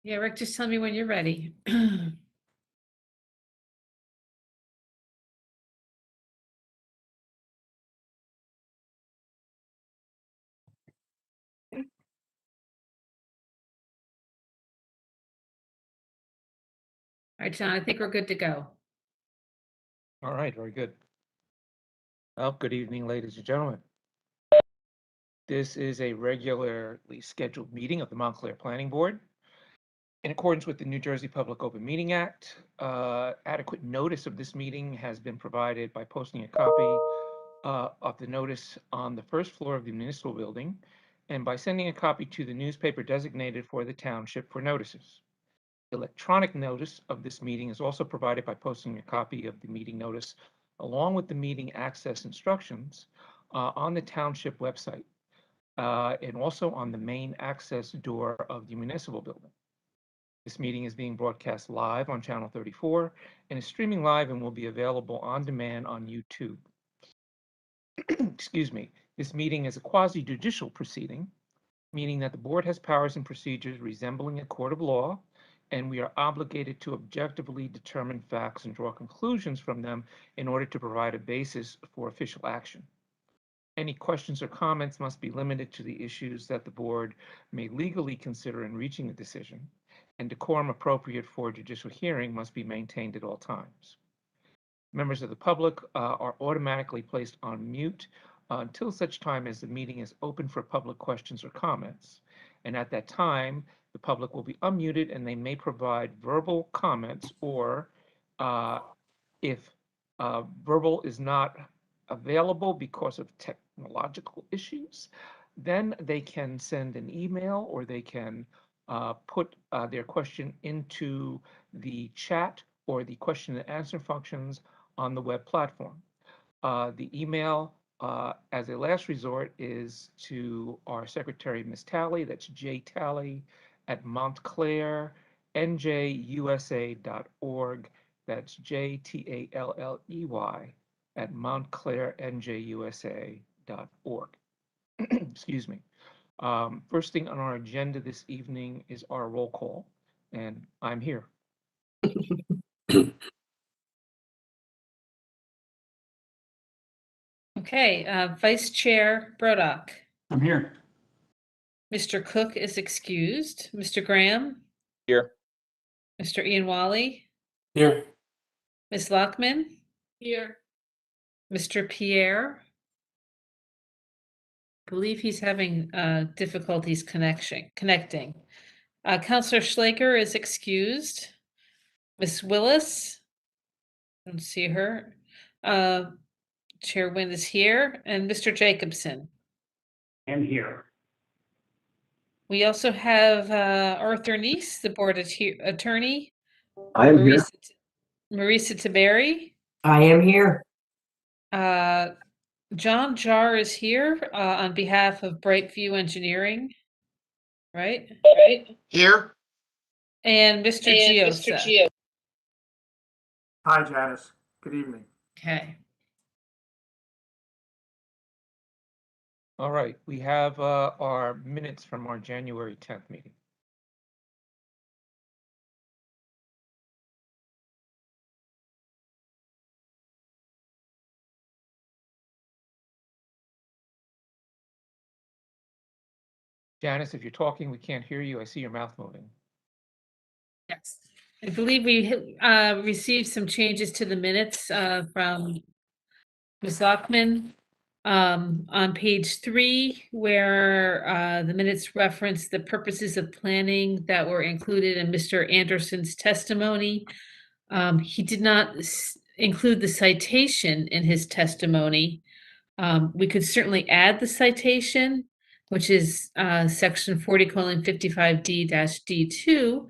Yeah, Rick, just tell me when you're ready. All right, John, I think we're good to go. All right, very good. Well, good evening, ladies and gentlemen. This is a regularly scheduled meeting of the Montclair Planning Board. In accordance with the New Jersey Public Open Meeting Act, adequate notice of this meeting has been provided by posting a copy of the notice on the first floor of the municipal building and by sending a copy to the newspaper designated for the township for notices. Electronic notice of this meeting is also provided by posting a copy of the meeting notice along with the meeting access instructions on the township website and also on the main access door of the municipal building. This meeting is being broadcast live on Channel 34 and is streaming live and will be available on demand on YouTube. Excuse me. This meeting is a quasi-judicial proceeding, meaning that the board has powers and procedures resembling a court of law, and we are obligated to objectively determine facts and draw conclusions from them in order to provide a basis for official action. Any questions or comments must be limited to the issues that the board may legally consider in reaching a decision, and decorum appropriate for a judicial hearing must be maintained at all times. Members of the public are automatically placed on mute until such time as the meeting is open for public questions or comments. And at that time, the public will be unmuted and they may provide verbal comments, or if verbal is not available because of technological issues, then they can send an email or they can put their question into the chat or the question and answer functions on the web platform. The email, as a last resort, is to our secretary, Ms. Talley. That's jtalley@montclairnjusa.org. That's JTALLEY at montclairnjusa.org. Excuse me. First thing on our agenda this evening is our roll call, and I'm here. Okay, Vice Chair Brodock. I'm here. Mr. Cook is excused. Mr. Graham? Here. Mr. Ian Wally? Here. Ms. Lockman? Here. Mr. Pierre? I believe he's having difficulties connecting. Counselor Schlager is excused. Ms. Willis? I don't see her. Chair Wynn is here, and Mr. Jacobson. I'm here. We also have Arthur Neese, the board attorney. I am here. Marisa Tiberi. I am here. John Jar is here on behalf of Brightview Engineering, right? Here. And Mr. Giosa. Hi, Janice. Good evening. Okay. All right, we have our minutes from our January 10th meeting. Janice, if you're talking, we can't hear you. I see your mouth moving. Yes. I believe we received some changes to the minutes from Ms. Lockman. On page 3, where the minutes reference the purposes of planning that were included in Mr. Anderson's testimony. He did not include the citation in his testimony. We could certainly add the citation, which is section 40:55D-D2,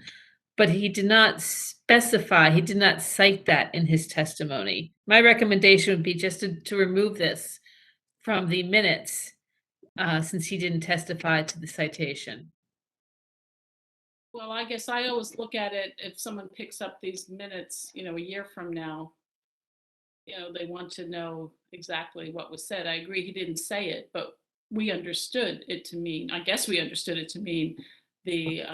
but he did not specify, he did not cite that in his testimony. My recommendation would be just to remove this from the minutes, since he didn't testify to the citation. Well, I guess I always look at it, if someone picks up these minutes, a year from now, they want to know exactly what was said. I agree he didn't say it, but we understood it to mean, I guess we understood it to mean the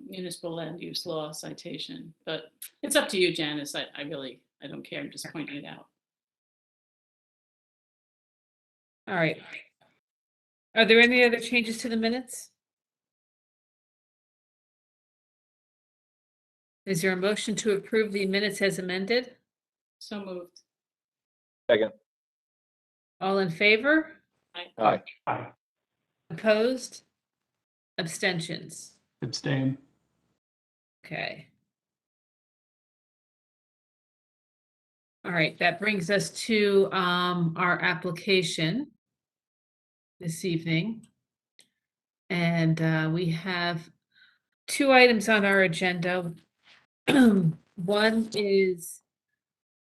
municipal land use law citation, but it's up to you, Janice. I don't care. I'm just pointing it out. All right. Are there any other changes to the minutes? Is there a motion to approve the minutes as amended? So moved. Second. All in favor? Aye. Opposed? Abstentions? Abstain. Okay. All right, that brings us to our application this evening. And we have two items on our agenda. One is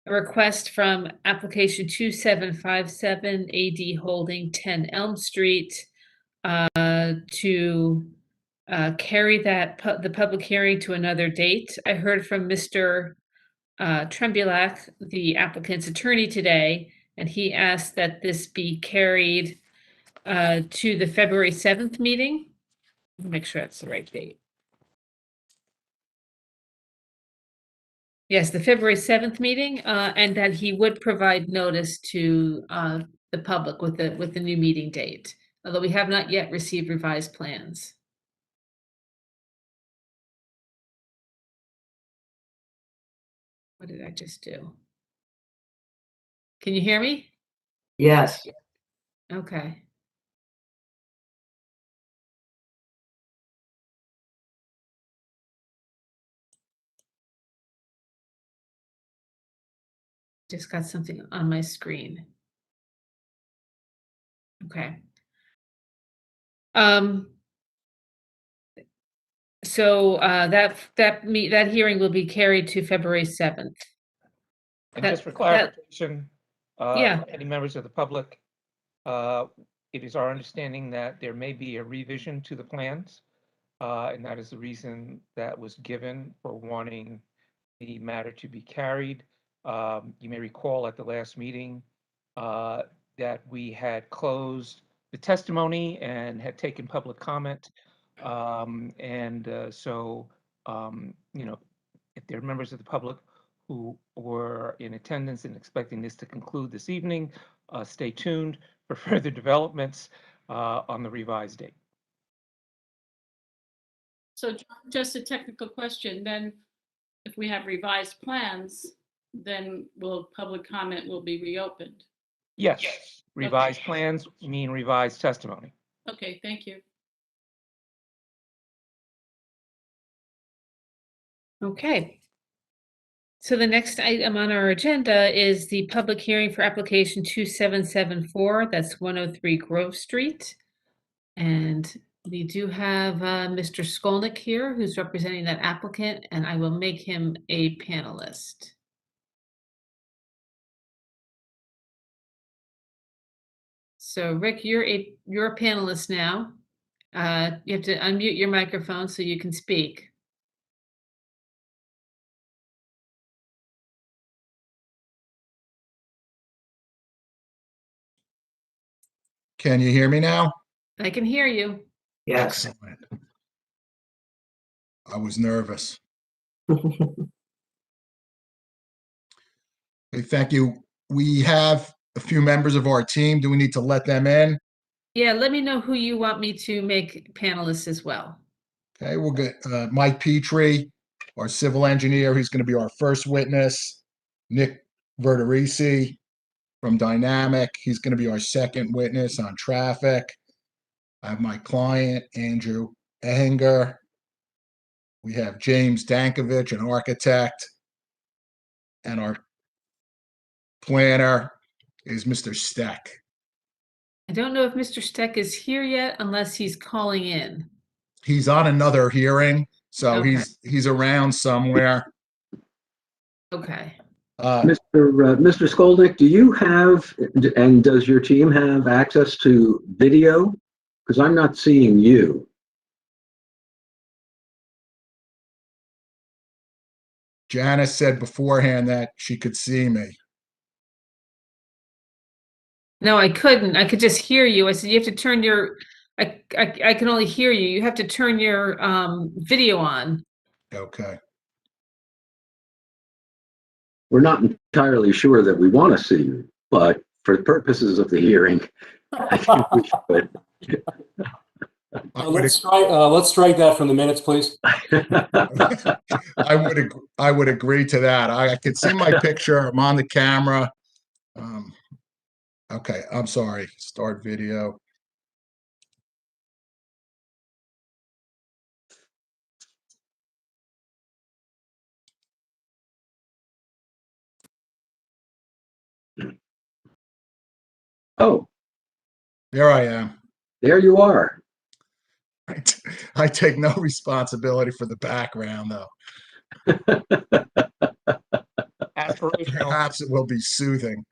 a request from application 2757 AD Holding 10 Elm Street to carry the public hearing to another date. I heard from Mr. Trembulac, the applicant's attorney today, and he asked that this be carried to the February 7th meeting. Make sure that's the right date. Yes, the February 7th meeting, and that he would provide notice to the public with the new meeting date, although we have not yet received revised plans. What did I just do? Can you hear me? Yes. Okay. Just got something on my screen. Okay. So that hearing will be carried to February 7th. And That- just for that- clarification, Yeah. any members of the public, it is our understanding that there may be a revision to the plans. And that is the reason that was given for wanting the matter to be carried. You may recall at the last meeting that we had closed the testimony and had taken public comment. So, if there are members of the public who were in attendance and expecting this to conclude this evening, stay tuned for further developments on the revised date. So just a technical question, then if we have revised plans, then public comment will be reopened? Yes, revised plans mean revised testimony. Okay, thank you. Okay. So the next item on our agenda is the public hearing for application 2774, that's 103 Grove Street. And we do have Mr. Skolnick here, who's representing that applicant, and I will make him a panelist. So Rick, you're a panelist now. You have to unmute your microphone so you can speak. Can you hear me now? I can hear you. Yes. Excellent. I was nervous. Okay, thank you. We have a few members of our team. Do we need to let them in? Yeah, let me know who you want me to make panelists as well. Okay, we'll get Mike Petry, our civil engineer. He's going to be our first witness. Nick Verderese from Dynamic. He's going to be our second witness on traffic. I have my client, Andrew Ehinger. We have James Dankovich, an architect. And our planner is Mr. Steck. I don't know if Mr. Steck is here yet unless he's calling in. He's on another hearing, so Okay. he's around somewhere. Okay. Mr. Skolnick, do you have, and does your team have access to video? Because I'm not seeing you. Janice said beforehand that she could see me. No, I couldn't. I could just hear you. I said, you have to turn your I can only hear you. You have to turn your video on. Okay. We're not entirely sure that we want to see you, but for purposes of the hearing, I think we should. I Let's strike that from the minutes, please. I would agree to that. I can see my picture. I'm on the camera. Okay, I'm sorry. Start video. Oh, There I am. there you are. I take no responsibility for the background, though. Aspirational, Perhaps it will be soothing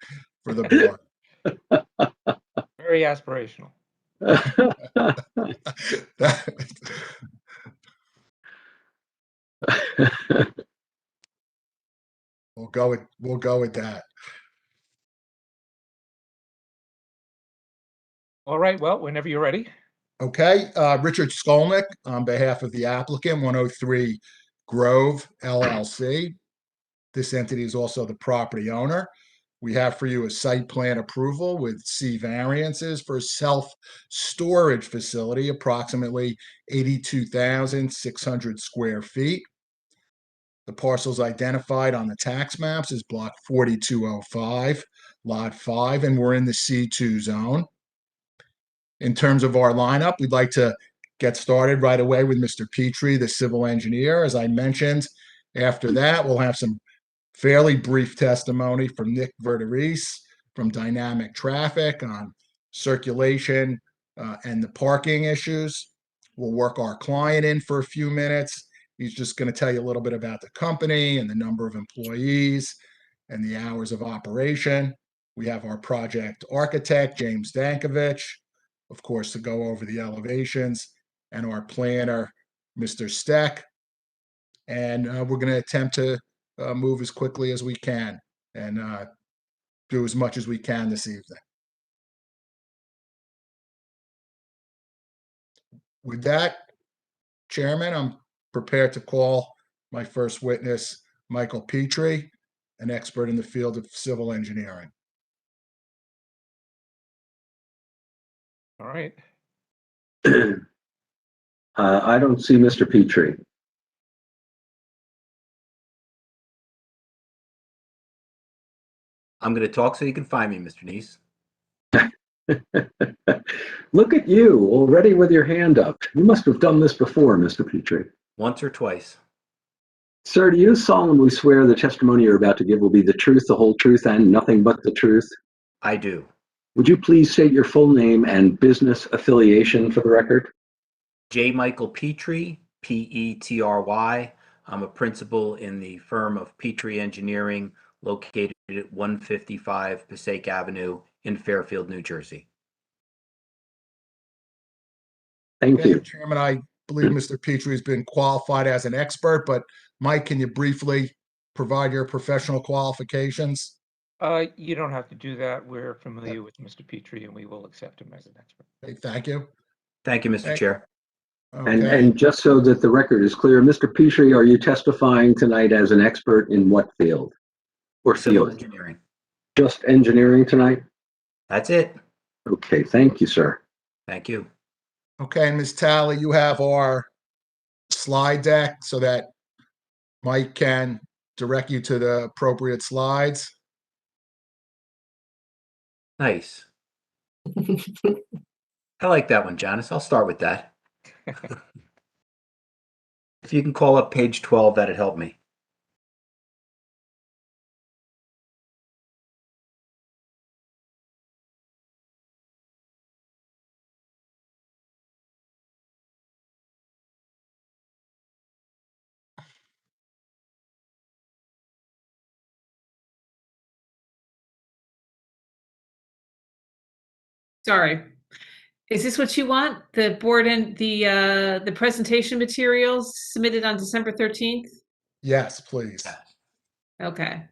for the board. very aspirational. We'll go with that. All right, well, whenever you're ready. Okay, Richard Skolnick on behalf of the applicant, 103 Grove LLC. This entity is also the property owner. We have for you a site plan approval with C variances for a self-storage facility, approximately 82,600 square feet. The parcels identified on the tax maps is block 4205, lot 5, and we're in the C2 zone. In terms of our lineup, we'd like to get started right away with Mr. Petry, the civil engineer. As I mentioned, after that, we'll have some fairly brief testimony from Nick Verderese from Dynamic Traffic on circulation and the parking issues. We'll work our client in for a few minutes. He's just going to tell you a little bit about the company and the number of employees and the hours of operation. We have our project architect, James Dankovich, of course, to go over the elevations, and our planner, Mr. Steck. And we're going to attempt to move as quickly as we can and do as much as we can this evening. With that, Chairman, I'm prepared to call my first witness, Michael Petry, an expert in the field of civil engineering. All right. I don't see Mr. Petry. I'm going to talk so you can find me, Mr. Neese. Look at you, already with your hand up. You must have done this before, Mr. Petry. Once or twice. Sir, do you solemnly swear the testimony you're about to give will be the truth, the whole truth, and nothing but the truth? I do. Would you please state your full name and business affiliation for the record? J. Michael Petry, Petry. I'm a principal in the firm of Petry Engineering, located at 155 Passaic Avenue in Fairfield, New Jersey. Thank Okay, you. Chairman, I believe Mr. Petry has been qualified as an expert, but Mike, can you briefly provide your professional qualifications? You don't have to do that. We're familiar with Mr. Petry, and we will accept him as an expert. Okay, thank you. Thank you, Mr. Okay. Chair. And, Okay. and just so that the record is clear, Mr. Petry, are you testifying tonight as an expert in what field? Or Civil field? engineering. Just engineering tonight? That's it. Okay, thank you, sir. Thank you. Okay, and Ms. Talley, you have our slide deck so that Mike can direct you to the appropriate slides. Nice. I like that one, Janice. I'll start with that. If you can call up page 12, that'd help me. Sorry. Is this what you want? The board and the presentation materials submitted on December 13th? Yes, please. Yes. Okay.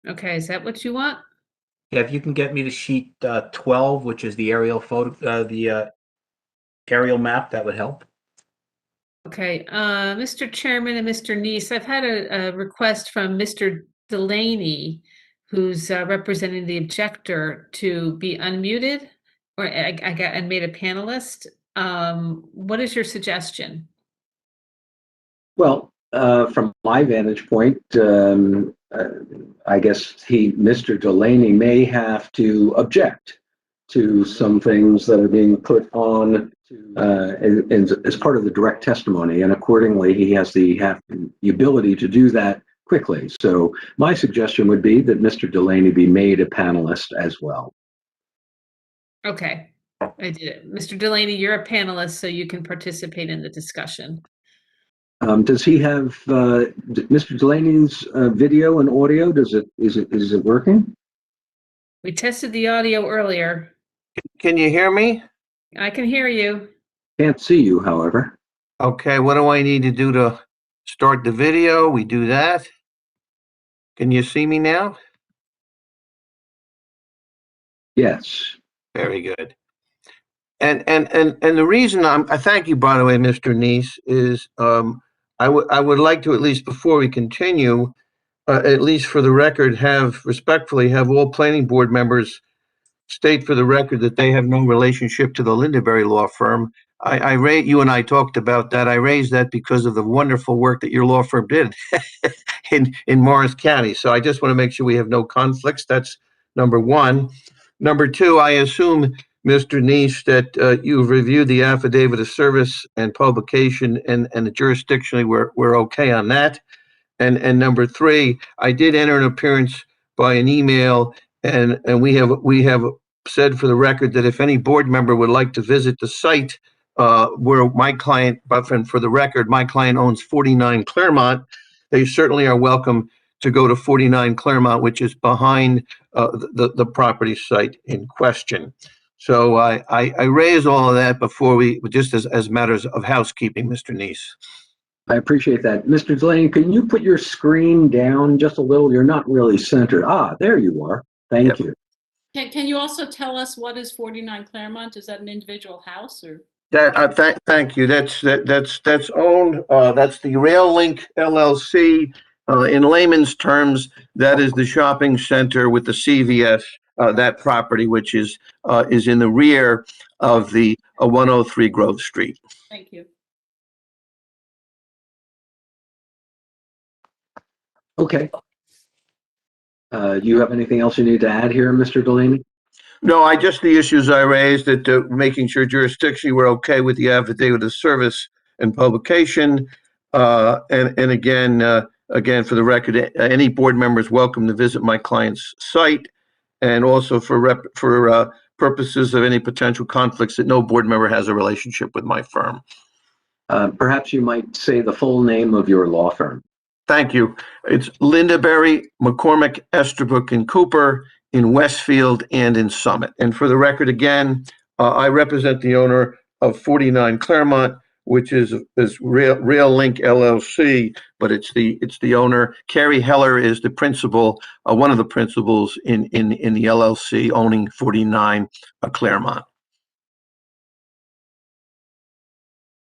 Okay, is that what you want? Yeah, if you can get me to sheet 12, which is the aerial photo, the aerial map, that would help. Okay, Mr. Chairman and Mr. Neese, I've had a request from Mr. Delaney, who's representing the objector, to be unmuted, or I got and made a panelist. What is your suggestion? Well, from my vantage point, I guess Mr. Delaney may have to object to some things that are being put on as part of the direct testimony, and accordingly, he has the ability to do that quickly. So my suggestion would be that Mr. Delaney be made a panelist as well. Okay, I did it. Mr. Delaney, you're a panelist, so you can participate in the discussion. Does he have Mr. Delaney's video and audio? Is it working? We tested the audio earlier. Can you hear me? I can hear you. Can't see you, however. Okay, what do I need to do to start the video? We do that. Can you see me now? Yes. Very good. And the reason I thank you, by the way, Mr. Neese, is I would like to, at least before we continue, at least for the record, respectfully have all planning board members state for the record that they have no relationship to the Lindenberry law firm. You and I talked about that. I raised that because of the wonderful work that your law firm did in Morris County. So I just want to make sure we have no conflicts. That's number one. Number two, I assume, Mr. Neese, that you've reviewed the affidavit of service and publication, and the jurisdictionally we're okay on that. And number three, I did enter an appearance by an email, and we have said for the record that if any board member would like to visit the site where my client, but for the record, my client owns 49 Claremont, they certainly are welcome to go to 49 Claremont, which is behind the property site in question. So I raise all of that before just as matters of housekeeping, Mr. Neese. I appreciate that. Mr. Delaney, can you put your screen down just a little? You're not really centered. There you are. Thank you. Can you also tell us what is 49 Claremont? Is that an individual house or? Thank you. That's owned. That's the Rail Link LLC. In layman's terms, that is the shopping center with the CVS. That property, which is in the rear of the 103 Grove Street. Thank you. Okay. Do you have anything else you need to add here, Mr. Delaney? No, just the issues I raised, that making sure jurisdictionally we're okay with the affidavit of service and publication. And again, for the record, any board member is welcome to visit my client's site, and also for purposes of any potential conflicts, that no board member has a relationship with my firm. Perhaps you might say the full name of your law firm. Thank you. It's Lindenberry, McCormick, Estabrook, and Cooper in Westfield and in Summit. And for the record, again, I represent the owner of 49 Claremont, which is Rail Link LLC, but it's the owner. Carrie Heller is the principal, one of the principals in the LLC owning 49 Claremont.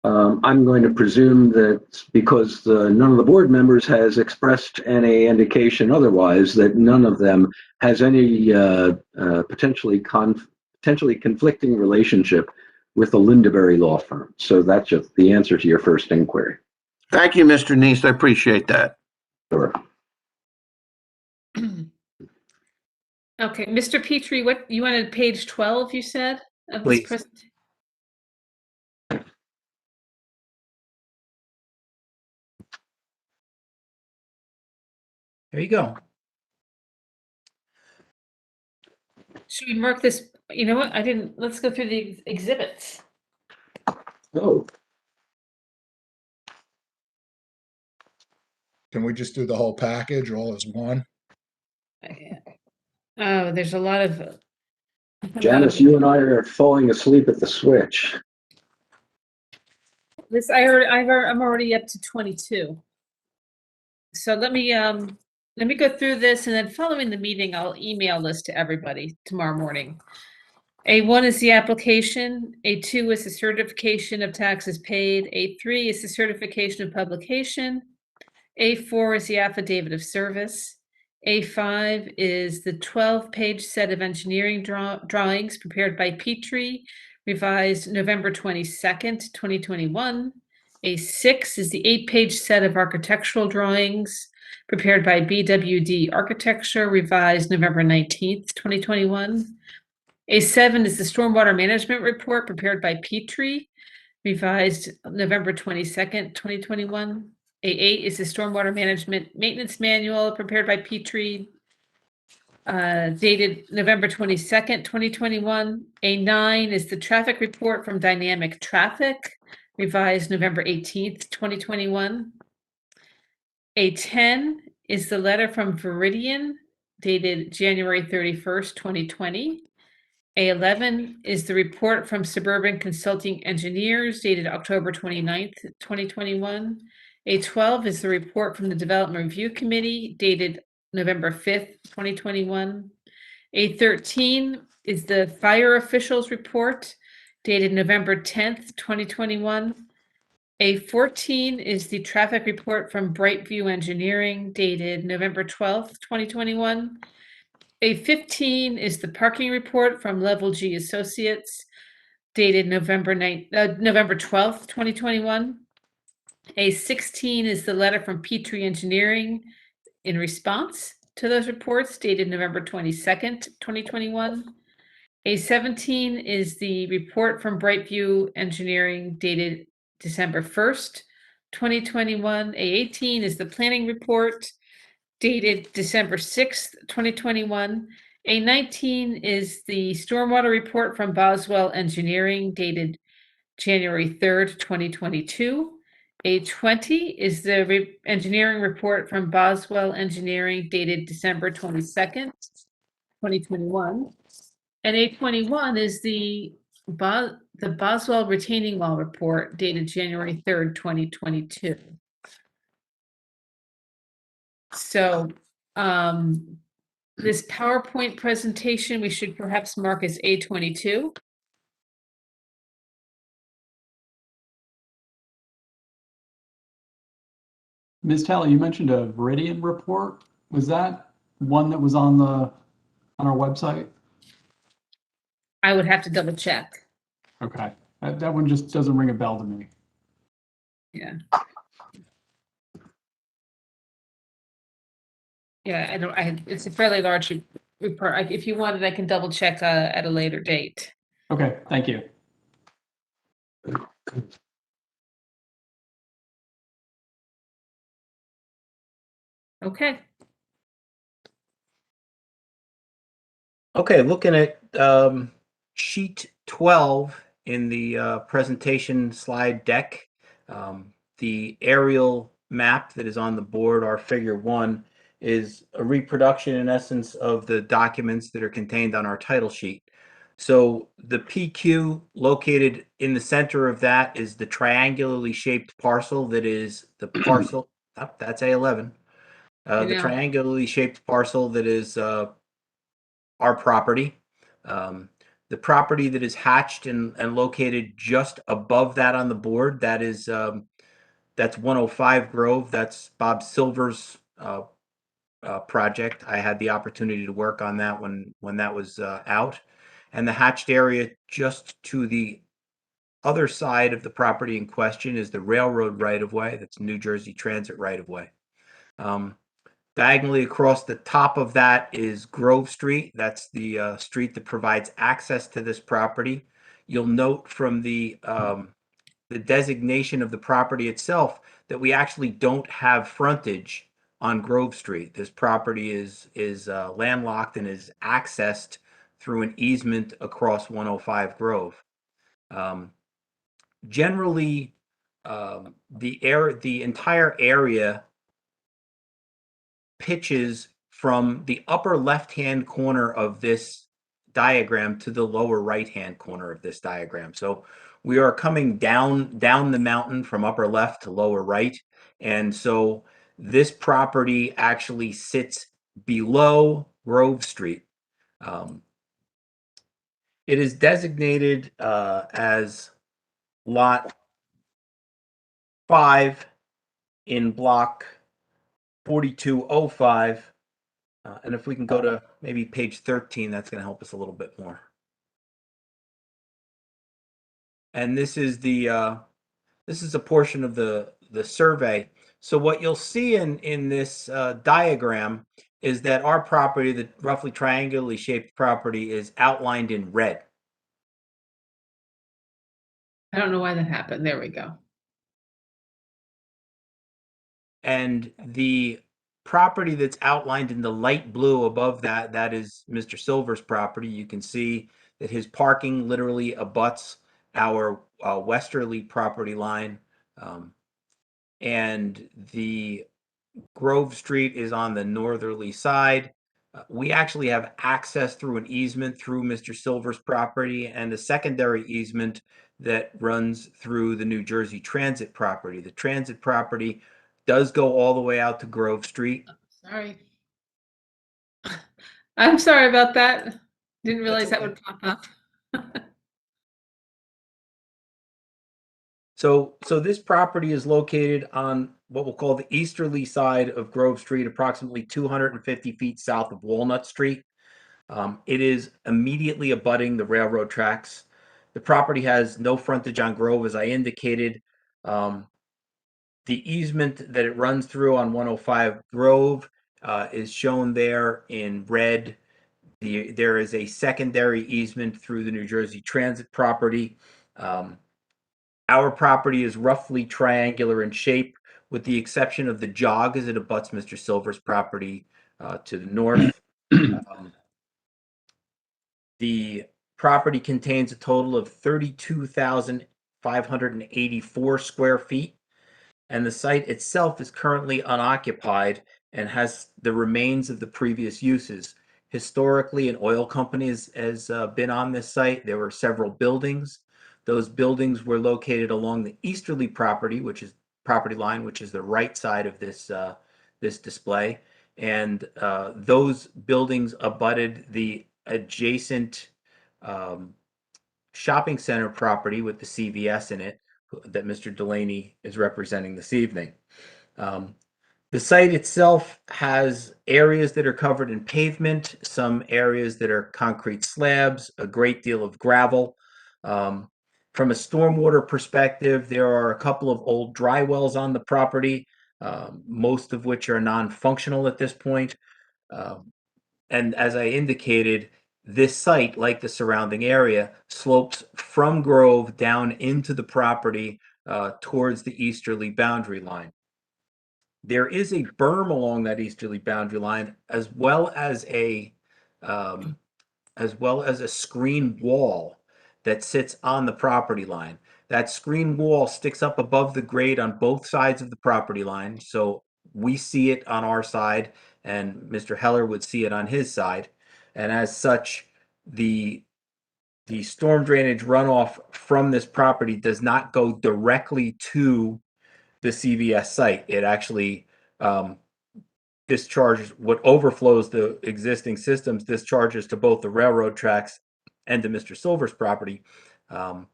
I'm going to presume that because none of the board members has expressed any indication otherwise, that none of them has any potentially conflicting relationship with the Lindenberry law firm. So that's just the answer to your first inquiry. Thank you, Mr. Neese. I appreciate that. Sure. Okay, Mr. Petry, what you wanted page 12, you said, of this Please. presentation? There you go. Should we mark this? You know what? Let's go through the exhibits. Oh. Can we just do the whole package all as one? Oh, there's a lot of. Janice, you and I are falling asleep at the switch. I'm already up to 22. So let me let me go through this, and then following the meeting, I'll email this to everybody tomorrow morning. A1 is the application, A2 is the certification of taxes paid, A3 is the certification of publication, A4 is the affidavit of service, A5 is the 12-page set of engineering drawings prepared by Petry, revised November 22nd, 2021. A6 is the 8-page set of architectural drawings prepared by BWD Architecture, revised November 19th, 2021. A7 is the stormwater management report prepared by Petry, revised November 22nd, 2021. A8 is the stormwater management maintenance manual prepared by Petry, dated November 22nd, 2021. A9 is the traffic report from Dynamic Traffic, revised November 18th, 2021. A10 is the letter from Veridian, dated January 31st, 2020. A11 is the report from Suburban Consulting Engineers, dated October 29th, 2021. A12 is the report from the Development Review Committee, dated November 5th, 2021. A13 is the fire officials report, dated November 10th, 2021. A14 is the traffic report from Brightview Engineering, dated November 12th, 2021. A15 is the parking report from Level G Associates, dated November 12th, 2021. A16 is the letter from Petry Engineering in response to those reports, dated November 22nd, 2021. A17 is the report from Brightview Engineering, dated December 1st, 2021. A18 is the planning report, dated December 6th, 2021. A19 is the stormwater report from Boswell Engineering, dated January 3rd, 2022. A20 is the engineering report from Boswell Engineering, dated December 22nd, 2021. And A21 is the Boswell retaining wall report, dated January 3rd, 2022. So this PowerPoint presentation, we should perhaps mark as A22. Ms. Talley, you mentioned a Veridian report. Was that one that was on our website? I would have to double check. Okay, that one just doesn't ring a bell to me. Yeah. Yeah, it's a fairly large report. If you wanted, I can double check at a later date. Okay, thank you. Okay. Okay, looking at sheet 12 in the presentation slide deck, the aerial map that is on the board, our figure 1, is a reproduction in essence of the documents that are contained on our title sheet. So the PQ located in the center of that is the triangularly shaped parcel that is the parcel, that's A11. The Yeah. triangularly shaped parcel that is our property. The property that is hatched and located just above that on the board, that is that's 105 Grove. That's Bob Silver's project. I had the opportunity to work on that when that was out. And the hatched area just to the other side of the property in question is the railroad right-of-way. That's New Jersey Transit right-of-way. Diagonally across the top of that is Grove Street. That's the street that provides access to this property. You'll note from the designation of the property itself that we actually don't have frontage on Grove Street. This property is landlocked and is accessed through an easement across 105 Grove. Generally, the entire area pitches from the upper left-hand corner of this diagram to the lower right-hand corner of this diagram. So we are coming down the mountain from upper left to lower right. And so This property actually sits below Grove Street. It is designated as Lot 5 in Block 4205. And if we can go to maybe page 13, that's going to help us a little bit more. And this is a portion of the survey. So what you'll see in this diagram is that our property, the roughly triangularly shaped property, is outlined in red. I don't know why that happened. There we go. And the property that's outlined in the light blue above that, that is Mr. Silver's property. You can see that his parking literally abuts our westerly property line. And the Grove Street is on the northerly side. We actually have access through an easement through Mr. Silver's property and a secondary easement that runs through the New Jersey Transit property. The transit property does go all the way out to Grove Street. Sorry. I'm sorry about that. Didn't realize that okay. would pop up. So this property is located on what we'll call the easterly side of Grove Street, approximately 250 feet south of Walnut Street. It is immediately abutting the railroad tracks. The property has no frontage on Grove, as I indicated. The easement that it runs through on 105 Grove is shown there in red. There is a secondary easement through the New Jersey Transit property. Our property is roughly triangular in shape, with the exception of the jog as it abuts Mr. Silver's property to the north. The property contains a total of 32,584 square feet, and the site itself is currently unoccupied and has the remains of the previous uses. Historically, an oil company has been on this site. There were several buildings. Those buildings were located along the easterly property, which is property line, which is the right side of this this display, and those buildings abutted the adjacent shopping center property with the CVS in it that Mr. Delaney is representing this evening. The site itself has areas that are covered in pavement, some areas that are concrete slabs, a great deal of gravel. From a stormwater perspective, there are a couple of old dry wells on the property, most of which are non-functional at this point. And as I indicated, this site, like the surrounding area, slopes from Grove down into the property towards the easterly boundary line. There is a berm along that easterly boundary line, as well as a screen wall that sits on the property line. That screen wall sticks up above the grade on both sides of the property line, so we see it on our side, and Mr. Heller would see it on his side. And as such, the storm drainage runoff from this property does not go directly to the CVS site. It actually discharges what overflows the existing systems, discharges to both the railroad tracks and to Mr. Silver's property. And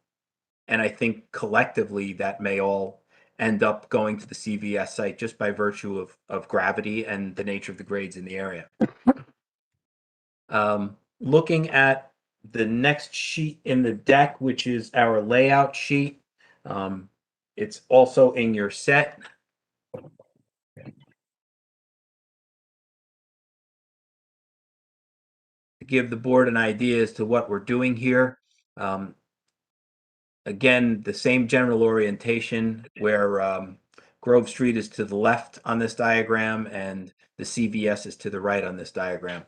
I think collectively that may all end up going to the CVS site just by virtue of gravity and the nature of the grades in the area. Looking at the next sheet in the deck, which is our layout sheet, it's also in your set. To give the board an idea as to what we're doing here. Again, the same general orientation where Grove Street is to the left on this diagram and the CVS is to the right on this diagram.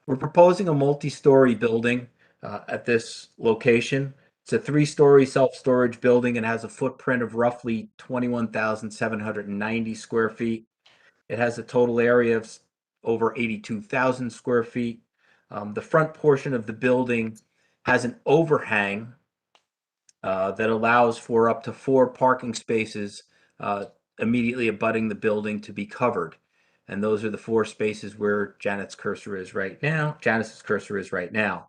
We're proposing a multi-story building at this location. It's a 3-story self-storage building and has a footprint of roughly 21,790 square feet. It has a total area of over 82,000 square feet. The front portion of the building has an overhang that allows for up to 4 parking spaces immediately abutting the building to be covered. And those are the 4 spaces where Janet's cursor is right now. Janice's cursor is right now.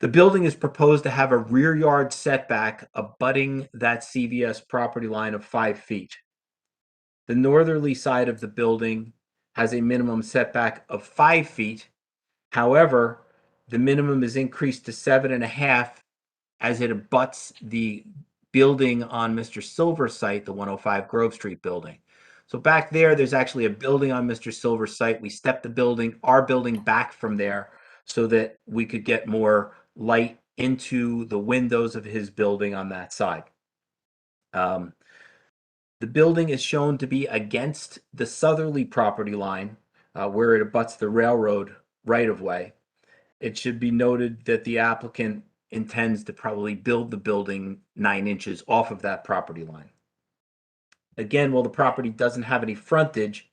The building is proposed to have a rear yard setback abutting that CVS property line of 5 feet. The northerly side of the building has a minimum setback of 5 feet. However, the minimum is increased to 7.5 as it abuts the building on Mr. Silver's site, the 105 Grove Street building. So back there, there's actually a building on Mr. Silver's site. We stepped our building back from there so that we could get more light into the windows of his building on that side. The building is shown to be against the southerly property line where it abuts the railroad right-of-way. It should be noted that the applicant intends to probably build the building 9 inches off of that property line. Again, while the property doesn't have any frontage,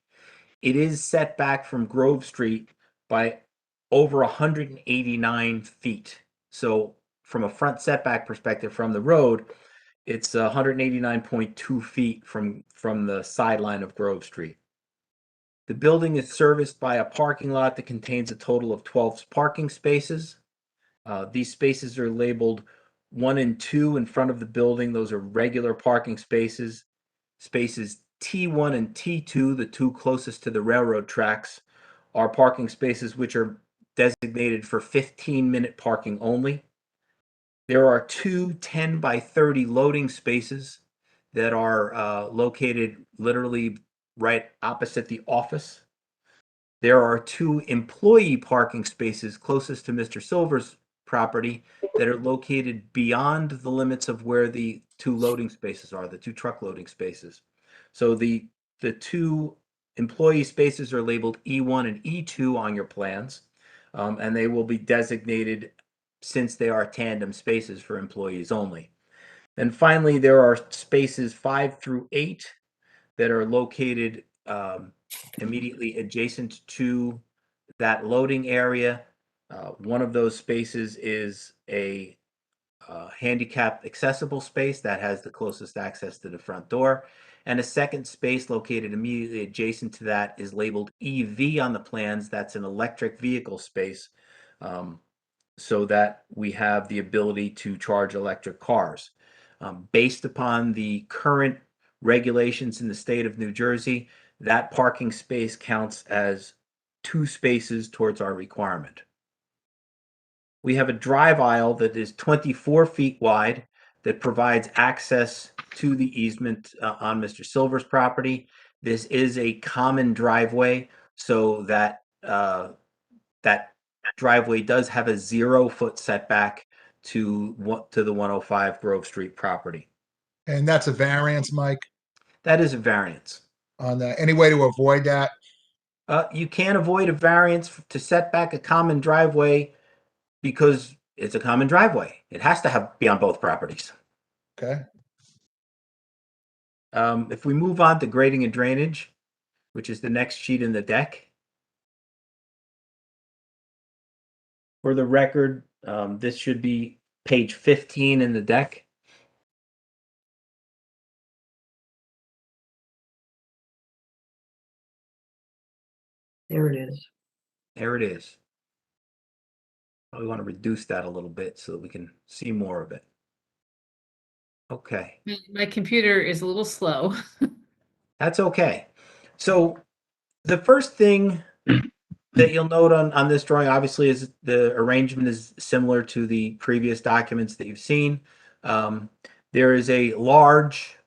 it is set back from Grove Street by over 189 feet. So from a front setback perspective from the road, it's 189.2 feet from the sideline of Grove Street. The building is serviced by a parking lot that contains a total of 12 parking spaces. These spaces are labeled 1 and 2 in front of the building. Those are regular parking spaces. Spaces T1 and T2, the 2 closest to the railroad tracks, are parking spaces which are designated for 15-minute parking only. There are 2 10 by 30 loading spaces that are located literally right opposite the office. There are 2 employee parking spaces closest to Mr. Silver's property that are located beyond the limits of where the 2 loading spaces are, the 2 truck loading spaces. So the 2 employee spaces are labeled E1 and E2 on your plans, and they will be designated since they are tandem spaces for employees only. And finally, there are spaces 5 through 8 that are located immediately adjacent to that loading area. One of those spaces is a handicap accessible space that has the closest access to the front door. And a second space located immediately adjacent to that is labeled EV on the plans. That's an electric vehicle space, so that we have the ability to charge electric cars. Based upon the current regulations in the state of New Jersey, that parking space counts as 2 spaces towards our requirement. We have a drive aisle that is 24 feet wide that provides access to the easement on Mr. Silver's property. This is a common driveway, so that that driveway does have a 0-foot setback to the 105 Grove Street property. And that's a variance, Mike, That is a variance. on that. Any way to avoid that? You can't avoid a variance to set back a common driveway because it's a common driveway. It has to be on both properties. Okay. If we move on to grading and drainage, which is the next sheet in the deck. For the record, this should be page 15 in the deck. There it is. There it is. We want to reduce that a little bit so that we can see more of it. Okay. My computer is a little slow. That's okay. So the first thing that you'll note on this drawing, obviously, is the arrangement is similar to the previous documents that you've seen. There is a large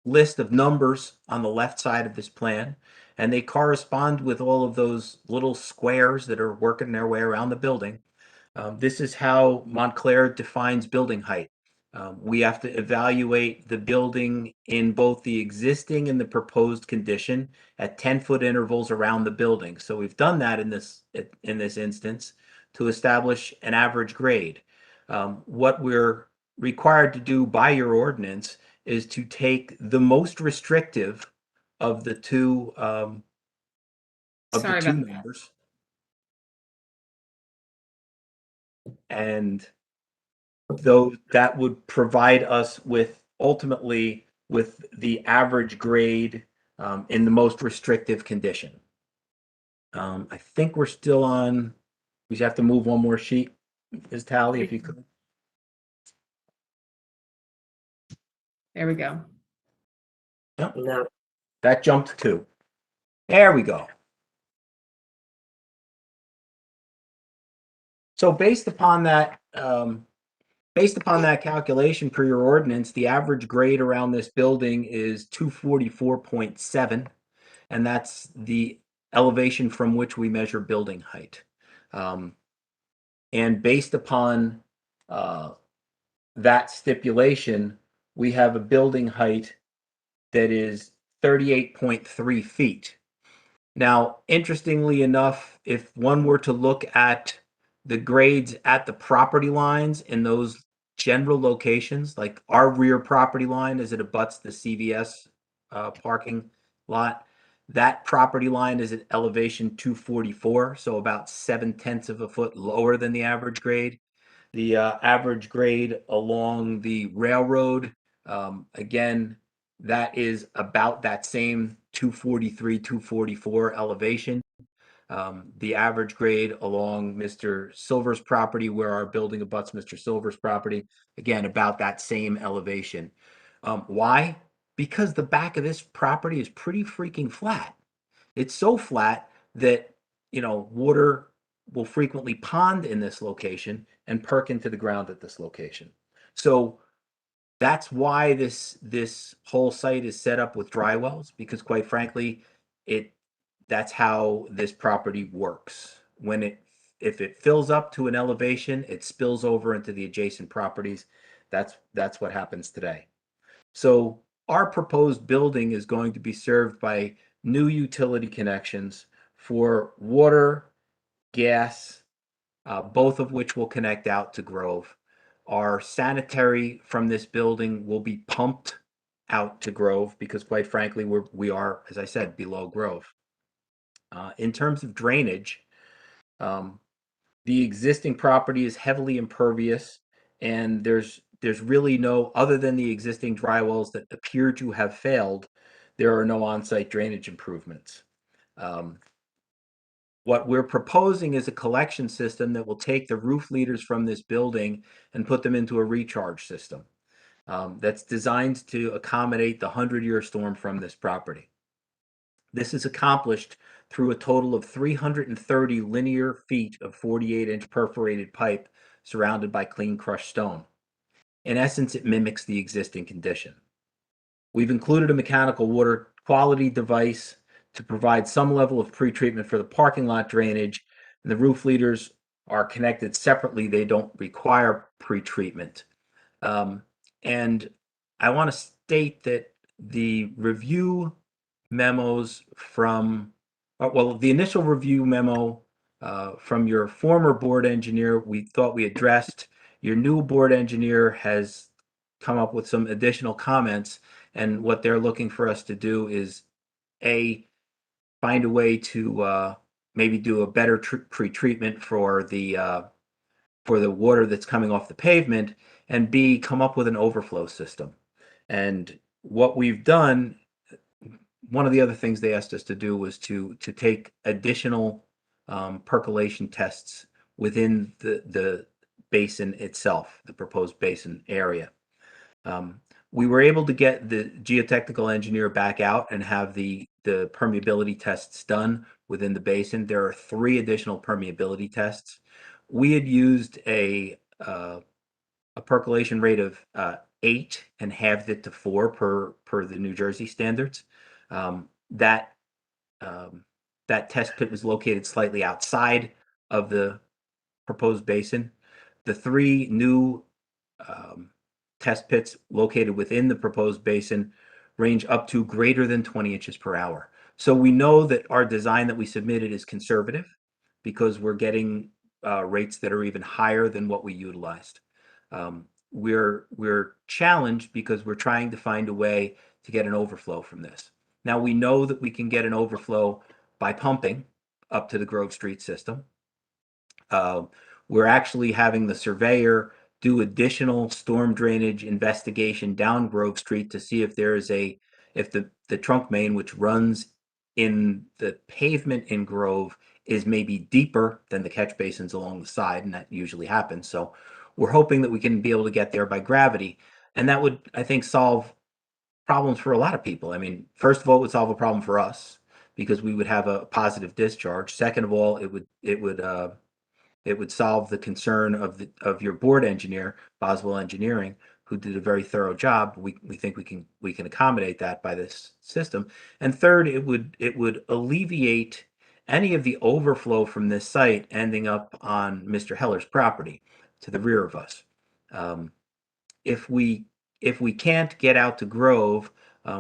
list of numbers on the left side of this plan, and they correspond with all of those little squares that are working their way around the building. This is how Montclair defines building height. We have to evaluate the building in both the existing and the proposed condition at 10-foot intervals around the building. So we've done that in this instance to establish an average grade. What we're required to do by your ordinance is to take the most restrictive of the two Sorry about that. numbers, and though that would provide us with ultimately with the average grade in the most restrictive condition. I think we're still on, we just have to move one more sheet. Ms. Tally, if you could. There we go. Yep, No, that jumped 2. There we go. So based upon that calculation per your ordinance, the average grade around this building is 244.7, and that's the elevation from which we measure building height. And based upon that stipulation, we have a building height that is 38.3 feet. Now, interestingly enough, if one were to look at the grades at the property lines in those general locations, like our rear property line as it abuts the CVS parking lot, that property line is at elevation 244, so about 7/10 of a foot lower than the average grade. The average grade along the railroad, again, that is about that same 243, 244 elevation. The average grade along Mr. Silver's property, where our building abuts Mr. Silver's property, again, about that same elevation. Why? Because the back of this property is pretty freaking flat. It's so flat that, water will frequently pond in this location and perk into the ground at this location. So that's why this whole site is set up with dry wells, because quite frankly, that's how this property works. If it fills up to an elevation, it spills over into the adjacent properties. That's what happens today. So our proposed building is going to be served by new utility connections for water, gas, both of which will connect out to Grove. Our sanitary from this building will be pumped out to Grove because, quite frankly, we are, as I said, below Grove. In terms of drainage, the existing property is heavily impervious, and there's really no, other than the existing dry wells that appear to have failed, there are no on-site drainage improvements. What we're proposing is a collection system that will take the roof leaders from this building and put them into a recharge system that's designed to accommodate the 100-year storm from this property. This is accomplished through a total of 330 linear feet of 48-inch perforated pipe surrounded by clean crushed stone. In essence, it mimics the existing condition. We've included a mechanical water quality device to provide some level of pretreatment for the parking lot drainage, and the roof leaders are connected separately. They don't require pretreatment. And I want to state that the review memos from, the initial review memo from your former board engineer, we thought we addressed. Your new board engineer has come up with some additional comments, and what they're looking for us to do is find a way to maybe do a better pre-treatment for the water that's coming off the pavement, and B, come up with an overflow system. And what we've done, one of the other things they asked us to do was to take additional percolation tests within the basin itself, the proposed basin area. We were able to get the geotechnical engineer back out and have the permeability tests done within the basin. There are 3 additional permeability tests. We had used a percolation rate of 8 and halved it to 4 per the New Jersey standards. That test pit was located slightly outside of the proposed basin. The 3 new test pits located within the proposed basin range up to greater than 20 inches per hour. So we know that our design that we submitted is conservative because we're getting rates that are even higher than what we utilized. We're challenged because we're trying to find a way to get an overflow from this. Now we know that we can get an overflow by pumping up to the Grove Street system. We're actually having the surveyor do additional storm drainage investigation down Grove Street to see if there is if the trunk main, which runs in the pavement in Grove, is maybe deeper than the catch basins along the side, and that usually happens. So we're hoping that we can be able to get there by gravity, and that would, I think, solve problems for a lot of people. I mean, first of all, it would solve a problem for us because we would have a positive discharge. Second of all, it would solve the concern of your board engineer, Boswell Engineering, who did a very thorough job. We think we can accommodate that by this system. And third, it would alleviate any of the overflow from this site ending up on Mr. Heller's property to the rear of us. If we can't get out to Grove,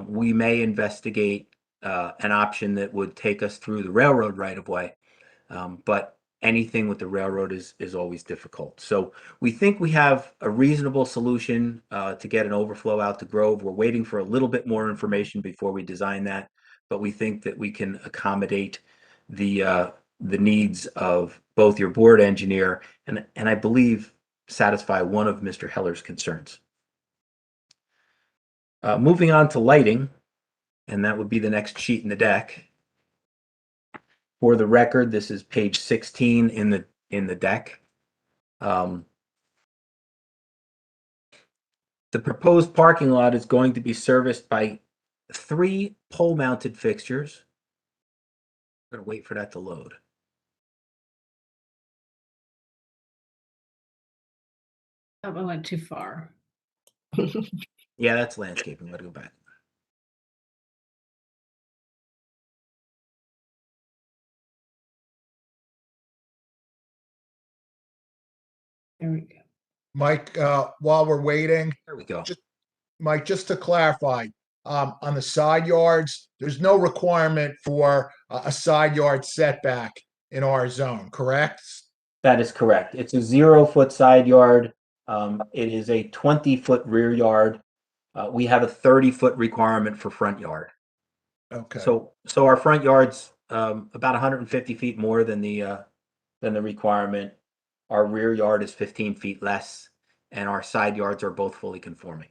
we may investigate an option that would take us through the railroad right of way. But anything with the railroad is always difficult. So we think we have a reasonable solution to get an overflow out to Grove. We're waiting for a little bit more information before we design that, but we think that we can accommodate the needs of both your board engineer and I believe satisfy one of Mr. Heller's concerns. Moving on to lighting, and that would be the next sheet in the deck. For the record, this is page 16 in the deck. The proposed parking lot is going to be serviced by 3 pole-mounted fixtures. I'm going to wait for that to load. I went too far. Yeah, that's landscaping. Let me go back. There we go. Mike, while we're waiting, There we go. Mike, just to clarify, on the side yards, there's no requirement for a side yard setback in our zone, correct? That is correct. It's a 0-foot side yard. It is a 20-foot rear yard. We have a 30-foot requirement for front yard. Okay. So our front yard's about 150 feet more than the requirement. Our rear yard is 15 feet less, and our side yards are both fully conforming.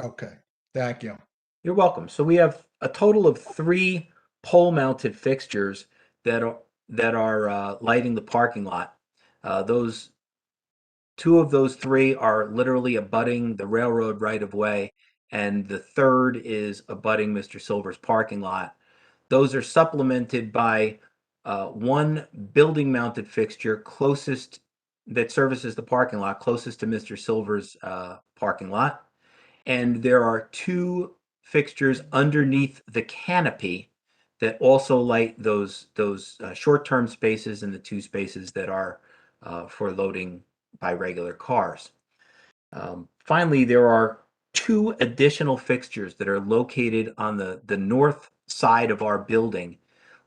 Okay. Thank you. You're welcome. So we have a total of 3 pole-mounted fixtures that are lighting the parking lot. Those 2 of those 3 are literally abutting the railroad right of way, and the third is abutting Mr. Silver's parking lot. Those are supplemented by 1 building-mounted fixture closest that services the parking lot closest to Mr. Silver's parking lot, and there are 2 fixtures underneath the canopy that also light those short-term spaces and the 2 spaces that are for loading by regular cars. Finally, there are 2 additional fixtures that are located on the north side of our building,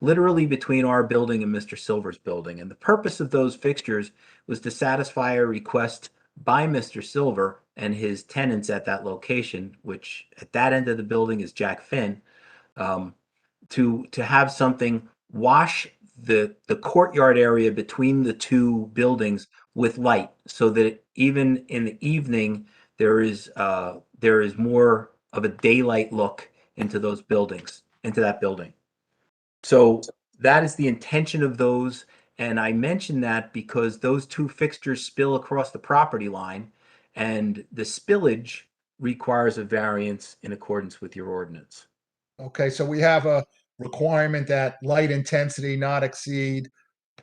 literally between our building and Mr. Silver's building. And the purpose of those fixtures was to satisfy a request by Mr. Silver and his tenants at that location, which at that end of the building is Jack Finn, to have something wash the courtyard area between the 2 buildings with light, so that even in the evening there is more of a daylight look into those buildings, into that building. So that is the intention of those, and I mention that because those 2 fixtures spill across the property line, and the spillage requires a variance in accordance with your ordinance. Okay, so we have a requirement that light intensity not exceed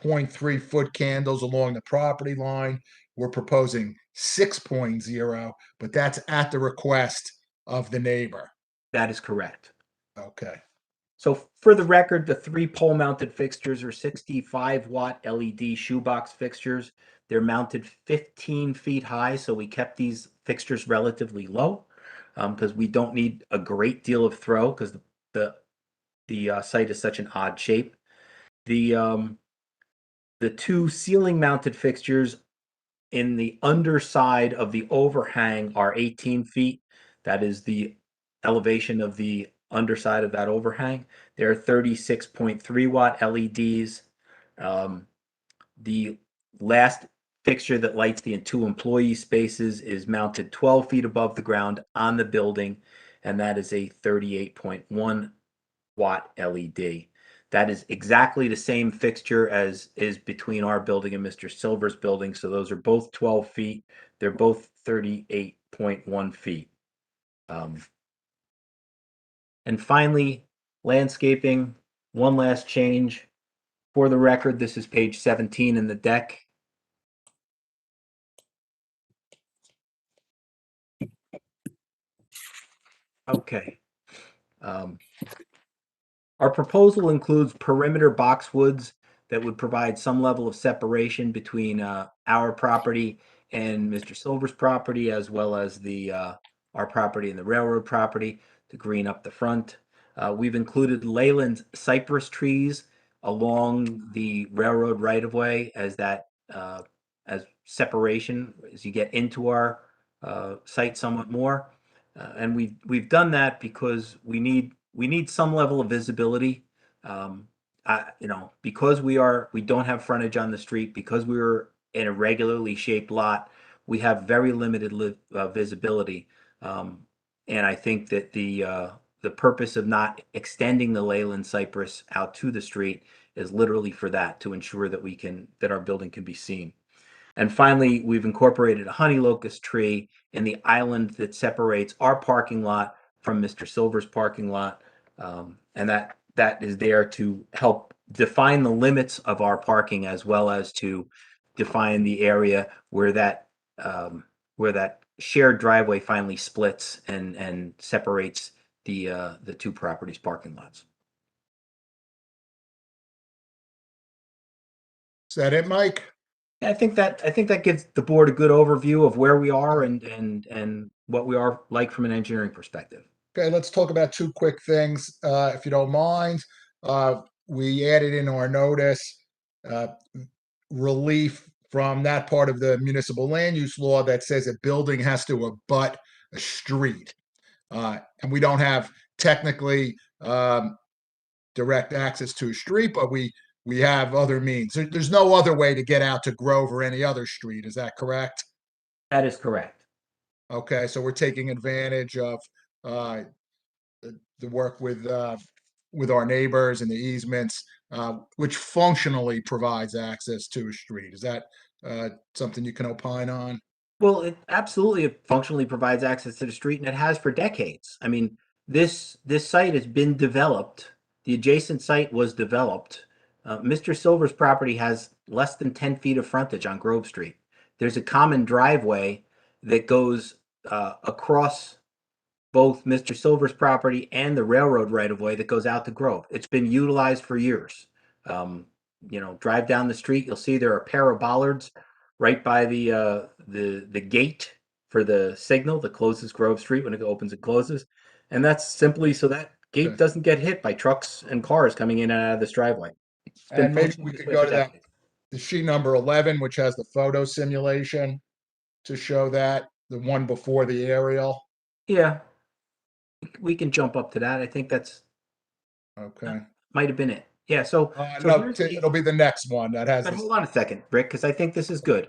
0.3 foot candles along the property line. We're proposing 6.0, but that's at the request of the neighbor. That is correct. Okay. So for the record, the 3 pole-mounted fixtures are 65-watt LED shoebox fixtures. They're mounted 15 feet high, so we kept these fixtures relatively low because we don't need a great deal of throw because the site is such an odd shape. The 2 ceiling-mounted fixtures in the underside of the overhang are 18 feet. That is the elevation of the underside of that overhang. There are 36.3 watt LEDs. The last fixture that lights the two employee spaces is mounted 12 feet above the ground on the building, and that is a 38.1 watt LED. That is exactly the same fixture as is between our building and Mr. Silver's building. So those are both 12 feet. They're both 38.1 feet. And finally, landscaping, one last change. For the record, this is page 17 in the deck. Okay. Our proposal includes perimeter boxwoods that would provide some level of separation between our property and Mr. Silver's property, as well as the our property and the railroad property to green up the front. We've included Leyland cypress trees along the railroad right-of-way as that as separation as you get into our site somewhat more. And we've done that because we need some level of visibility. Because we don't have frontage on the street, because we're in a regularly shaped lot, we have very limited visibility. And I think that the purpose of not extending the Leyland cypress out to the street is literally for that, to ensure that our building can be seen. And finally, we've incorporated a honey locust tree in the island that separates our parking lot from Mr. Silver's parking lot. And that is there to help define the limits of our parking, as well as to define the area where that shared driveway finally splits and separates the two properties' parking lots. Is that it, Mike? I think that gives the board a good overview of where we are and what we are like from an engineering perspective. Okay, let's talk about two quick things, if you don't mind. We added in our notice relief from that part of the municipal land use law that says a building has to abut a street. And we don't have technically direct access to a street, but we have other means. There's no other way to get out to Grove or any other street. Is that correct? That is correct. Okay, so we're taking advantage of the work with our neighbors and the easements, which functionally provides access to a street. Is that something you can opine on? Well, it functionally provides access to the street, and it has for decades. I mean, this site has been developed. The adjacent site was developed. Mr. Silver's property has less than 10 feet of frontage on Grove Street. There's a common driveway that goes across both Mr. Silver's property and the railroad right-of-way that goes out to Grove. It's been utilized for years. Drive down the street, you'll see there are a pair of bollards right by the gate for the signal that closes Grove Street when it opens and closes. And that's simply so that gate doesn't get hit by trucks and cars coming in and out of this driveway. And maybe we could go to the sheet number 11, which has the photo simulation to show that, the one before the aerial. Yeah, we can jump up to that. I think that's okay. Might have been it. Yeah. So, no, it'll be the next one that has. But hold on a second, Rick, because I think this is good.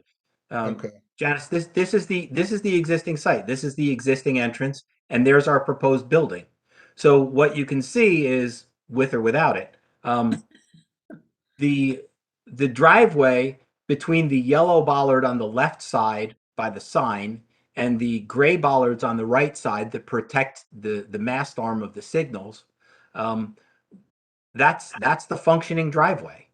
Okay. Janice, this is the existing site. This is the existing entrance, and there's our proposed building. So what you can see is, with or without it, the driveway between the yellow bollard on the left side by the sign and the gray bollards on the right side that protect the mast arm of the signals, that's the functioning driveway.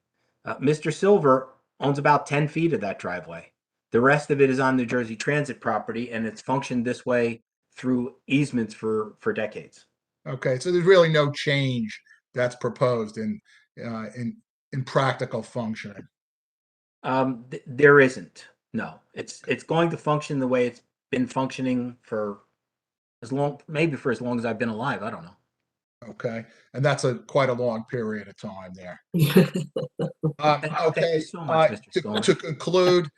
Mr. Silver owns about 10 feet of that driveway. The rest of it is on New Jersey Transit property, and it's functioned this way through easements for decades. Okay, so there's really no change that's proposed in practical functioning. There isn't. No, it's going to function the way it's been functioning for as long as I've been alive. I don't know. Okay, and that's quite a long period of time there. Okay, so much, Mr. To conclude,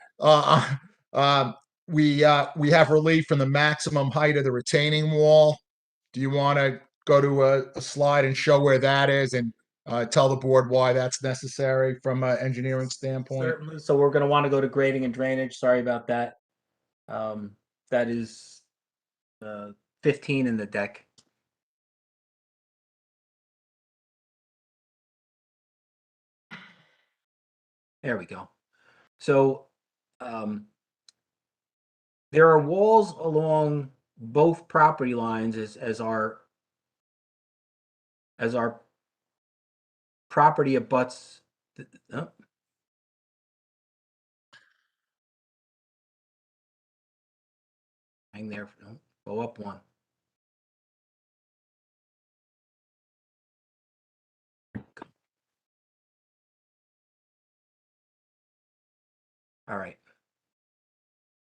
we have relief from the maximum height of the retaining wall. Do you want to go to a slide and show where that is, and tell the board why that's necessary from an engineering standpoint? Certainly. So we're going to want to go to grading and drainage. Sorry about that. That is 15 in the deck. There we go. So there are walls along both property lines as our property abuts. Oh. Hang there. No, go up one. All right.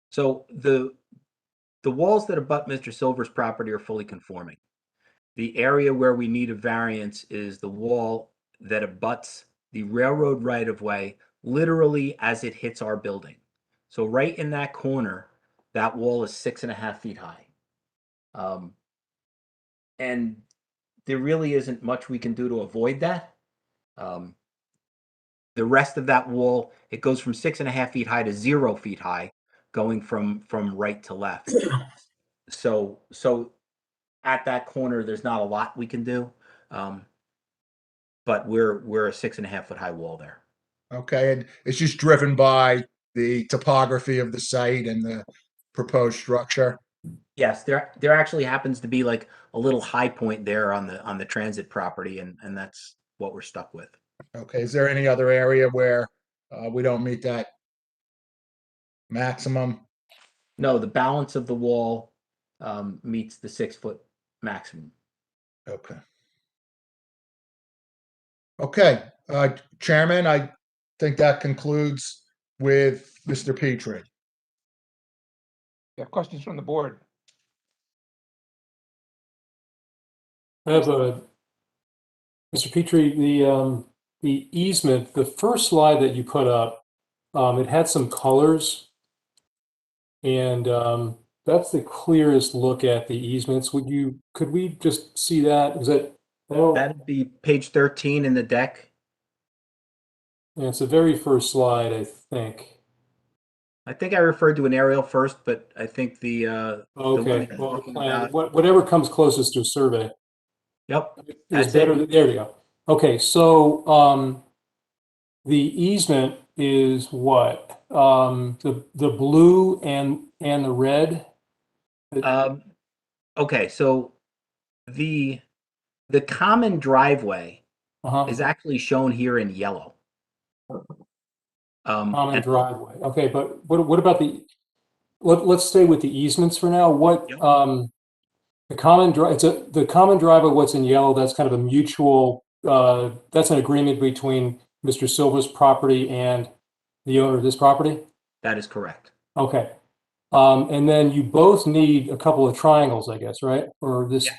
So the walls that abut Mr. Silver's property are fully conforming. The area where we need a variance is the wall that abuts the railroad right-of-way, literally as it hits our building. So right in that corner, that wall is 6.5 feet high. And there really isn't much we can do to avoid that. The rest of that wall, it goes from 6.5 feet high to 0 feet high, going from right to left. So at that corner, there's not a lot we can do. But we're a 6.5 foot high wall there. Okay, and it's just driven by the topography of the site and the proposed structure? Yes, there actually happens to be like a little high point there on the transit property, and that's what we're stuck with. Okay, is there any other area where we don't meet that maximum? No, the balance of the wall meets the 6 foot maximum. Okay. Okay, Chairman, I think that concludes with Mr. Petry. You have questions from the board? I have a, Mr. Petry, the easement, the first slide that you put up, it had some colors. And that's the clearest look at the easements. Could we just see that? Is that, That'd be page 13 in the deck. yeah, it's the very first slide, I think. I think I referred to an aerial first, but I think the Okay, one well, talking plan, about- whatever comes closest to a survey. Yep. Is That's better. it. There we go. Okay, so the easement is what? The blue and the red? Okay, so the common driveway Uh-huh. is actually shown here in yellow. Common And driveway. Okay, but what about let's stay with the easements for now. What Yep. the common the common driveway, what's in yellow, that's kind of a mutual that's an agreement between Mr. Silva's property and the owner of this property? that is correct. Okay. And then you both need a couple of triangles, I guess, right? Or this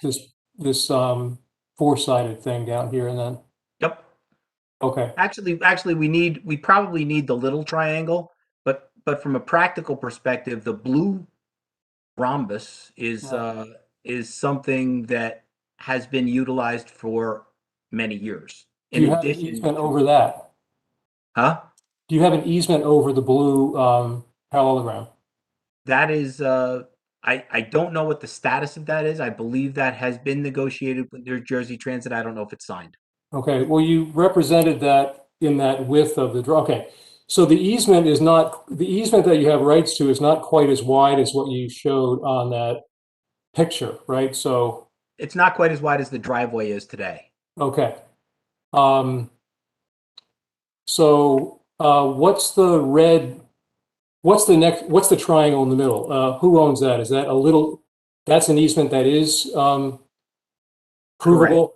four-sided thing down here and then Yep. okay. Actually, we probably need the little triangle, but from a practical perspective, the blue rhombus is something that has been utilized for many years. Do you have an easement over that? Huh? Do you have an easement over the blue parallelogram? That is, I don't know what the status of that is. I believe that has been negotiated with New Jersey Transit. I don't know if it's signed. Okay, well, you represented that in that width of the draw. Okay, so the easement that you have rights to is not quite as wide as what you showed on that picture, right? So It's not quite as wide as the driveway is today. okay. So what's the red? What's the triangle in the middle? Who owns that? Is that that's an easement that is provable?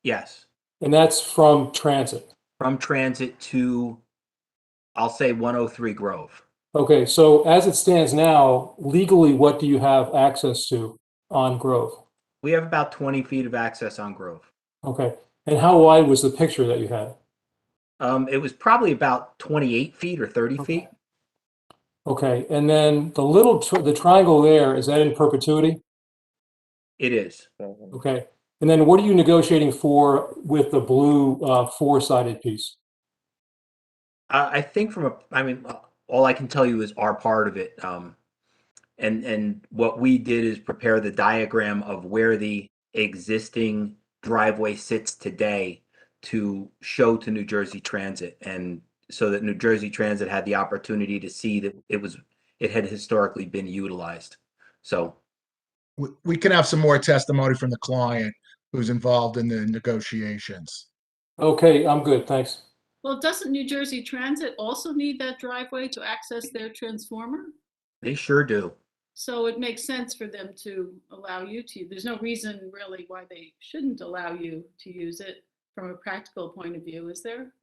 Yes. And that's from transit. From transit to, I'll say 103 Grove. Okay, so as it stands now, legally, what do you have access to on Grove? We have about 20 feet of access on Grove. Okay, and how wide was the picture that you had? It was probably about 28 feet or 30 feet. Okay, and then the triangle there, is that in perpetuity? It is. Okay, And then what are you negotiating for with the blue four-sided piece? I think all I can tell you is our part of it. And what we did is prepare the diagram of where the existing driveway sits today to show to New Jersey Transit, and so that New Jersey Transit had the opportunity to see that it had historically been utilized. So We can have some more testimony from the client who's involved in the negotiations. Okay, I'm good, thanks. Well, doesn't New Jersey Transit also need that driveway to access their transformer? they sure do. So it makes sense for them to allow you to. There's no reason really why they shouldn't allow you to use it from a practical point of view, is there?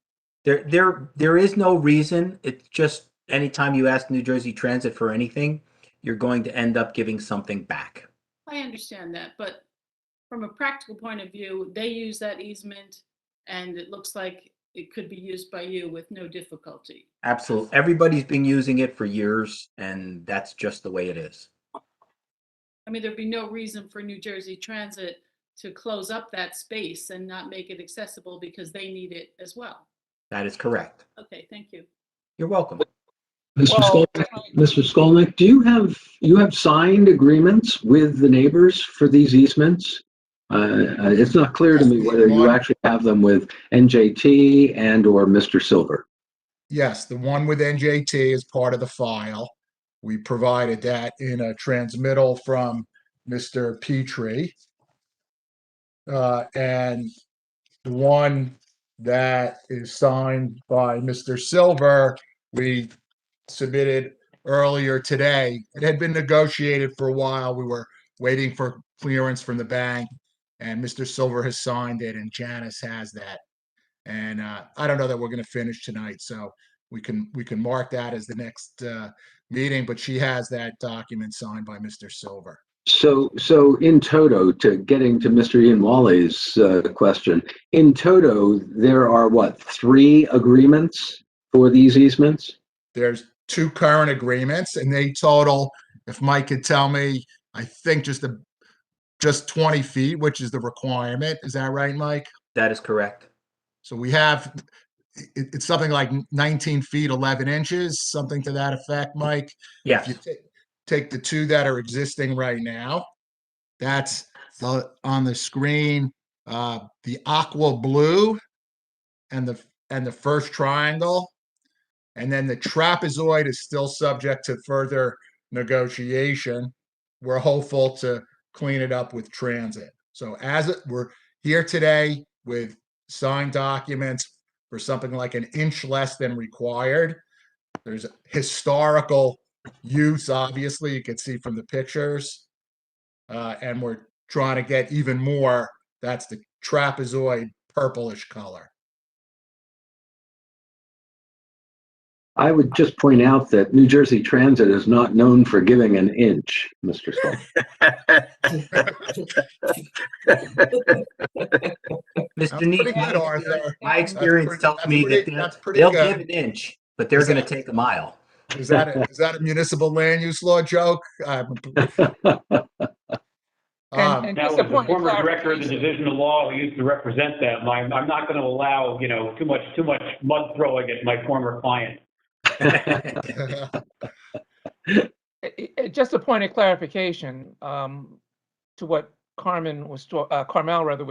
There is no reason. It's just anytime you ask New Jersey Transit for anything, you're going to end up giving something back. I understand that, but from a practical point of view, they use that easement and it looks like it could be used by you with no difficulty. Absolutely. Everybody's been using it for years, and that's just the way it is. I mean, there'd be no reason for New Jersey Transit to close up that space and not make it accessible because they need it as well. That is correct. Okay, thank you. You're welcome. Mr. Skolnick, do you have signed agreements with the neighbors for these easements? It's not clear to me whether you actually have them with NJT and or Mr. Silver. Yes, the one with NJT is part of the file. We provided that in a transmittal from Mr. Petry. And the one that is signed by Mr. Silver, we submitted earlier today. It had been negotiated for a while. We were waiting for clearance from the bank, and Mr. Silver has signed it, and Janice has that. And I don't know that we're going to finish tonight, so we can mark that as the next meeting. But she has that document signed by Mr. Silver. So in toto, to getting to Mr. Ian Wally's question, in toto, there are what, 3 agreements for these easements? There's 2 current agreements, and they total, if Mike could tell me, I think just 20 feet, which is the requirement. Is that right, Mike? That is correct. So we have, it's something like 19 feet, 11 inches, something to that effect, Mike. Yes. If you take the 2 that are existing right now, that's on the screen, the aqua blue and the first triangle. And then the trapezoid is still subject to further negotiation. We're hopeful to clean it up with transit. So we're here today with signed documents for something like an inch less than required. There's historical use, obviously, you can see from the pictures. And we're trying to get even more. That's the trapezoid purplish color. I would just point out that New Jersey Transit is not known for giving an inch, Mr. Mr. Neat, Pretty good, Arthur. my experience tells me that they'll give an inch, but they're going to take a mile. Is that a municipal land use law joke? And That just was a the point of former director of the clarification. Division of Law who used to represent them. I'm not going to allow, too much mud throwing at my former client. Just a point of clarification to what Carmel was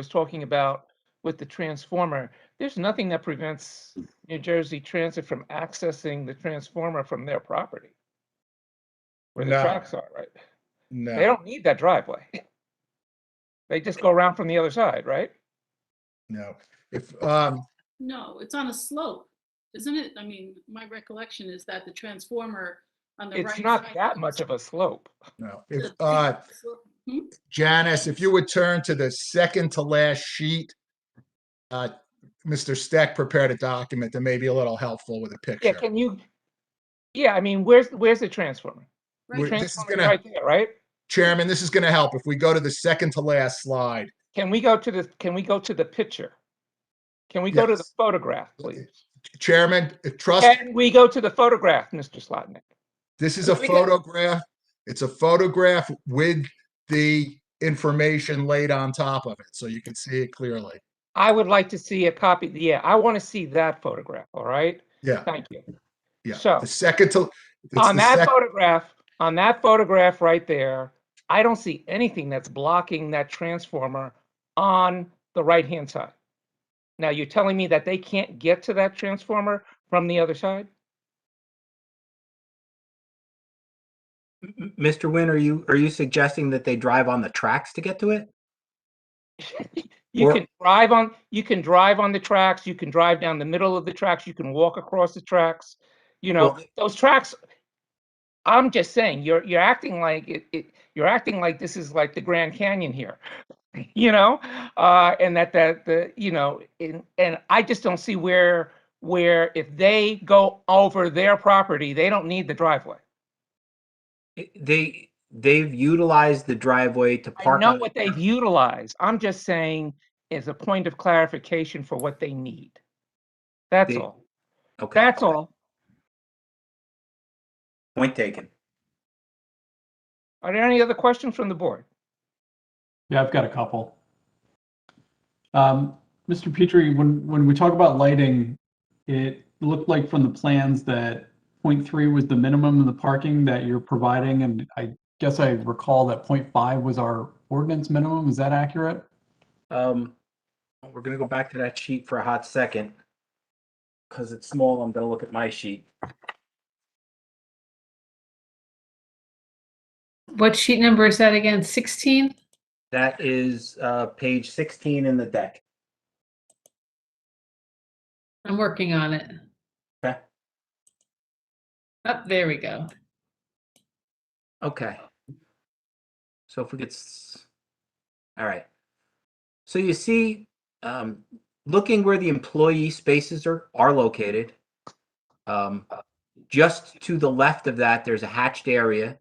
talking about with the transformer. There's nothing that prevents New Jersey Transit from accessing the transformer from their property, where the No. tracks are, right? They No, don't need that driveway. They just go around from the other side, right? no. If No, it's on a slope, isn't it? I mean, my recollection is that the transformer on the right. It's not side that of much the- of a slope. no, the if big slope. Janice, if you would turn to the second to last sheet, Mr. Steck prepared a document that may be a little helpful with a Yeah, picture. can you? Yeah, I mean, where's the transformer? Right. This is Transformer's gonna, right there, right? Chairman, this is gonna help. If we go to the second to last slide. Can we go to the picture? Can we go to the Yes. photograph, please? Chairman, Can we go to the photograph, Mr. Slotnick? this is a We get- photograph. It's a photograph with the information laid on top of it, so you can see it clearly. I would like to see a copy. Yeah, I want to see that photograph. All right. Yeah, Thank you. yeah. So The second to, it's on the that second, photograph right there, I don't see anything that's blocking that transformer on the right-hand side. Now, you're telling me that they can't get to that transformer from the other side? Mr. Wynn, are you suggesting that they drive on the tracks to get to it? You Or- can drive on the tracks, you can drive down the middle of the tracks, you can walk across the tracks. You know, Well, those tracks, I'm just saying, you're acting like you're acting like this is like the Grand Canyon here. You know, and that the you know, and I just don't see where if they go over their property, they don't need the driveway. they've utilized the driveway to I park know on. what they've utilized. I'm just saying as a point of clarification for what they need. That's They- all. Okay, That's all. point taken. Are there any other questions from the board? Yeah, I've got a couple. Mr. Petry, when we talk about lighting, it looked like from the plans that 0.3 was the minimum of the parking that you're providing, and I guess I recall that 0.5 was our ordinance minimum. Is that accurate? We're gonna go back to that sheet for a hot second. Because it's small, I'm gonna look at my sheet. What sheet number is that again? 16? That is page 16 in the deck. I'm working on it. Okay. Oh, there we go. Okay. So if we get, all right. So you see, looking where the employee spaces are located, just to the left of that, there's a hatched area,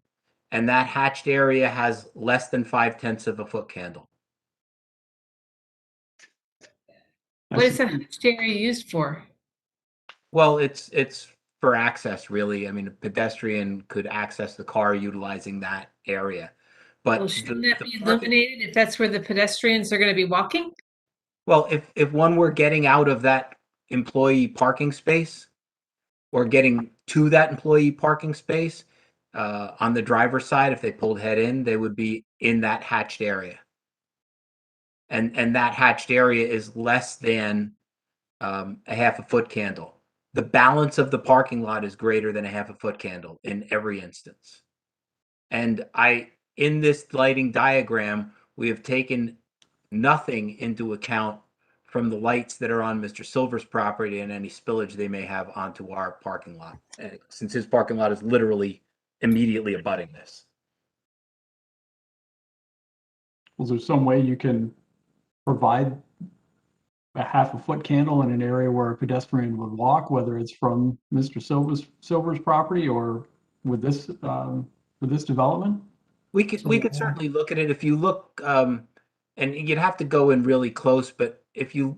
and that hatched area has less than 5/10 of a foot candle. What is that hatched area used for? Well, it's for access, really. I mean, a pedestrian could access the car utilizing that area. But Well, shouldn't the that be parking- illuminated if that's where the pedestrians are going to be walking? Well, if one were getting out of that employee parking space or getting to that employee parking space, on the driver's side, if they pulled head in, they would be in that hatched area. And that hatched area is less than a half a foot candle. The balance of the parking lot is greater than a half a foot candle in every instance. And in this lighting diagram, we have taken nothing into account from the lights that are on Mr. Silver's property and any spillage they may have onto our parking lot, since his parking lot is literally immediately abutting this. Was there some way you can provide a half a foot candle in an area where a pedestrian would walk, whether it's from Mr. Silver's property or with this development? We could certainly look at it. If you look, and you'd have to go in really close, but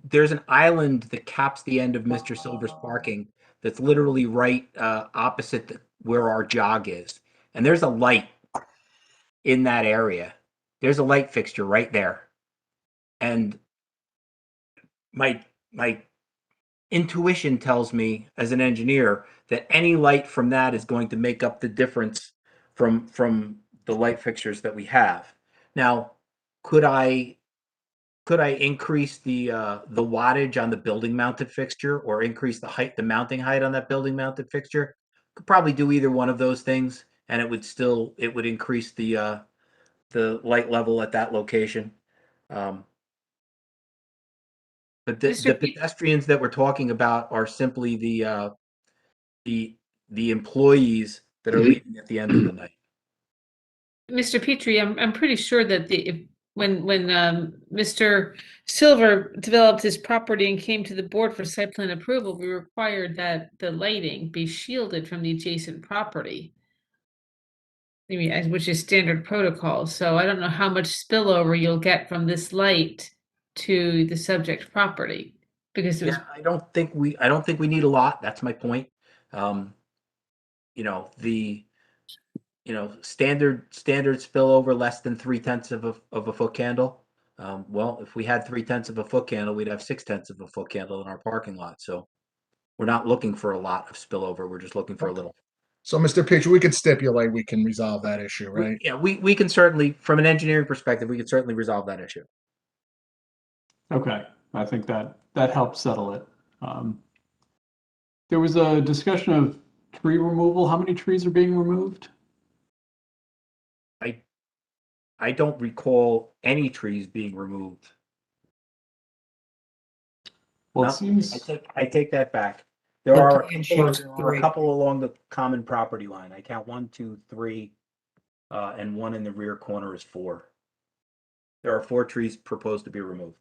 there's an island that caps the end of Mr. Silver's parking that's literally right opposite where our jog is, and there's a light in that area. There's a light fixture right there, and my intuition tells me as an engineer that any light from that is going to make up the difference from the light fixtures that we have. Now, could I increase the wattage on the building mounted fixture or increase the mounting height on that building mounted fixture? Could probably do either one of those things, and it would increase the light level at that location. But the pedestrians that we're talking about are simply the employees that are leaving at the end of the night. Mr. Petry, I'm pretty sure that when Mr. Silver developed his property and came to the board for site plan approval, we required that the lighting be shielded from the adjacent property. I mean, which is standard protocol. So I don't know how much spillover you'll get from this light to the subject property because it was. Yeah, I don't think we need a lot. That's my point. You know, standard spillover less than 3/10 of a foot candle. Well, if we had 3/10 of a foot candle, we'd have 6/10 of a foot candle in our parking lot. So we're not looking for a lot of spillover. We're just looking for a little. So, Mr. Petry, we can stipulate we can resolve that issue, right? Yeah, we can certainly, from an engineering perspective, we can certainly resolve that issue. Okay, I think that helps settle it. There was a discussion of tree removal. How many trees are being removed? I don't recall any trees being removed. Well, No, it seems, I take that back. There The are plan shows a three. couple along the common property line. I count 1, 2, 3, and one in the rear corner is 4. There are 4 trees proposed to be removed.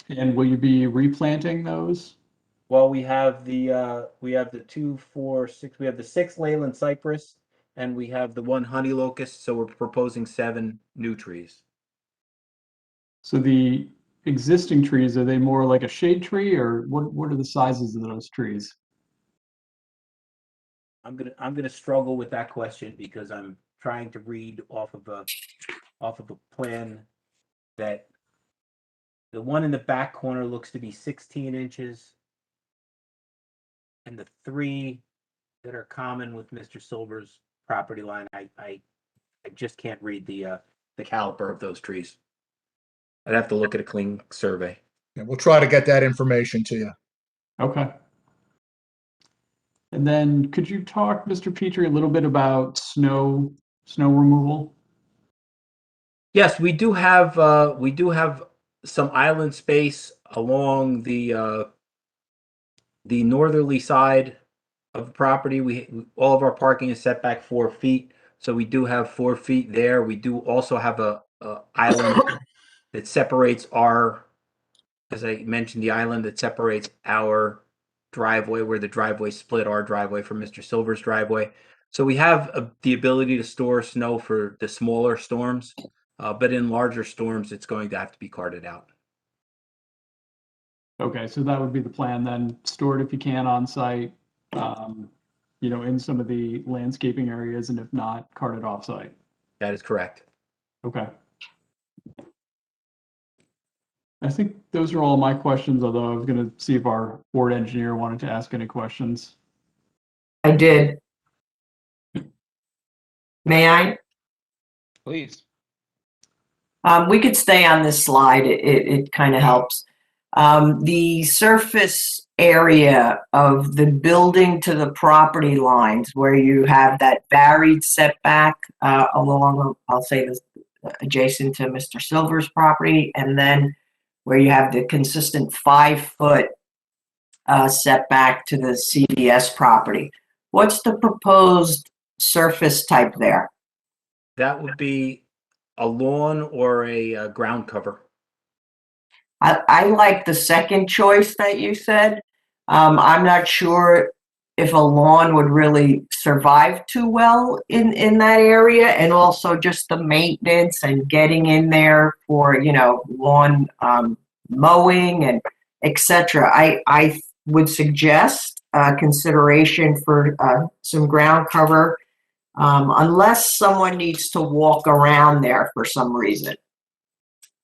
and will you be replanting those? Well, we have the 2, 4, 6. We have the 6 Leyland cypress, and we have the 1 honey locust. So we're proposing 7 new trees. So the existing trees, are they more like a shade tree, or what are the sizes of those trees? I'm gonna struggle with that question because I'm trying to read off of a plan that the one in the back corner looks to be 16 inches, and the 3 that are common with Mr. Silver's property line, I just can't read the caliper of those trees. I'd have to look at a clean survey. Yeah, we'll try to get that information to you. Okay. And then could you talk, Mr. Petry, a little bit about snow removal? Yes, we do have some island space along the northerly side of the property. All of our parking is set back 4 feet, so we do have 4 feet there. We do also have a island that separates as I mentioned, the island that separates our driveway, where the driveway split our driveway from Mr. Silver's driveway. So we have the ability to store snow for the smaller storms, but in larger storms, it's going to have to be carted out. Okay, so that would be the plan then, store it if you can on site, in some of the landscaping areas, and if not, cart it off site. That is correct. Okay. I think those are all my questions, although I was going to see if our board engineer wanted to ask any questions. I did. May I? Please. We could stay on this slide. It kind of helps. The surface area of the building to the property lines where you have that varied setback along, I'll say this, adjacent to Mr. Silver's property, and then where you have the consistent 5-foot setback to the CVS property. What's the proposed surface type there? That would be a lawn or a ground cover. I like the second choice that you said. I'm not sure if a lawn would really survive too well in that area, and also just the maintenance and getting in there for, lawn mowing and etc. I would suggest consideration for some ground cover, unless someone needs to walk around there for some reason.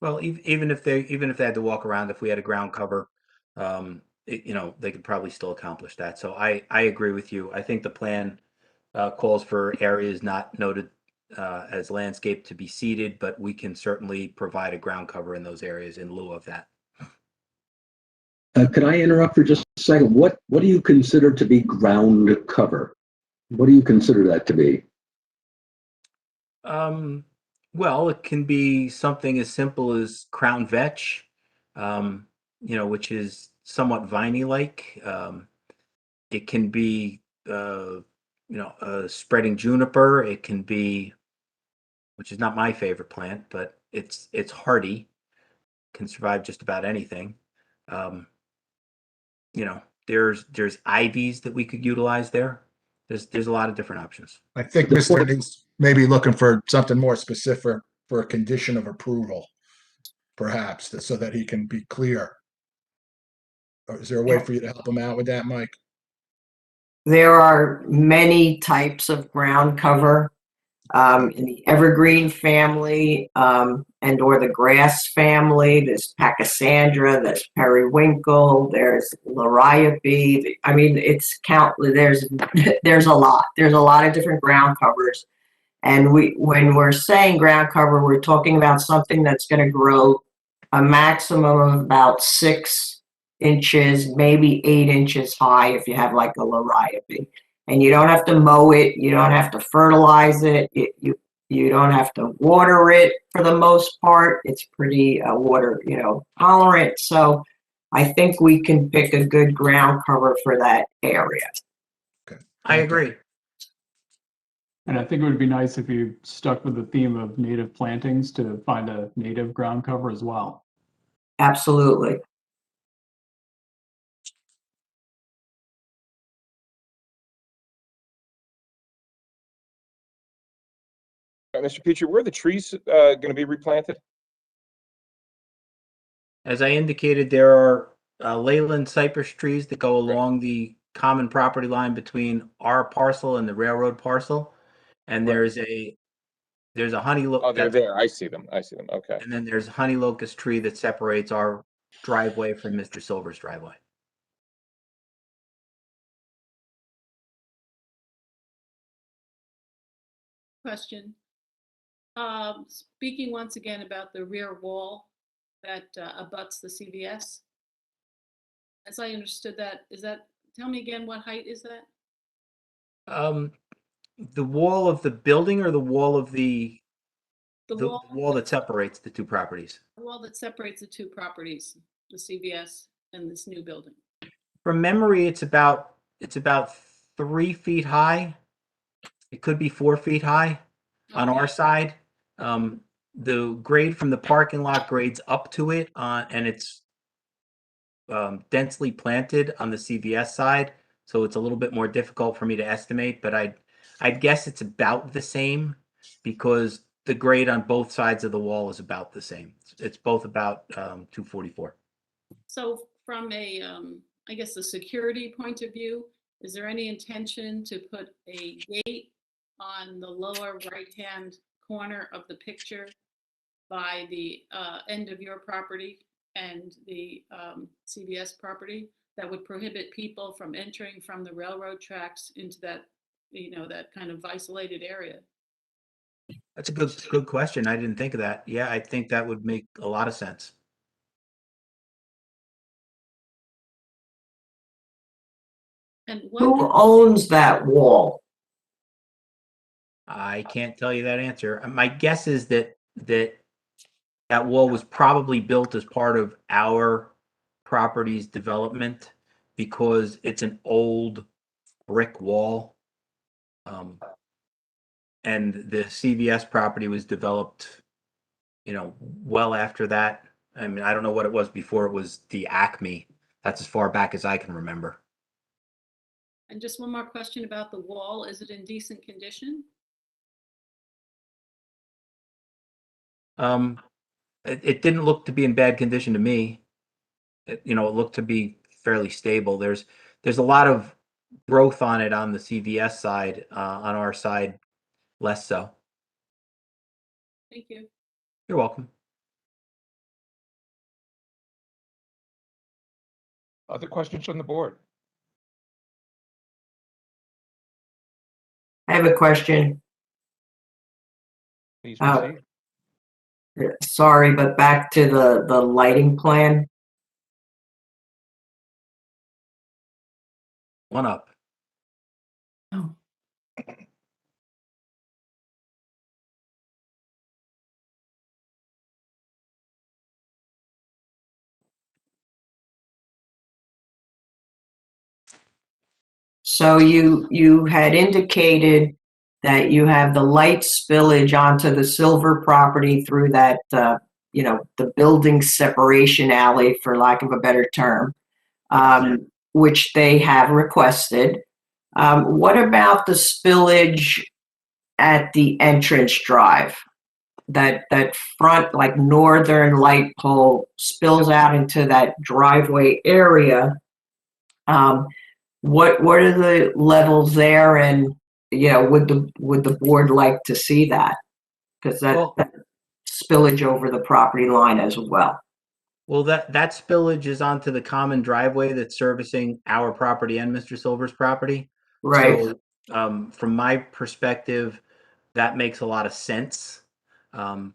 Well, even if they had to walk around, if we had a ground cover, they could probably still accomplish that. So I agree with you. I think the plan calls for areas not noted as landscape to be seeded, but we can certainly provide a ground cover in those areas in lieu of that. Could I interrupt for just a second? What do you consider to be ground cover? What do you consider that to be? Well, it can be something as simple as crown vetch, which is somewhat viney-like. It can be, spreading juniper. It can be, which is not my favorite plant, but it's hardy, can survive just about anything. There's ivies that we could utilize there. There's a lot of different options. I think Mr. Neese may be looking for something more specific for a condition of approval, perhaps, so that he can be clear. Or is there a way for you to help him out with that, Mike? there are many types of ground cover. In the evergreen family, and or the grass family, there's Pachysandra, there's periwinkle, there's liriope. I mean, it's countless. There's a lot. There's a lot of different ground covers. And when we're saying ground cover, we're talking about something that's going to grow a maximum of about 6 inches, maybe 8 inches high if you have like a liriope. And you don't have to mow it, you don't have to fertilize it, you don't have to water it for the most part. It's pretty water, tolerant. So I think we can pick a good ground cover for that area. Okay. I agree. And I think it would be nice if you stuck with the theme of native plantings to find a native ground cover as well. Absolutely. Mr. Petry, where are the trees going to be replanted? As I indicated, there are Leyland cypress trees that go along the common property line between our parcel and the railroad parcel. And there's a honey locust. Oh, they're there. I see them. Okay. And then there's a honey locust tree that separates our driveway from Mr. Silver's driveway. Question. Speaking once again about the rear wall that abuts the CVS. As I understood that, tell me again, what height is that? The wall of the building or the wall of the The wall that separates the two properties? The wall that separates the two properties, the CVS and this new building. From memory, it's about 3 feet high. It could be 4 feet high on our side. The grade from the parking lot grades up to it, and it's densely planted on the CVS side, so it's a little bit more difficult for me to estimate. But I'd guess it's about the same because the grade on both sides of the wall is about the same. It's both about 244. So from a, I guess, the security point of view, is there any intention to put a gate on the lower right-hand corner of the picture by the end of your property and the CVS property that would prohibit people from entering from the railroad tracks into that, that kind of isolated area? That's a good question. I didn't think of that. Yeah, I think that would make a lot of sense. And Who owns that wall? I can't tell you that answer. My guess is that wall was probably built as part of our property's development because it's an old brick wall. And the CVS property was developed, well after that. I mean, I don't know what it was before it was the Acme. That's as far back as I can remember. And just one more question about the wall. Is it in decent condition? It didn't look to be in bad condition to me. It looked to be fairly stable. There's a lot of growth on it on the CVS side. On our side, less so. Thank you. You're welcome. Other questions from the board? I have a question. Please proceed. Sorry, but back to the lighting plan. One up. Oh. So you had indicated that you have the light spillage onto the Silver property through that, the building separation alley, for lack of a better term, which they have requested. What about the spillage at the entrance drive? That front, like northern light pole spills out into that driveway area. What are the levels there, and would the board like to see that? Because Well- that spillage over the property line as well. Well, that spillage is onto the common driveway that's servicing our property and Mr. Silver's property. Right. So, from my perspective, that makes a lot of sense,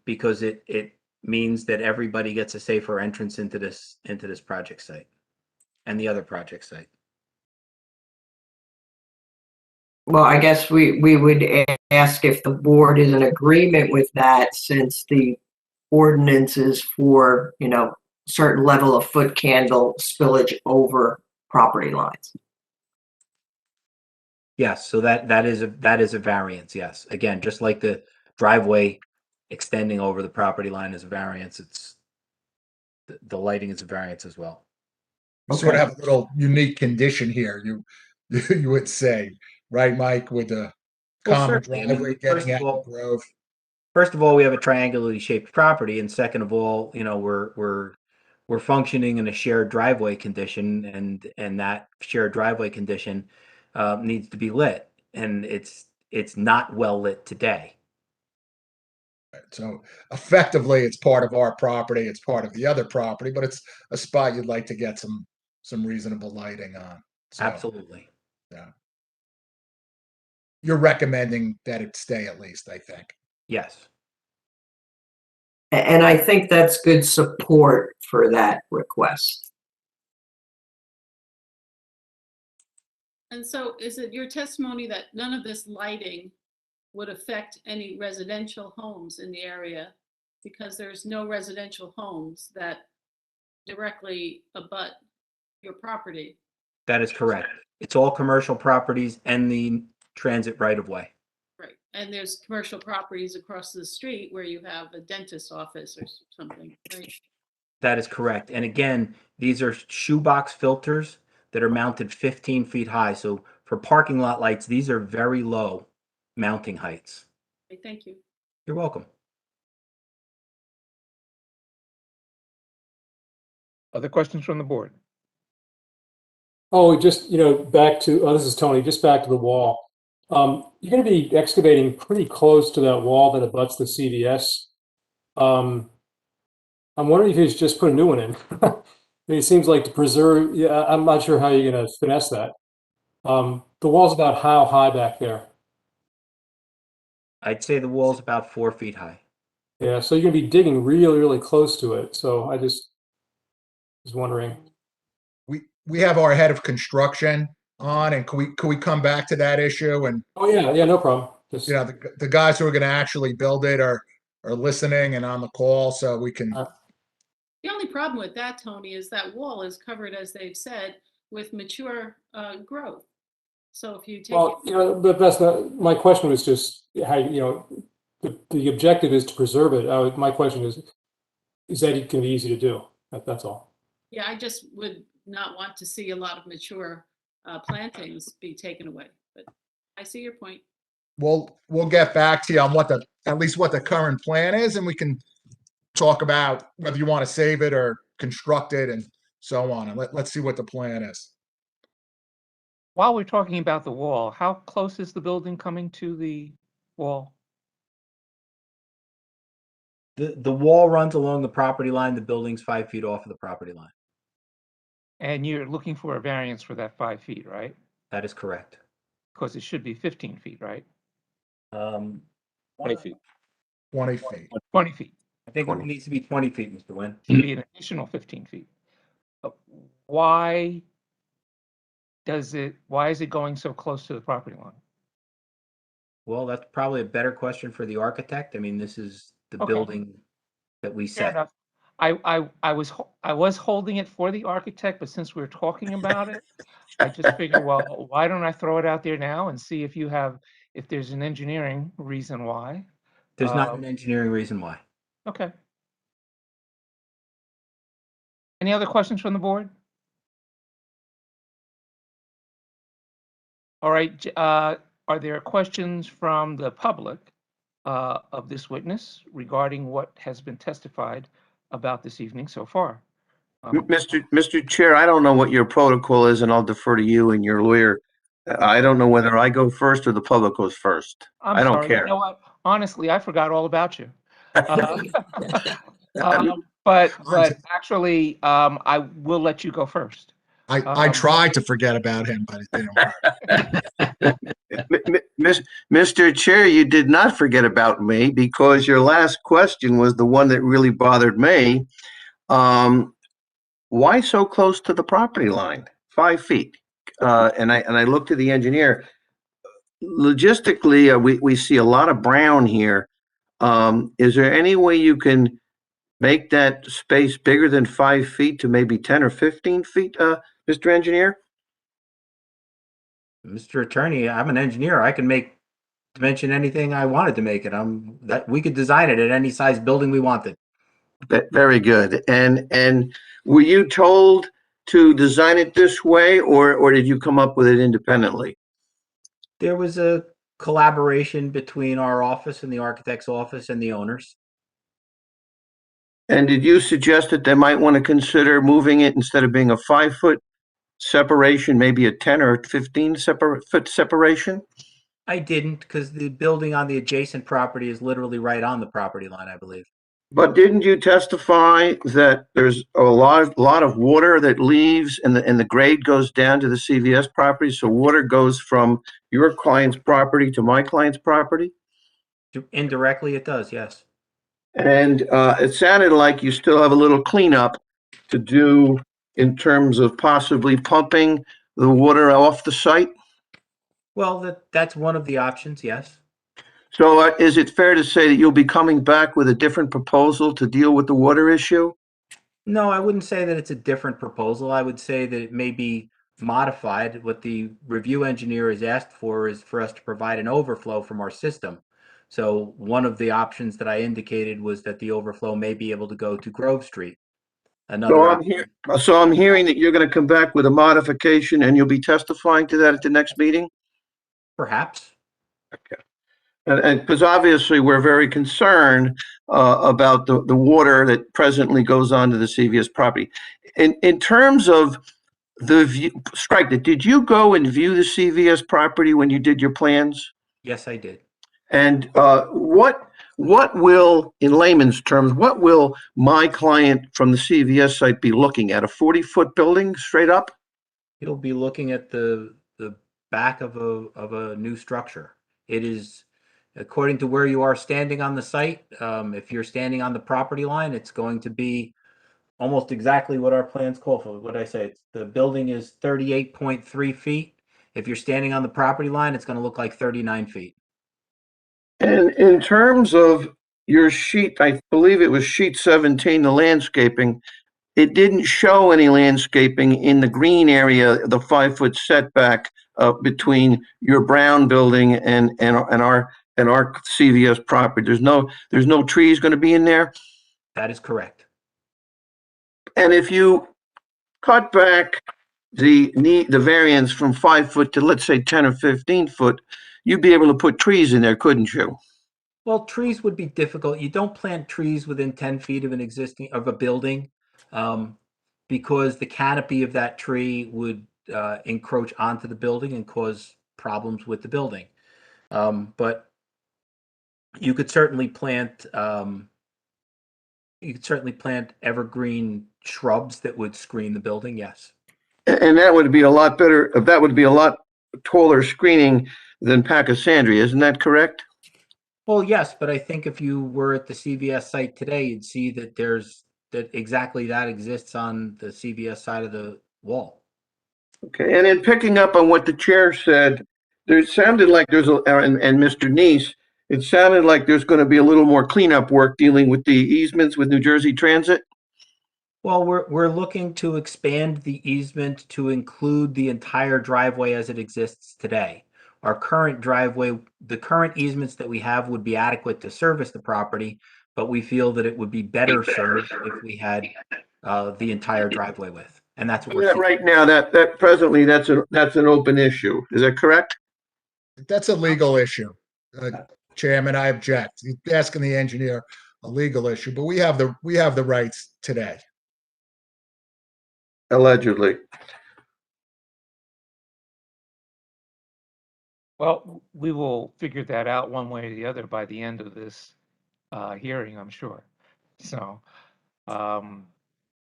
because it means that everybody gets a safer entrance into this project site and the other project site. Well, I guess we would ask if the board is in agreement with that, since the ordinance is for, certain level of foot candle spillage over property lines. Yes, so that is a variance, yes. Again, just like the driveway extending over the property line is a variance, it's the lighting is a variance as well. We sort of have a little unique condition here, you would say, right, Mike, with the Well, common certainly. I mean, driveway first getting of out all- the grove. First of all, we have a triangularly shaped property, and second of all, we're functioning in a shared driveway condition, and that shared driveway condition needs to be lit, and it's not well lit today. So effectively, it's part of our property, it's part of the other property, but it's a spot you'd like to get some reasonable lighting on. So Absolutely. you're recommending that it stay at least, I think. Yes. And I think that's good support for that request. And so is it your testimony that none of this lighting would affect any residential homes in the area? Because there's no residential homes that directly abut your property. That is correct. It's all commercial properties and the transit right of way. Right. And there's commercial properties across the street where you have a dentist's office or something, right? That is correct. And again, these are shoebox filters that are mounted 15 feet high. So for parking lot lights, these are very low mounting heights. Okay, thank you. You're welcome. Other questions from the board? Oh, just, back to, this is Tony, just back to the wall. You're going to be excavating pretty close to that wall that abuts the CVS. I'm wondering if you should just put a new one in. It seems like to preserve, I'm not sure how you're going to finesse that. The wall's about how high back there? I'd say the wall's about 4 feet high. Yeah, so you're going to be digging really, really close to it. So I just was wondering. We have our head of construction on, and could we come back to that issue? And Oh, yeah, no problem. Just, the guys who are going to actually build it are listening and on the call, so we can. The only problem with that, Tony, is that wall is covered, as they've said, with mature growth. So if you take well, but that's not, my question was just how, the objective is to preserve it. My question is that it can be easy to do? That's all. Yeah, I just would not want to see a lot of mature plantings be taken away, but I see your point. We'll get back to you on at least what the current plan is, and we can talk about whether you want to save it or construct it and so on. And let's see what the plan is. While we're talking about the wall, how close is the building coming to the wall? The wall runs along the property line. The building's 5 feet off of the property line. And you're looking for a variance for that 5 feet, right? That is correct. Because it should be 15 feet, right? 20 feet. 20 feet. 20 feet. I think it needs to be 20 feet, Mr. Nguyen. Should be an additional 15 feet. Why is it going so close to the property line? Well, that's probably a better question for the architect. I mean, this is the Okay. building that we Fair set. enough. I was holding it for the architect, but since we're talking about it, I just figured, well, why don't I throw it out there now and see if there's an engineering reason why. There's not an engineering reason why. Okay. Any other questions from the board? All right, are there questions from the public of this witness regarding what has been testified about this evening so far? Mr. Chair, I don't know what your protocol is, and I'll defer to you and your lawyer. I don't know whether I go first or the public goes first. I'm I don't sorry. You care. know what? Honestly, I forgot all about you. But actually, I will let you go first. I tried to forget about him, but it didn't work. Mr. Chair, you did not forget about me because your last question was the one that really bothered me. Why so close to the property line? 5 feet. And I looked to the engineer. Logistically, we see a lot of brown here. Is there any way you can make that space bigger than 5 feet to maybe 10 or 15 feet, Mr. Engineer? Mr. Attorney, I'm an engineer. I can make dimension anything I wanted to make it. We could design it at any size building we wanted. Very good. And were you told to design it this way, or did you come up with it independently? There was a collaboration between our office and the architect's office and the owners. And did you suggest that they might want to consider moving it instead of being a 5-foot separation, maybe a 10 or 15 foot separation? I didn't, because the building on the adjacent property is literally right on the property line, I believe. But didn't you testify that there's a lot of water that leaves and the grade goes down to the CVS property? So water goes from your client's property to my client's property? Indirectly, it does, yes. And it sounded like you still have a little cleanup to do in terms of possibly pumping the water off the site? Well, that's one of the options, yes. So is it fair to say that you'll be coming back with a different proposal to deal with the water issue? No, I wouldn't say that it's a different proposal. I would say that it may be modified. What the review engineer has asked for is for us to provide an overflow from our system. So one of the options that I indicated was that the overflow may be able to go to Grove Street. So I'm hearing that you're going to come back with a modification and you'll be testifying to that at the next meeting? Perhaps. Okay. And because obviously we're very concerned about the water that presently goes onto the CVS property. In terms of the view, strike that, did you go and view the CVS property when you did your plans? Yes, I did. And what will, in layman's terms, what will my client from the CVS site be looking at? A 40-foot building straight up? He'll be looking at the back of a new structure. It is, according to where you are standing on the site, if you're standing on the property line, it's going to be almost exactly what our plans call for. What I say, the building is 38.3 feet. If you're standing on the property line, it's going to look like 39 feet. And in terms of your sheet, I believe it was sheet 17, the landscaping, it didn't show any landscaping in the green area, the 5-foot setback between your brown building and our CVS property. There's no trees going to be in there. That is correct. And if you cut back the variance from 5 foot to, let's say, 10 or 15 foot, you'd be able to put trees in there, couldn't you? Well, trees would be difficult. You don't plant trees within 10 feet of a building, because the canopy of that tree would encroach onto the building and cause problems with the building. But you could certainly plant evergreen shrubs that would screen the building. Yes. And that would be a lot better. That would be a lot taller screening than Pachysandria. Isn't that correct? Well, yes, but I think if you were at the CVS site today, you'd see that exactly that exists on the CVS side of the wall. Okay. And in picking up on what the chair said, there sounded like and Mr. Neese, it sounded like there's going to be a little more cleanup work dealing with the easements with New Jersey Transit. Well, we're looking to expand the easement to include the entire driveway as it exists today. Our current driveway, the current easements that we have would be adequate to service the property, but we feel that it would be better served if we had the entire driveway width. And that's what we're seeking. Right now, that presently, that's an open issue. Is that correct? That's a legal issue. Chairman, I object. You're asking the engineer a legal issue, but we have the rights today. allegedly. Well, we will figure that out one way or the other by the end of this hearing, I'm sure. So,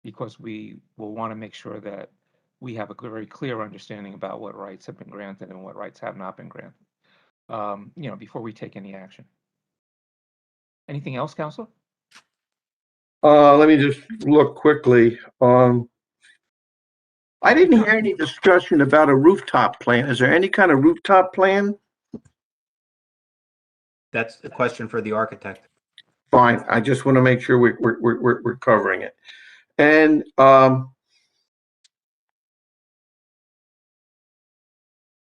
because we will want to make sure that we have a very clear understanding about what rights have been granted and what rights have not been granted, before we take any action. Anything else, Counselor? Let me just look quickly. I didn't hear any discussion about a rooftop plan. Is there any kind of rooftop plan? That's a question for the architect. Fine. I just want to make sure we're covering it. And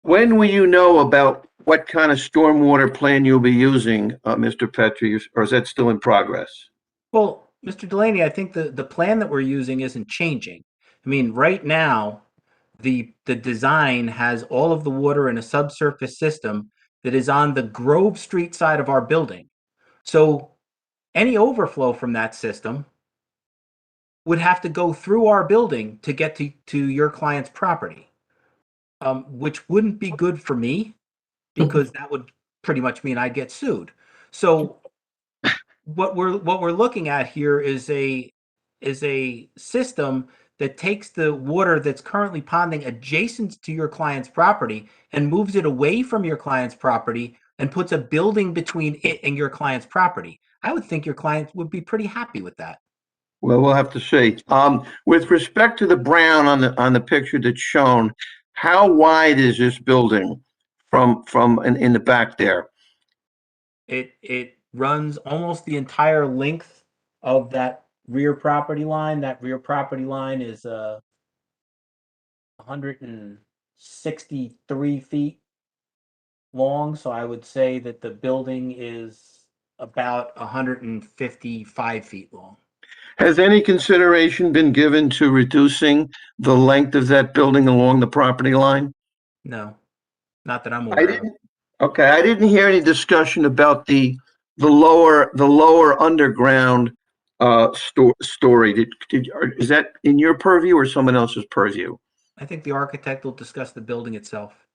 when will you know about what kind of stormwater plan you'll be using, Mr. Petry, or is that still in progress? Well, Mr. Delaney, I think the plan that we're using isn't changing. I mean, right now, the design has all of the water in a subsurface system that is on the Grove Street side of our building. So any overflow from that system would have to go through our building to get to your client's property, which wouldn't be good for me because that would pretty much mean I'd get sued. So what we're looking at here is a system that takes the water that's currently ponding adjacent to your client's property and moves it away from your client's property and puts a building between it and your client's property. I would think your client would be pretty happy with that. Well, we'll have to see. With respect to the brown on the picture that's shown, how wide is this building from in the back there? It runs almost the entire length of that rear property line. That rear property line is 163 feet long. So I would say that the building is about 155 feet long. Has any consideration been given to reducing the length of that building along the property line? No, not that I'm aware of. Okay, I didn't hear any discussion about the lower underground story. Is that in your purview or someone else's purview? I think the architect will discuss the building itself.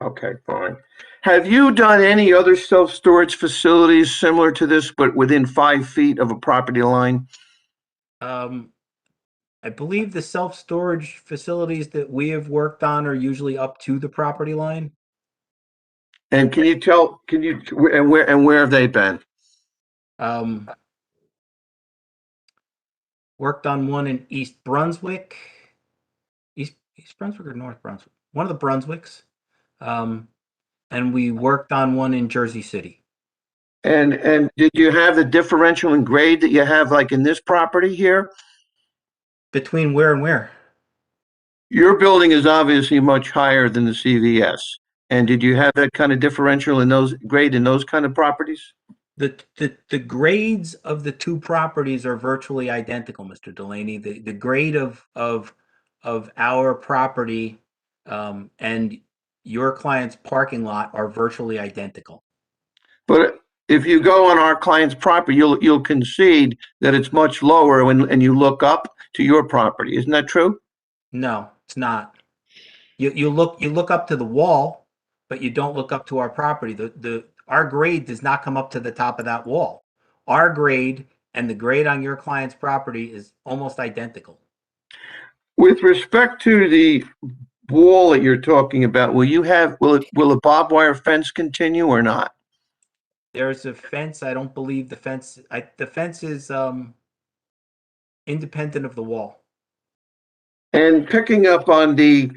Okay, fine. Have you done any other self-storage facilities similar to this, but within 5 feet of a property line? I believe the self-storage facilities that we have worked on are usually up to the property line. And where have they been? Worked on one in East Brunswick, East Brunswick or North Brunswick? One of the Brunswicks. And we worked on one in Jersey City. And did you have the differential in grade that you have like in this property here? Between where and where? Your building is obviously much higher than the CVS. And did you have that kind of differential in those grade in those kind of properties? The grades of the two properties are virtually identical, Mr. Delaney. The grade of our property and your client's parking lot are virtually identical. But if you go on our client's property, you'll concede that it's much lower and you look up to your property. Isn't that true? No, it's not. You look up to the wall, but you don't look up to our property. Our grade does not come up to the top of that wall. Our grade and the grade on your client's property is almost identical. With respect to the wall that you're talking about, will a barbed wire fence continue or not? There's a fence. I don't believe the fence is independent of the wall. And picking up on the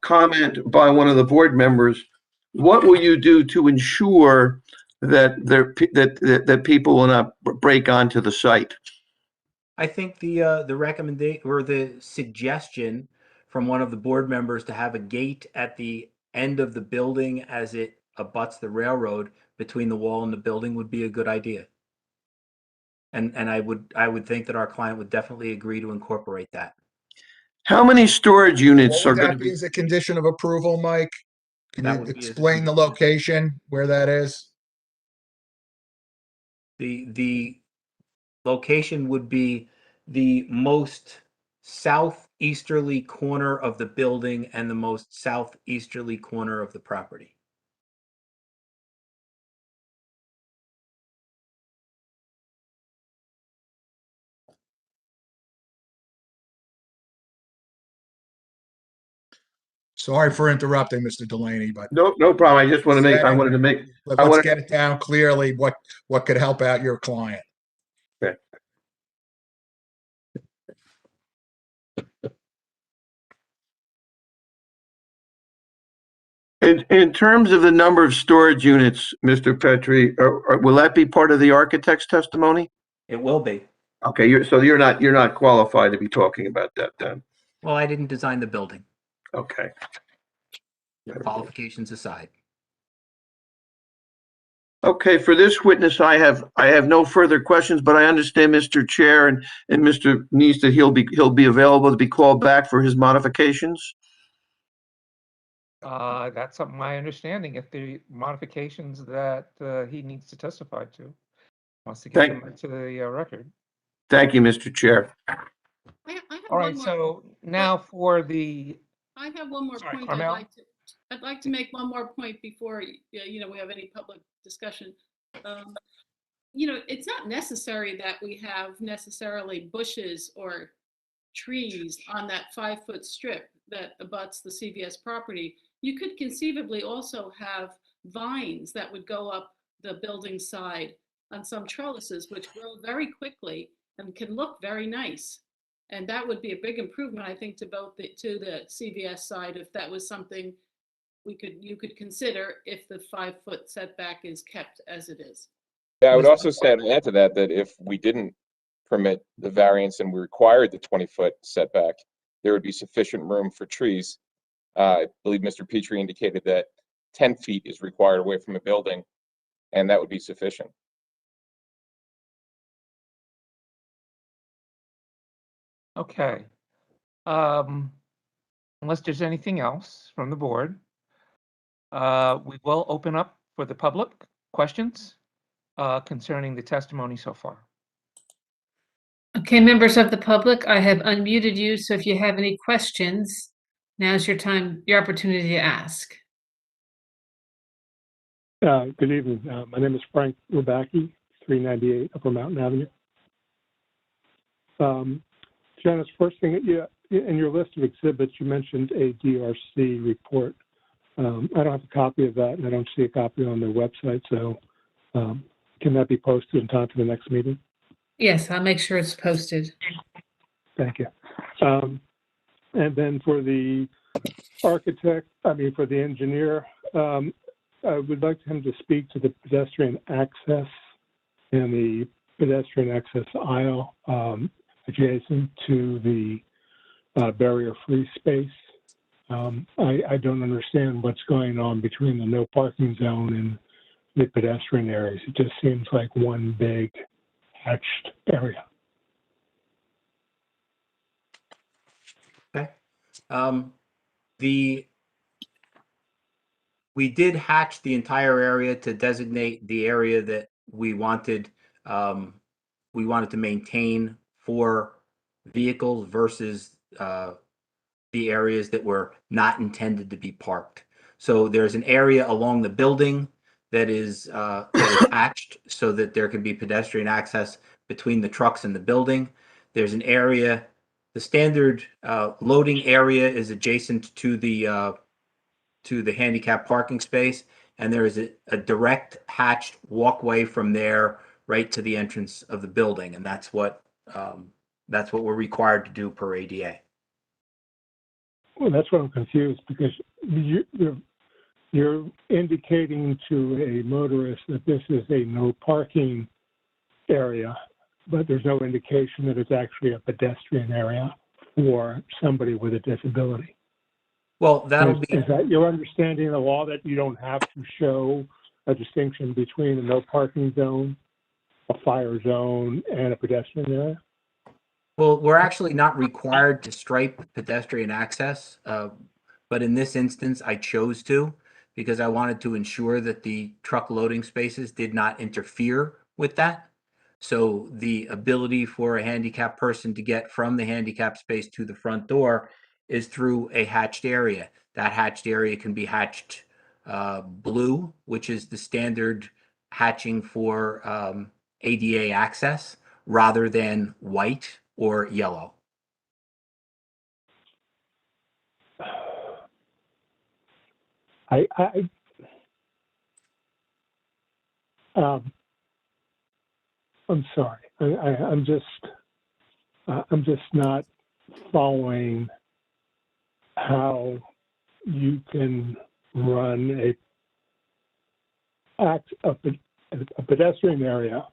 comment by one of the board members, what will you do to ensure that people will not break onto the site? I think the recommendation or the suggestion from one of the board members to have a gate at the end of the building as it abuts the railroad between the wall and the building would be a good idea. And I would think that our client would definitely agree to incorporate that. How many storage units What are would going that to be be? as a condition of approval, Mike? Can That you would be as a explain the location where that is? The location would be the most southeasterly corner of the building and the most southeasterly corner of the property. Sorry for interrupting, Mr. Delaney, but No, no problem. I just want to make, I wanted to make, I let's wanted, get it down clearly what could help out your client. in terms of the number of storage units, Mr. Petry, will that be part of the architect's testimony? It will be. Okay, you're not qualified to be talking about that then. Well, I didn't design the building. Okay. Qualifications aside. Okay, for this witness, I have no further questions, but I understand, Mr. Chair and Mr. Neese, that he'll be available to be called back for his modifications. That's my understanding. If the modifications that he needs to testify to, wants to get them into the record. Thank you, Mr. Chair. I have All one right, more- so now for the, I have one more Sorry, point Carmel? I'd like to make one more point before, we have any public discussion. It's not necessary that we have necessarily bushes or trees on that 5-foot strip that abuts the CVS property. You could conceivably also have vines that would go up the building side on some trellises, which grow very quickly and can look very nice. And that would be a big improvement, I think, to the CVS side, if that was something you could consider if the 5-foot setback is kept as it is. Yeah, I would also add to that if we didn't permit the variance and we required the 20-foot setback, there would be sufficient room for trees. I believe Mr. Petry indicated that 10 feet is required away from a building, and that would be sufficient. okay. Unless there's anything else from the board, we will open up for the public questions concerning the testimony so far. Okay, members of the public, I have unmuted you, so if you have any questions, now's your opportunity to ask. Good evening. My name is Frank Rubacki, 398 Upper Mountain Avenue. Janice, first thing, in your list of exhibits, you mentioned a DRC report. I don't have a copy of that, and I don't see a copy on their website, so can that be posted in time for the next meeting? Yes, I'll make sure it's posted. Thank you. And then for the for the engineer, I would like him to speak to the pedestrian access and the pedestrian access aisle adjacent to the barrier-free space. I don't understand what's going on between the no parking zone and the pedestrian areas. It just seems like one big hatched area. Okay. We did hatch the entire area to designate the area that we wanted to maintain for vehicles versus the areas that were not intended to be parked. So there's an area along the building that is hatched so that there can be pedestrian access between the trucks and the building. There's an area, the standard loading area is adjacent to the handicap parking space, and there is a direct hatched walkway from there right to the entrance of the building, and that's what we're required to do per ADA. Well, that's what I'm confused, because you're indicating to a motorist that this is a no parking area, but there's no indication that it's actually a pedestrian area for somebody with a disability. Well, is that your understanding of the law, that you don't have to show a distinction between a no parking zone, a fire zone, and a pedestrian area? Well, we're actually not required to stripe pedestrian access, but in this instance, I chose to because I wanted to ensure that the truck loading spaces did not interfere with that. So the ability for a handicapped person to get from the handicap space to the front door is through a hatched area. That hatched area can be hatched blue, which is the standard hatching for ADA access, rather than white or yellow. I'm sorry. I'm just not following how you can run a pedestrian area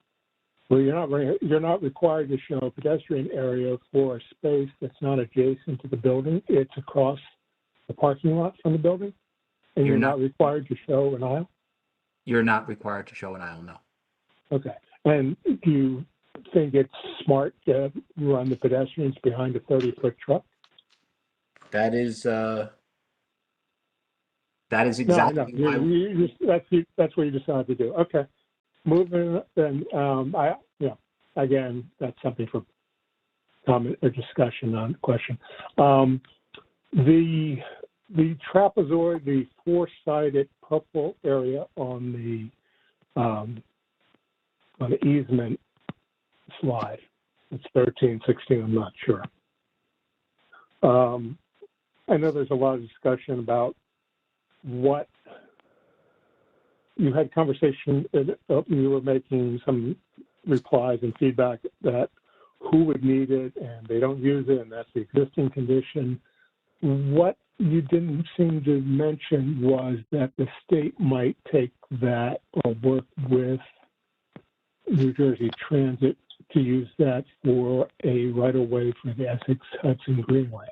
where you're not required to show a pedestrian area for a space that's not adjacent to the building. It's across the parking lot from the building, and you're not required to show an aisle. You're not required to show an aisle, no. Okay. And do you think it's smart to run the pedestrians behind a 30-foot truck? That is exactly No, that's what you decided to do. Okay. Moving then, again, that's something for comment or discussion on question. The trapezoid, the four-sided purple area on the easement slide, it's 13, 16, I'm not sure. I know there's a lot of discussion about what you had conversation, you were making some replies and feedback that who would need it and they don't use it and that's the existing condition. What you didn't seem to mention was that the state might take that or work with New Jersey Transit to use that for a right-of-way for the Essex Hudson Greenway.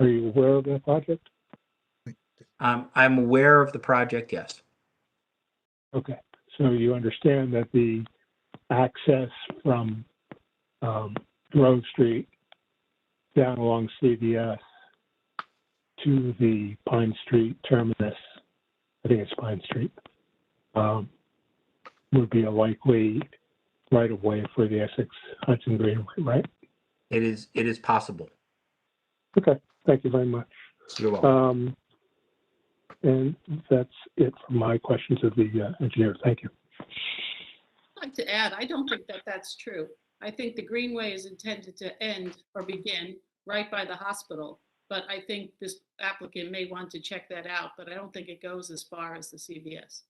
Are you aware of that project? I'm aware of the project, yes. Okay, so you understand that the access from Grove Street down along CVS to the Pine Street terminus, I think it's Pine Street, would be a likely right-of-way for the Essex Hudson Greenway, right? It is possible. Okay, thank you very much. You're welcome. And that's it for my questions of the engineer. Thank you. I'd like to add, I don't think that that's true. I think the Greenway is intended to end or begin right by the hospital. But I think this applicant may want to check that out, but I don't think it goes as far as the CVS.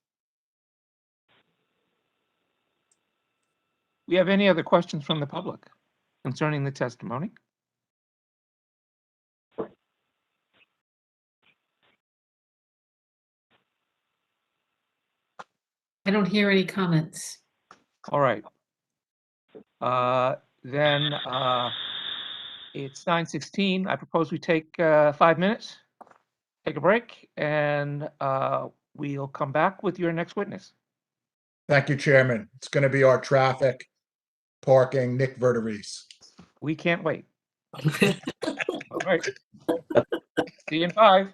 We have any other questions from the public concerning the testimony? I don't hear any comments. All right. Then it's 9:16. I propose we take 5 minutes, take a break, and we'll come back with your next witness. Thank you, Chairman. It's going to be our traffic, parking, Nick Verderese. We can't wait. All right. See you in 5.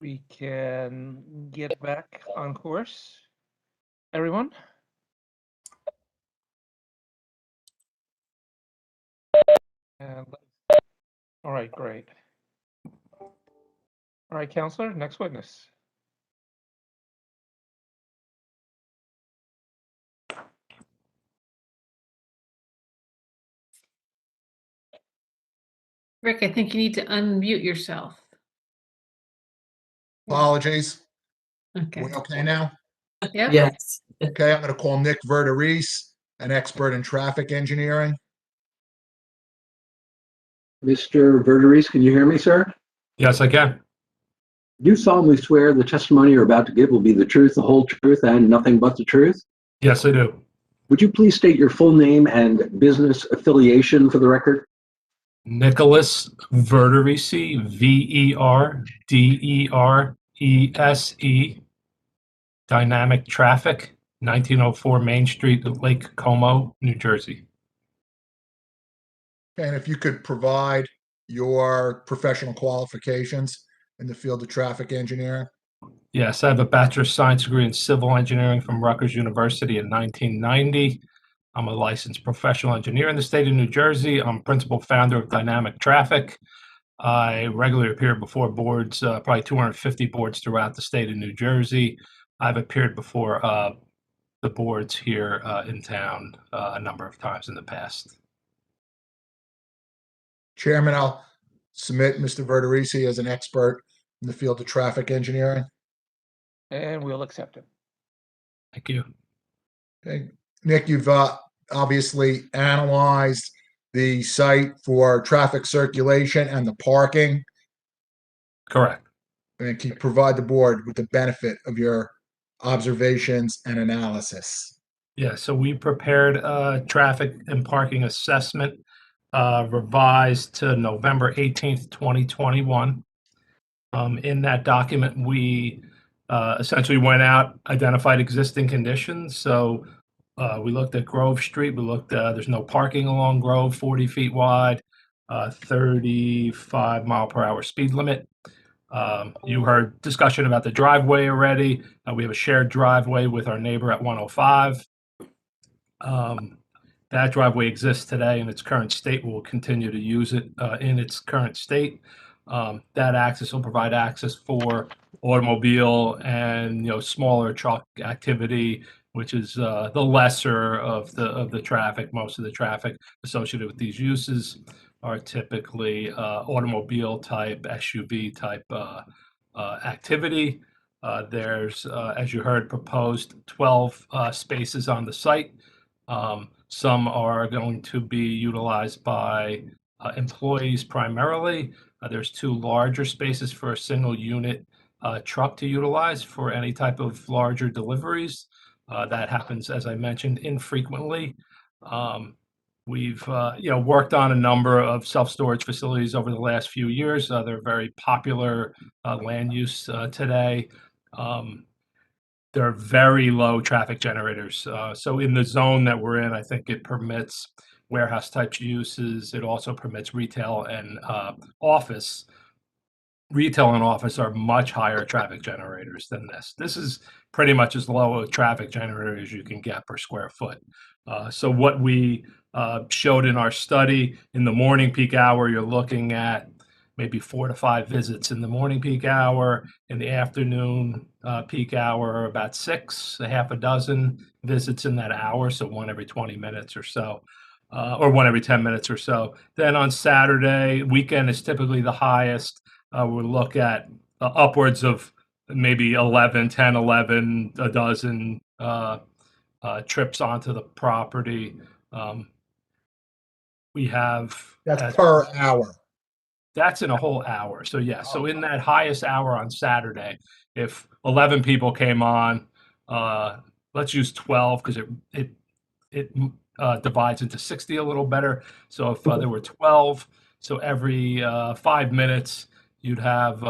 we can get back on course. Everyone? And all right, great. All right, Counselor, next witness. Rick, I think you need to unmute yourself. Apologies. Okay. We okay now? Yep. Yes. Okay, I'm going to call Nick Verderese, an expert in traffic engineering. Mr. Verderese, can you hear me, sir? Yes, I can. Do you solemnly swear the testimony you're about to give will be the truth, the whole truth, and nothing but the truth? Yes, I do. Would you please state your full name and business affiliation for the record? Nicholas Verderese, Verderese, Dynamic Traffic, 1904 Main Street, Lake Como, New Jersey. And if you could provide your professional qualifications in the field of traffic engineering. Yes, I have a Bachelor of Science degree in Civil Engineering from Rutgers University in 1990. I'm a licensed professional engineer in the state of New Jersey. I'm principal founder of Dynamic Traffic. I regularly appear before boards, probably 250 boards throughout the state of New Jersey. I've appeared before the boards here in town a number of times in the past. Chairman, I'll submit Mr. Verderese as an expert in the field of traffic engineering. And we'll accept it. Thank you. Okay. Nick, you've obviously analyzed the site for traffic circulation and the parking. Correct. And can you provide the board with the benefit of your observations and analysis? Yeah, so we prepared a traffic and parking assessment revised to November 18th, 2021. In that document, we essentially went out, identified existing conditions. So we looked at Grove Street. We looked, there's no parking along Grove, 40 feet wide, 35 mile per hour speed limit. You heard discussion about the driveway already. We have a shared driveway with our neighbor at 105. That driveway exists today in its current state. We'll continue to use it in its current state. That access will provide access for automobile and smaller truck activity, which is the lesser of the traffic. Most of the traffic associated with these uses are typically automobile type, SUV type activity. There's, as you heard, proposed 12 spaces on the site. Some are going to be utilized by employees primarily. There's 2 larger spaces for a single unit truck to utilize for any type of larger deliveries. That happens, as I mentioned, infrequently. We've worked on a number of self-storage facilities over the last few years. They're very popular land use today. They're very low traffic generators. So in the zone that we're in, I think it permits warehouse type uses. It also permits retail and office. Retail and office are much higher traffic generators than this. This is pretty much as low a traffic generator as you can get per square foot. So what we showed in our study, in the morning peak hour, you're looking at maybe 4 to 5 visits in the morning peak hour. In the afternoon peak hour, about 6, a half a dozen visits in that hour. So 1 every 20 minutes or so, or 1 every 10 minutes or so. Then on Saturday, weekend is typically the highest. We'll look at upwards of maybe 11, 10, 11, a dozen trips onto the property. We have... That's per hour. That's in a whole hour. So yeah, so in that highest hour on Saturday, if 11 people came on, let's use 12 because it divides into 60 a little better. So if there were 12, so every 5 minutes, you'd have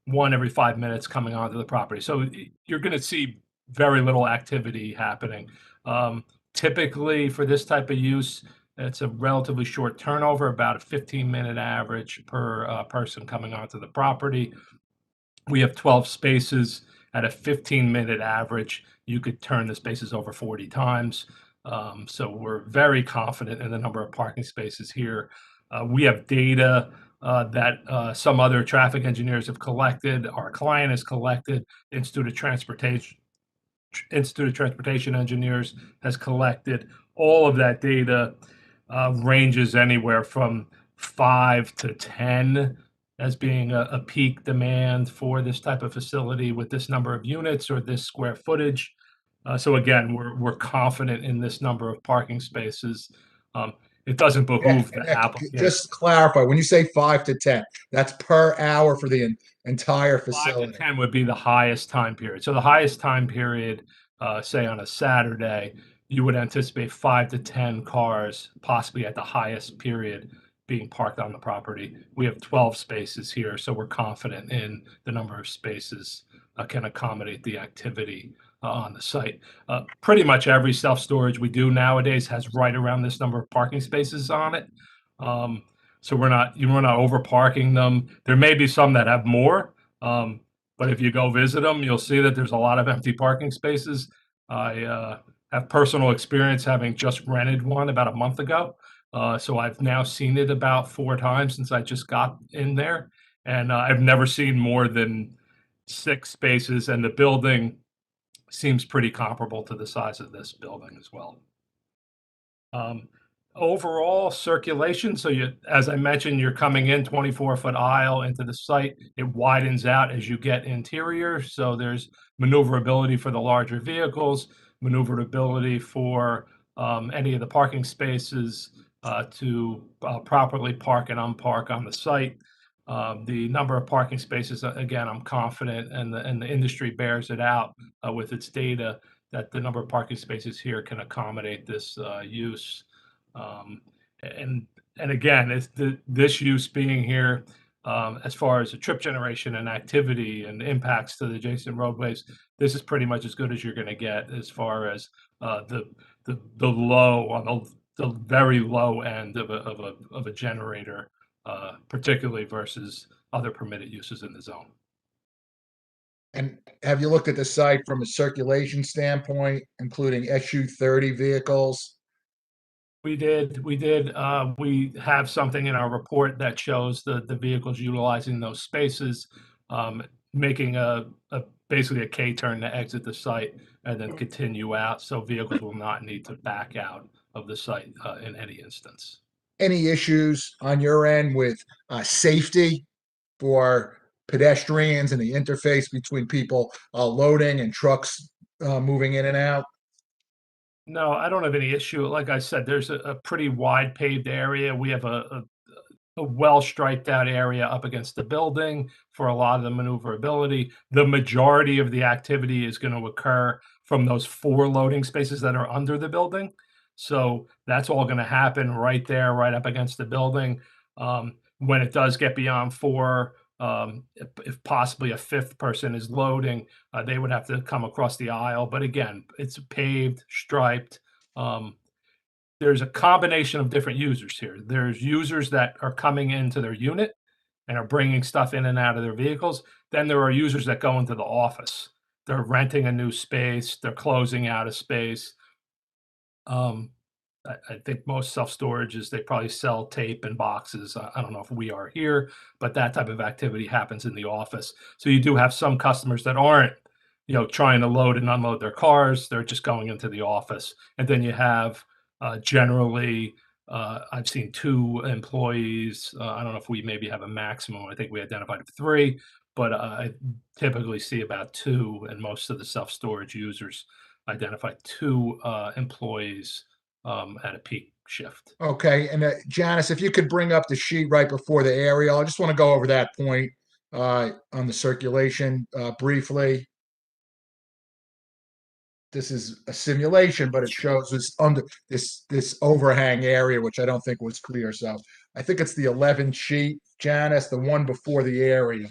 1 every 5 minutes coming onto the property. So you're going to see very little activity happening. Typically for this type of use, it's a relatively short turnover, about a 15-minute average per person coming onto the property. We have 12 spaces at a 15-minute average. You could turn the spaces over 40 times. So we're very confident in the number of parking spaces here. We have data that some other traffic engineers have collected. Our client has collected. Institute of Transportation Engineers has collected. All of that data ranges anywhere from 5 to 10 as being a peak demand for this type of facility with this number of units or this square footage. So again, we're confident in this number of parking spaces. It doesn't behoove the applicant. Just clarify, when you say 5 to 10, that's per hour for the entire 5 facility. to 10 would be the highest time period. So the highest time period, say on a Saturday, you would anticipate 5 to 10 cars, possibly at the highest period, being parked on the property. We have 12 spaces here, so we're confident in the number of spaces can accommodate the activity on the site. Pretty much every self-storage we do nowadays has right around this number of parking spaces on it. So we're not over parking them. There may be some that have more, but if you go visit them, you'll see that there's a lot of empty parking spaces. I have personal experience having just rented one about a month ago. So I've now seen it about 4 times since I just got in there. And I've never seen more than 6 spaces, and the building seems pretty comparable to the size of this building as well. Overall circulation, so as I mentioned, you're coming in 24-foot aisle into the site. It widens out as you get interior, so there's maneuverability for the larger vehicles, maneuverability for any of the parking spaces to properly park and unpark on the site. The number of parking spaces, again, I'm confident, and the industry bears it out with its data, that the number of parking spaces here can accommodate this use. And again, this use being here, as far as the trip generation and activity and impacts to the adjacent roadways, this is pretty much as good as you're going to get as far as the low on the very low end of a generator, particularly versus other permitted uses in the zone. And have you looked at the site from a circulation standpoint, including SU-30 vehicles? We did. We have something in our report that shows the vehicles utilizing those spaces, making basically a K-turn to exit the site and then continue out. So vehicles will not need to back out of the site in any instance. Any issues on your end with safety for pedestrians and the interface between people loading and trucks moving in and out? No, I don't have any issue. Like I said, there's a pretty wide paved area. We have a well striped out area up against the building for a lot of the maneuverability. The majority of the activity is going to occur from those 4 loading spaces that are under the building. So that's all going to happen right there, right up against the building. When it does get beyond 4, if possibly a 5th person is loading, they would have to come across the aisle. But again, it's paved, striped. There's a combination of different users here. There's users that are coming into their unit and are bringing stuff in and out of their vehicles. Then there are users that go into the office. They're renting a new space. They're closing out a space. I think most self-storages, they probably sell tape and boxes. I don't know if we are here, but that type of activity happens in the office. So you do have some customers that aren't, trying to load and unload their cars. They're just going into the office. And then you have generally, I've seen 2 employees. I don't know if we maybe have a maximum. I think we identified 3, but I typically see about 2, and most of the self-storage users identify 2 employees at a peak shift. Okay, and Janice, if you could bring up the sheet right before the aerial, I just want to go over that point on the circulation briefly. This is a simulation, but it shows this overhang area, which I don't think was clear. So I think it's the 11th sheet, Janice, the one before the area.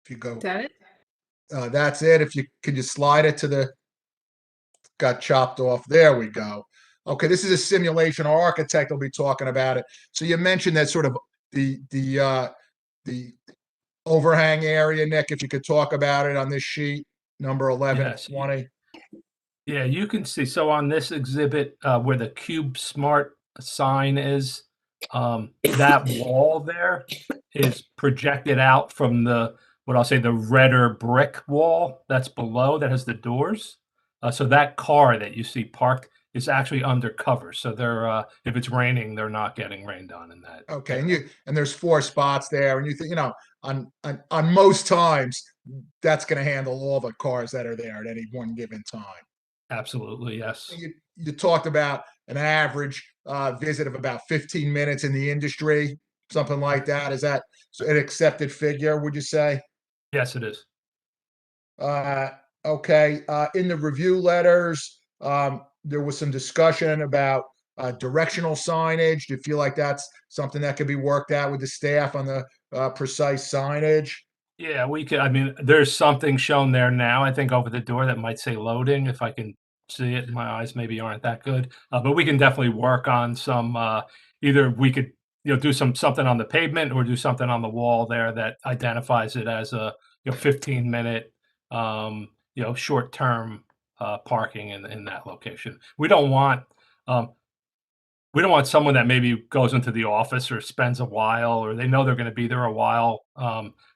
If you go, Is that it? that's it. If you could, you slide it to got chopped off. There we go. Okay, this is a simulation. Our architect will be talking about it. So you mentioned that sort of the overhang area, Nick, if you could talk about it on this sheet, number 11 and Yes. 20. Yeah, you can see, so on this exhibit, where the Cube Smart sign is, that wall there is projected out from what I'll say, the redder brick wall that's below, that has the doors. So that car that you see parked is actually undercover. So they're, if it's raining, they're not getting rained on in that. Okay, and there's 4 spots there, and you think, on most times, that's gonna handle all the cars that are there at any one given time. Absolutely, yes. You talked about an average visit of about 15 minutes in the industry, something like that. Is that an accepted figure, would you say? Yes, it is. Okay, in the review letters, there was some discussion about directional signage. Do you feel like that's something that could be worked out with the staff on the precise signage? Yeah, we could, I mean, there's something shown there now, I think over the door that might say loading, if I can see it. My eyes maybe aren't that good. But we can definitely work on some, either we could, do something on the pavement or do something on the wall there that identifies it as a, 15-minute, short-term parking in that location. We don't want someone that maybe goes into the office or spends a while, or they know they're going to be there a while,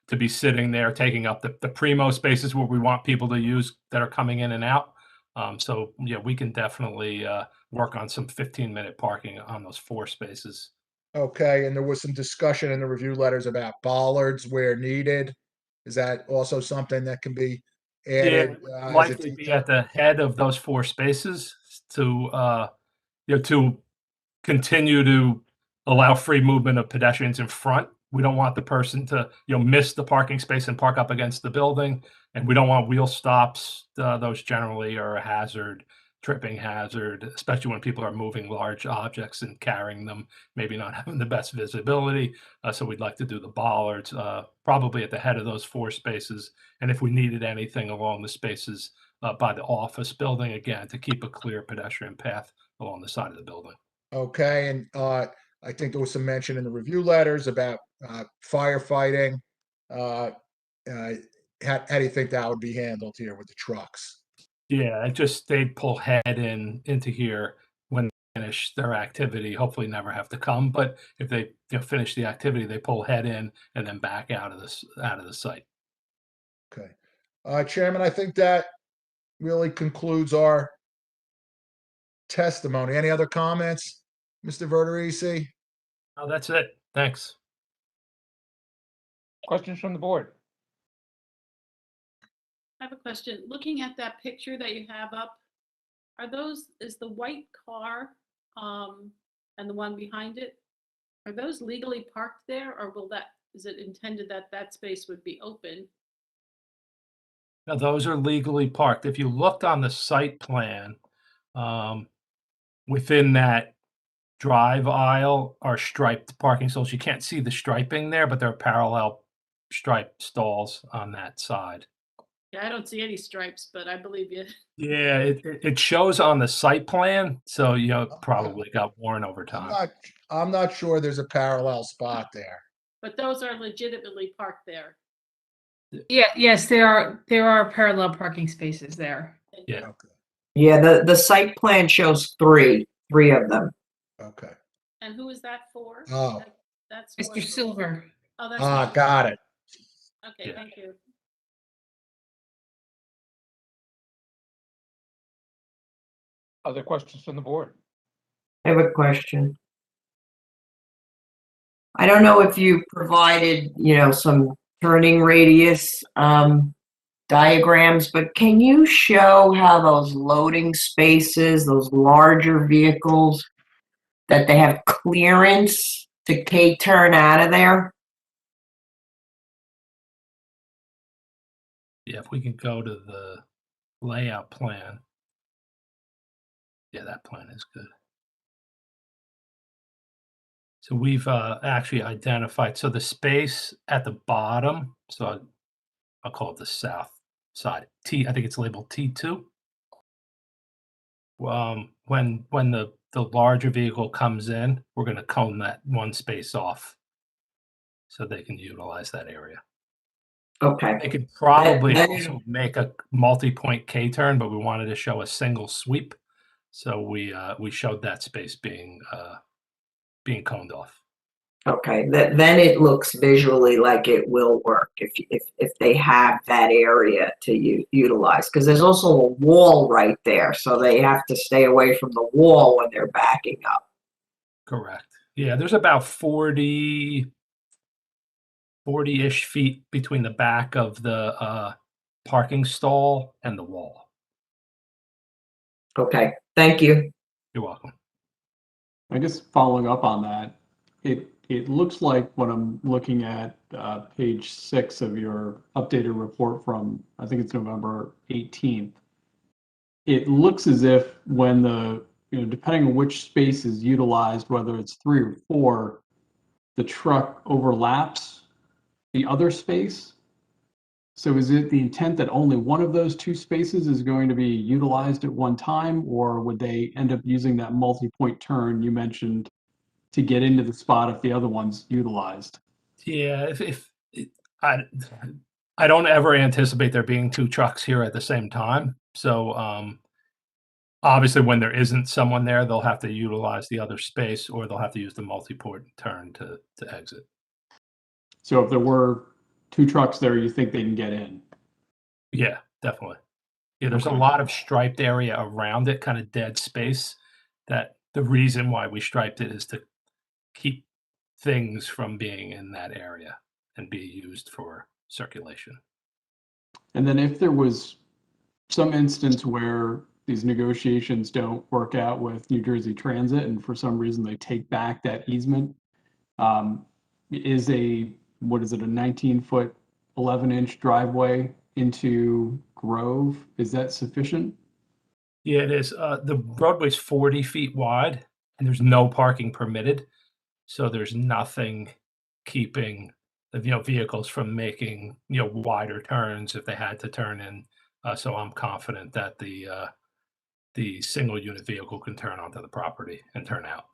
to be sitting there taking up the primo spaces where we want people to use that are coming in and out. So yeah, we can definitely work on some 15-minute parking on those 4 spaces. Okay, and there was some discussion in the review letters about bollards where needed. Is that also something that can be Yeah, added? As a likely be detail? at the head of those 4 spaces to to continue to allow free movement of pedestrians in front. We don't want the person to, miss the parking space and park up against the building. And we don't want wheel stops. Those generally are a hazard, tripping hazard, especially when people are moving large objects and carrying them, maybe not having the best visibility. So we'd like to do the bollards, probably at the head of those 4 spaces. And if we needed anything along the spaces by the office building, again, to keep a clear pedestrian path along the side of the building. Okay, and I think there was some mention in the review letters about firefighting. How do you think that would be handled here with the trucks? Yeah, they'd pull head into here when they finish their activity, hopefully never have to come, but if they, finish the activity, they pull head in and then back out of the site. Okay. Chairman, I think that really concludes our testimony. Any other comments, Mr. Verderese? Oh, that's it. Thanks. Questions from the board? I have a question. Looking at that picture that you have up, is the white car, and the one behind it, are those legally parked there, or is it intended that that space would be open? Now, those are legally parked. If you looked on the site plan, within that drive aisle are striped parking stalls. You can't see the striping there, but there are parallel striped stalls on that side. Yeah, I don't see any stripes, but I believe you. Yeah, it shows on the site plan, so probably got worn over time. I'm not sure there's a parallel spot there. But those are legitimately parked there. Yeah, yes, there are parallel parking spaces there. Yeah. Okay. Yeah, the site plan shows three of them. Okay. And who is that for? Oh. That's Mr. Silver. Oh, that's. Got it. Okay, Yeah. thank you. Other questions from the board? I have a question. I don't know if you provided, some turning radius diagrams, but can you show how those loading spaces, those larger vehicles, that they have clearance to K-turn out of there? Yeah, if we can go to the layout plan. Yeah, that plan is good. So we've actually identified, so the space at the bottom, so I'll call it the south side, I think it's labeled T2. When the the larger vehicle comes in, we're going to cone that one space off so they can utilize that area. Okay. They could probably Then- also make a multi-point K-turn, but we wanted to show a single sweep. So we showed that space being coned off. Okay, then it looks visually like it will work if they have that area to utilize, because there's also a wall right there, so they have to stay away from the wall when they're backing up. Correct. Yeah, there's about 40-ish feet between the back of the parking stall and the wall. Okay, thank you. You're welcome. I guess following up on that, it looks like when I'm looking at page 6 of your updated report from, I think it's November 18th, it looks as if when depending on which space is utilized, whether it's 3 or 4, the truck overlaps the other space. So is it the intent that only one of those 2 spaces is going to be utilized at one time, or would they end up using that multi-point turn you mentioned to get into the spot if the other one's utilized? Yeah, I don't ever anticipate there being 2 trucks here at the same time. So obviously when there isn't someone there, they'll have to utilize the other space, or they'll have to use the multi-point turn to exit. So if there were 2 trucks there, you think they can get in? Yeah, definitely. Yeah, there's Okay. a lot of striped area around it, kind of dead space, that the reason why we striped it is to keep things from being in that area and be used for circulation. And then if there was some instance where these negotiations don't work out with New Jersey Transit and for some reason they take back that easement, is a 19-foot, 11-inch driveway into Grove, is that sufficient? Yeah, it is. The roadway's 40 feet wide and there's no parking permitted. So there's nothing keeping the vehicles from making wider turns if they had to turn in. So I'm confident that the single unit vehicle can turn onto the property and turn out.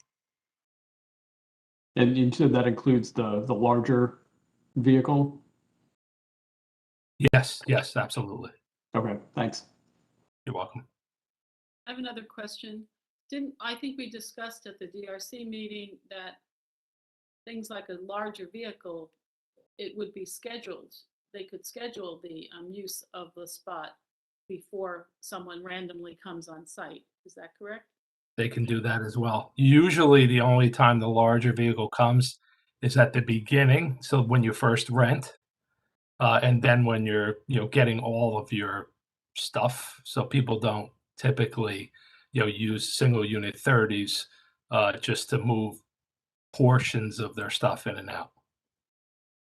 And you said that includes the larger vehicle? Yes, absolutely. Okay, thanks. You're welcome. I have another question. I think we discussed at the DRC meeting that things like a larger vehicle, it would be scheduled. They could schedule the use of the spot before someone randomly comes on site. Is that correct? They can do that as well. Usually the only time the larger vehicle comes is at the beginning. So when you first rent, and then when you're, getting all of your stuff. So people don't typically, use single unit 30s just to move portions of their stuff in and out.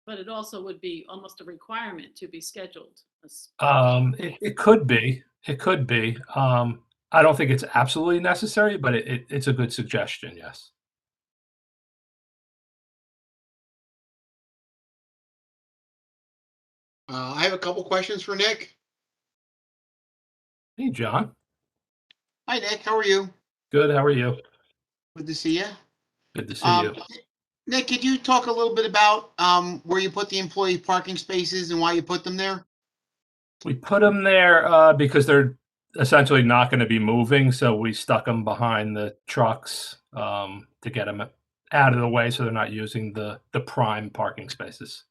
But it also would be almost a requirement to be scheduled. It could be. It could be. I don't think it's absolutely necessary, but it's a good suggestion, yes. I have a couple questions for Nick. Hey, John. Hi, Nick. How are you? Good. How are you? Good to see you. Good to see you. Nick, could you talk a little bit about where you put the employee parking spaces and why you put them there? We put them there because they're essentially not going to be moving. So we stuck them behind the trucks to get them out of the way so they're not using the prime parking spaces.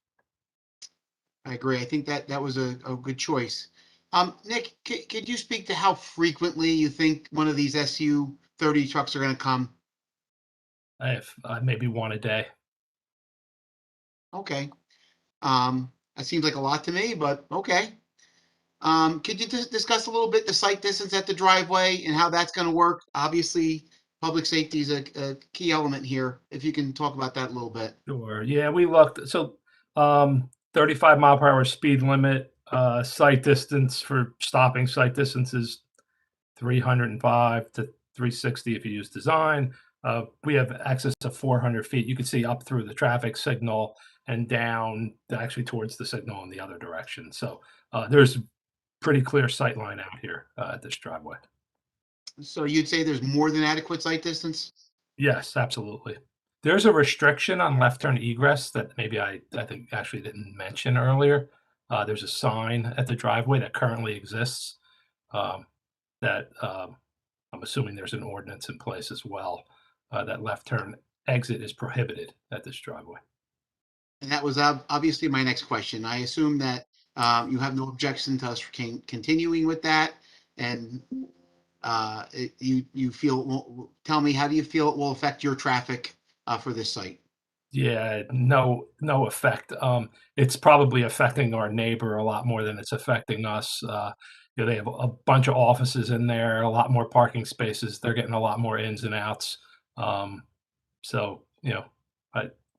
I agree. I think that was a good choice. Nick, could you speak to how frequently you think one of these SU-30 trucks are going to come? I have maybe one a day. Okay. That seems like a lot to me, but okay. Could you discuss a little bit the sight distance at the driveway and how that's going to work? Obviously, public safety is a key element here. If you can talk about that a little bit. Sure. Yeah, we looked. So 35 mile per hour speed limit, sight distance for stopping sight distance is 305 to 360 if you use design. We have access to 400 feet. You can see up through the traffic signal and down actually towards the signal in the other direction. So there's pretty clear sight line out here at this driveway. So you'd say there's more than adequate sight distance? Yes, absolutely. There's a restriction on left turn egress that maybe I think actually didn't mention earlier. There's a sign at the driveway that currently exists, that, I'm assuming there's an ordinance in place as well, that left turn exit is prohibited at this driveway. And that was obviously my next question. I assume that you have no objection to us continuing with that. And you feel, tell me, how do you feel it will affect your traffic for this site? Yeah, no effect. It's probably affecting our neighbor a lot more than it's affecting us. They have a bunch of offices in there, a lot more parking spaces. They're getting a lot more ins and outs. So,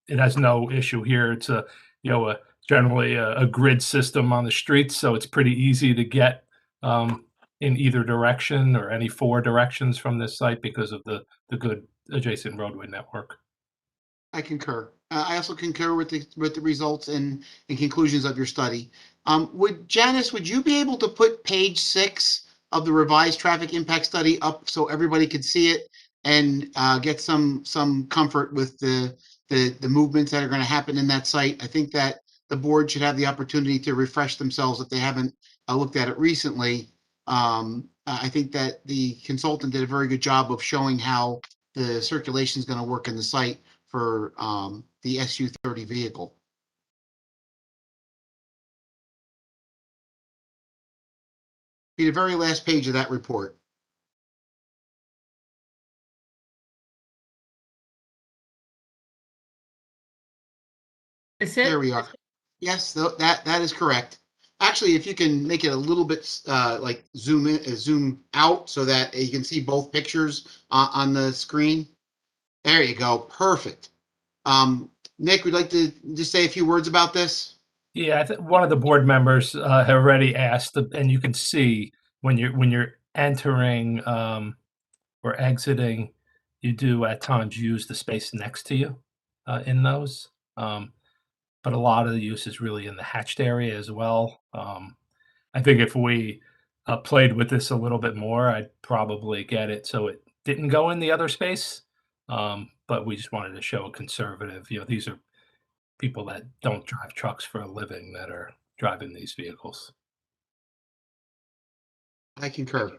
it has no issue here. It's generally a grid system on the streets, so it's pretty easy to get in either direction or any four directions from this site because of the good adjacent roadway network. I concur. I also concur with the results and conclusions of your study. Janice, would you be able to put page 6 of the revised traffic impact study up so everybody could see it and get some comfort with the movements that are going to happen in that site? I think that the board should have the opportunity to refresh themselves if they haven't looked at it recently. I think that the consultant did a very good job of showing how the circulation is going to work in the site for the SU-30 vehicle. Be the very last page of that report. Is it? There we are. Yes, that is correct. Actually, if you can make it a little bit like zoom in, zoom out so that you can see both pictures on the screen. There you go. Perfect. Nick, would you like to just say a few words about this? Yeah, I think one of the board members have already asked, and you can see when you're entering or exiting, you do at times use the space next to you in those. But a lot of the use is really in the hatched area as well. I think if we played with this a little bit more, I'd probably get it so it didn't go in the other space. But we just wanted to show a conservative. These are people that don't drive trucks for a living that are driving these vehicles. I concur.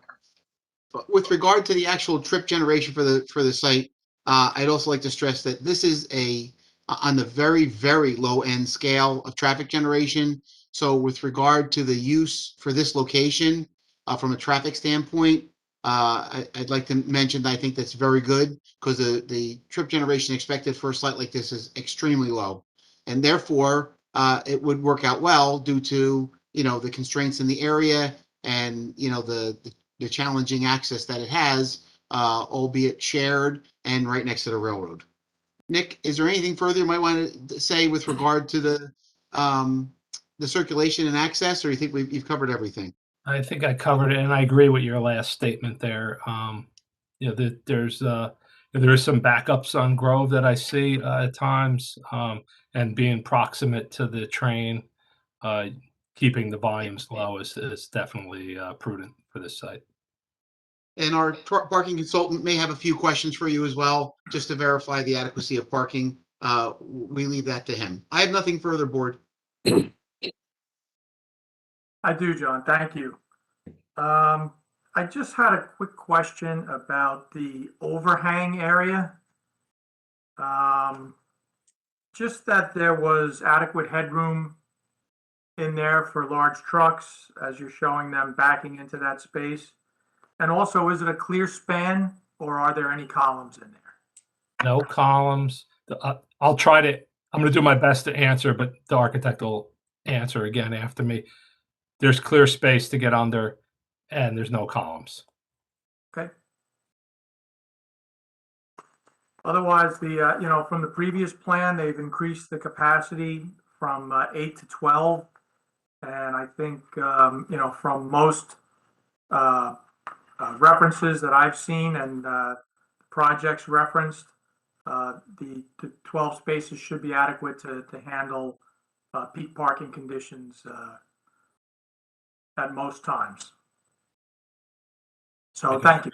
But with regard to the actual trip generation for the site, I'd also like to stress that this is on the very, very low end scale of traffic generation. So with regard to the use for this location, from a traffic standpoint, I'd like to mention that I think that's very good because the trip generation expected for a site like this is extremely low. And therefore, it would work out well due to, the constraints in the area and, the challenging access that it has, albeit shared and right next to the railroad. Nick, is there anything further you might want to say with regard to the circulation and access, or you think you've covered everything? I think I covered it, and I agree with your last statement there. There is some backups on Grove that I see at times, and being proximate to the train, keeping the volumes low is definitely prudent for this site. And our parking consultant may have a few questions for you as well, just to verify the adequacy of parking. We leave that to him. I have nothing further, board. I do, John. Thank you. I just had a quick question about the overhang area. Just that there was adequate headroom in there for large trucks as you're showing them backing into that space. And also, is it a clear span or are there any columns in there? No columns. I'm going to do my best to answer, but the architect will answer again after me. There's clear space to get under and there's no columns. Okay. Otherwise, from the previous plan, they've increased the capacity from 8 to 12. And I think, from most references that I've seen and projects referenced, the 12 spaces should be adequate to handle peak parking conditions at most times. So thank you.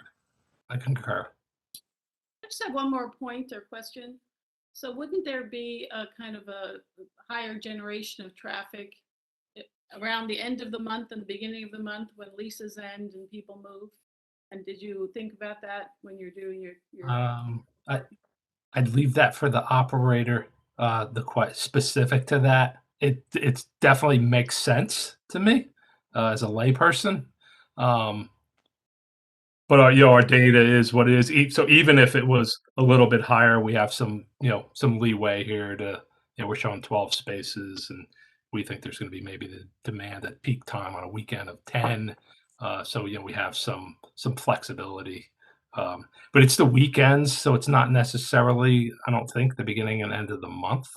I concur. I just have one more point or question. So wouldn't there be a kind of a higher generation of traffic around the end of the month and the beginning of the month when leases end and people move? And did you think about that when you're doing your I'd leave that for the operator, the quite specific to that. It's definitely makes sense to me, as a layperson. But our data is what it is. So even if it was a little bit higher, we have some leeway here to, we're showing 12 spaces, and we think there's going to be maybe the demand at peak time on a weekend of 10. So we have some flexibility. But it's the weekends, so it's not necessarily, I don't think, the beginning and end of the month.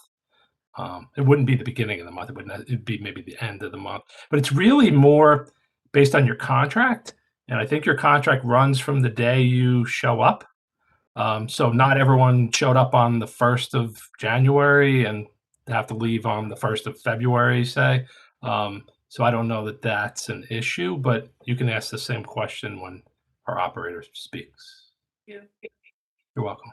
It wouldn't be the beginning of the month. It'd be maybe the end of the month. But it's really more based on your contract. And I think your contract runs from the day you show up. So not everyone showed up on the 1st of January and have to leave on the 1st of February, say. So I don't know that that's an issue, but you can ask the same question when our operator speaks. Yeah. You're welcome.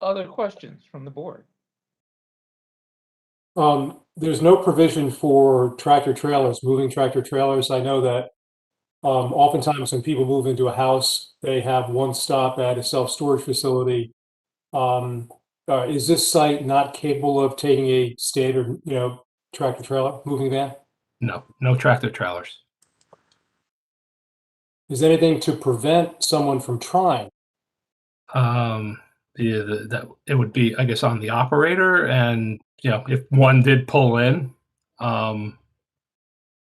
Other questions from the board? There's no provision for tractor trailers, moving tractor trailers. I know that oftentimes when people move into a house, they have one stop at a self-storage facility. Is this site not capable of taking a standard, tractor trailer moving van? No tractor trailers. Is there anything to prevent someone from trying? That it would be, I guess, on the operator, and if one did pull in,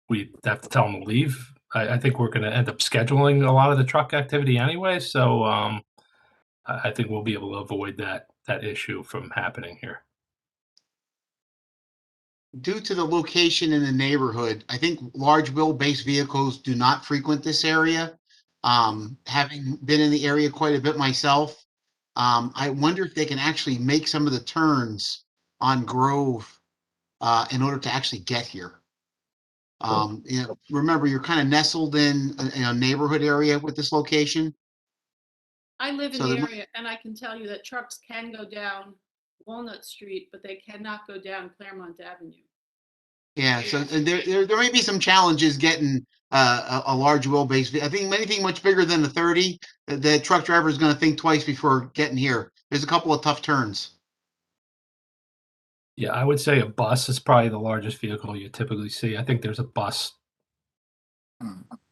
we'd have to tell them to leave. I think we're going to end up scheduling a lot of the truck activity anyway, so I think we'll be able to avoid that issue from happening here. Due to the location in the neighborhood, I think large wheelbase vehicles do not frequent this area. Having been in the area quite a bit myself, I wonder if they can actually make some of the turns on Grove in order to actually get here. Remember, you're kind of nestled in a neighborhood area with this location. I live in So the there area and I can tell you that trucks can go down Walnut Street, but they cannot go down Claremont Avenue. Yeah, so there may be some challenges getting a large wheelbase. I think anything much bigger than the 30, the truck driver is going to think twice before getting here. There's a couple of tough turns. Yeah, I would say a bus is probably the largest vehicle you typically see. I think there's a bus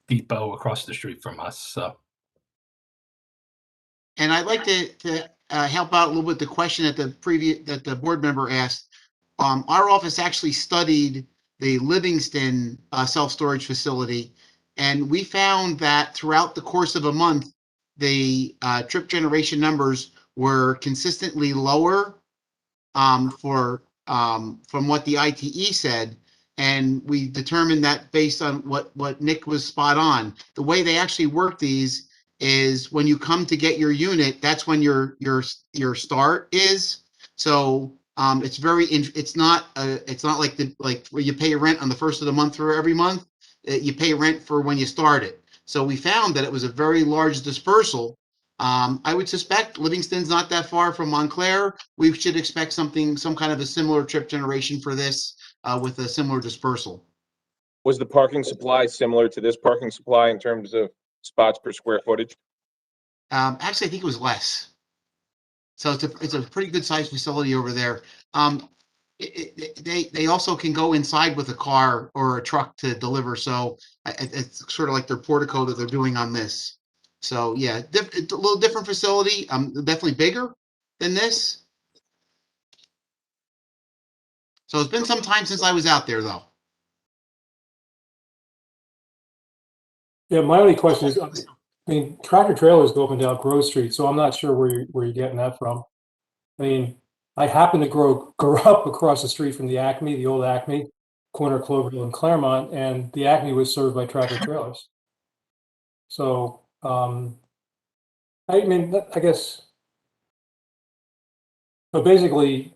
depot across the street from us. So, And I'd like to help out a little bit the question that the board member asked. Our office actually studied the Livingston self-storage facility, and we found that throughout the course of a month, the trip generation numbers were consistently lower from what the ITE said. And we determined that based on what Nick was spot on. The way they actually work these is when you come to get your unit, that's when your start is. So it's not like where you pay your rent on the first of the month for every month. You pay rent for when you start it. So we found that it was a very large dispersal. I would suspect Livingston's not that far from Montclair. We should expect some kind of a similar trip generation for this with a similar dispersal. Was the parking supply similar to this parking supply in terms of spots per square footage? Actually, I think it was less. So it's a pretty good sized facility over there. They also can go inside with a car or a truck to deliver. So it's sort of like their portico that they're doing on this. So yeah, it's a little different facility. Definitely bigger than this. So it's been some time since I was out there, though. Yeah, my only question is, I mean, tractor trailers go up and down Grove Street, so I'm not sure where you're getting that from. I mean, I happen to grow up across the street from the Acme, the old Acme, corner of Cloverhill and Claremont, and the Acme was served by tractor trailers. So, I mean, I guess, but basically,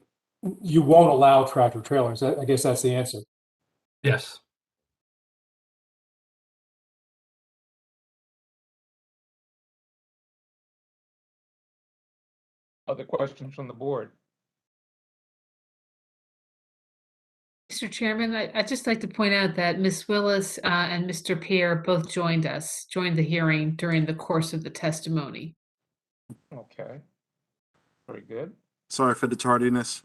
you won't allow tractor trailers. I guess that's the answer. Yes. Other questions from the board? Mr. Chairman, I'd just like to point out that Ms. Willis and Mr. Pierre both joined the hearing during the course of the testimony. Okay. Very good. Sorry for the tardiness.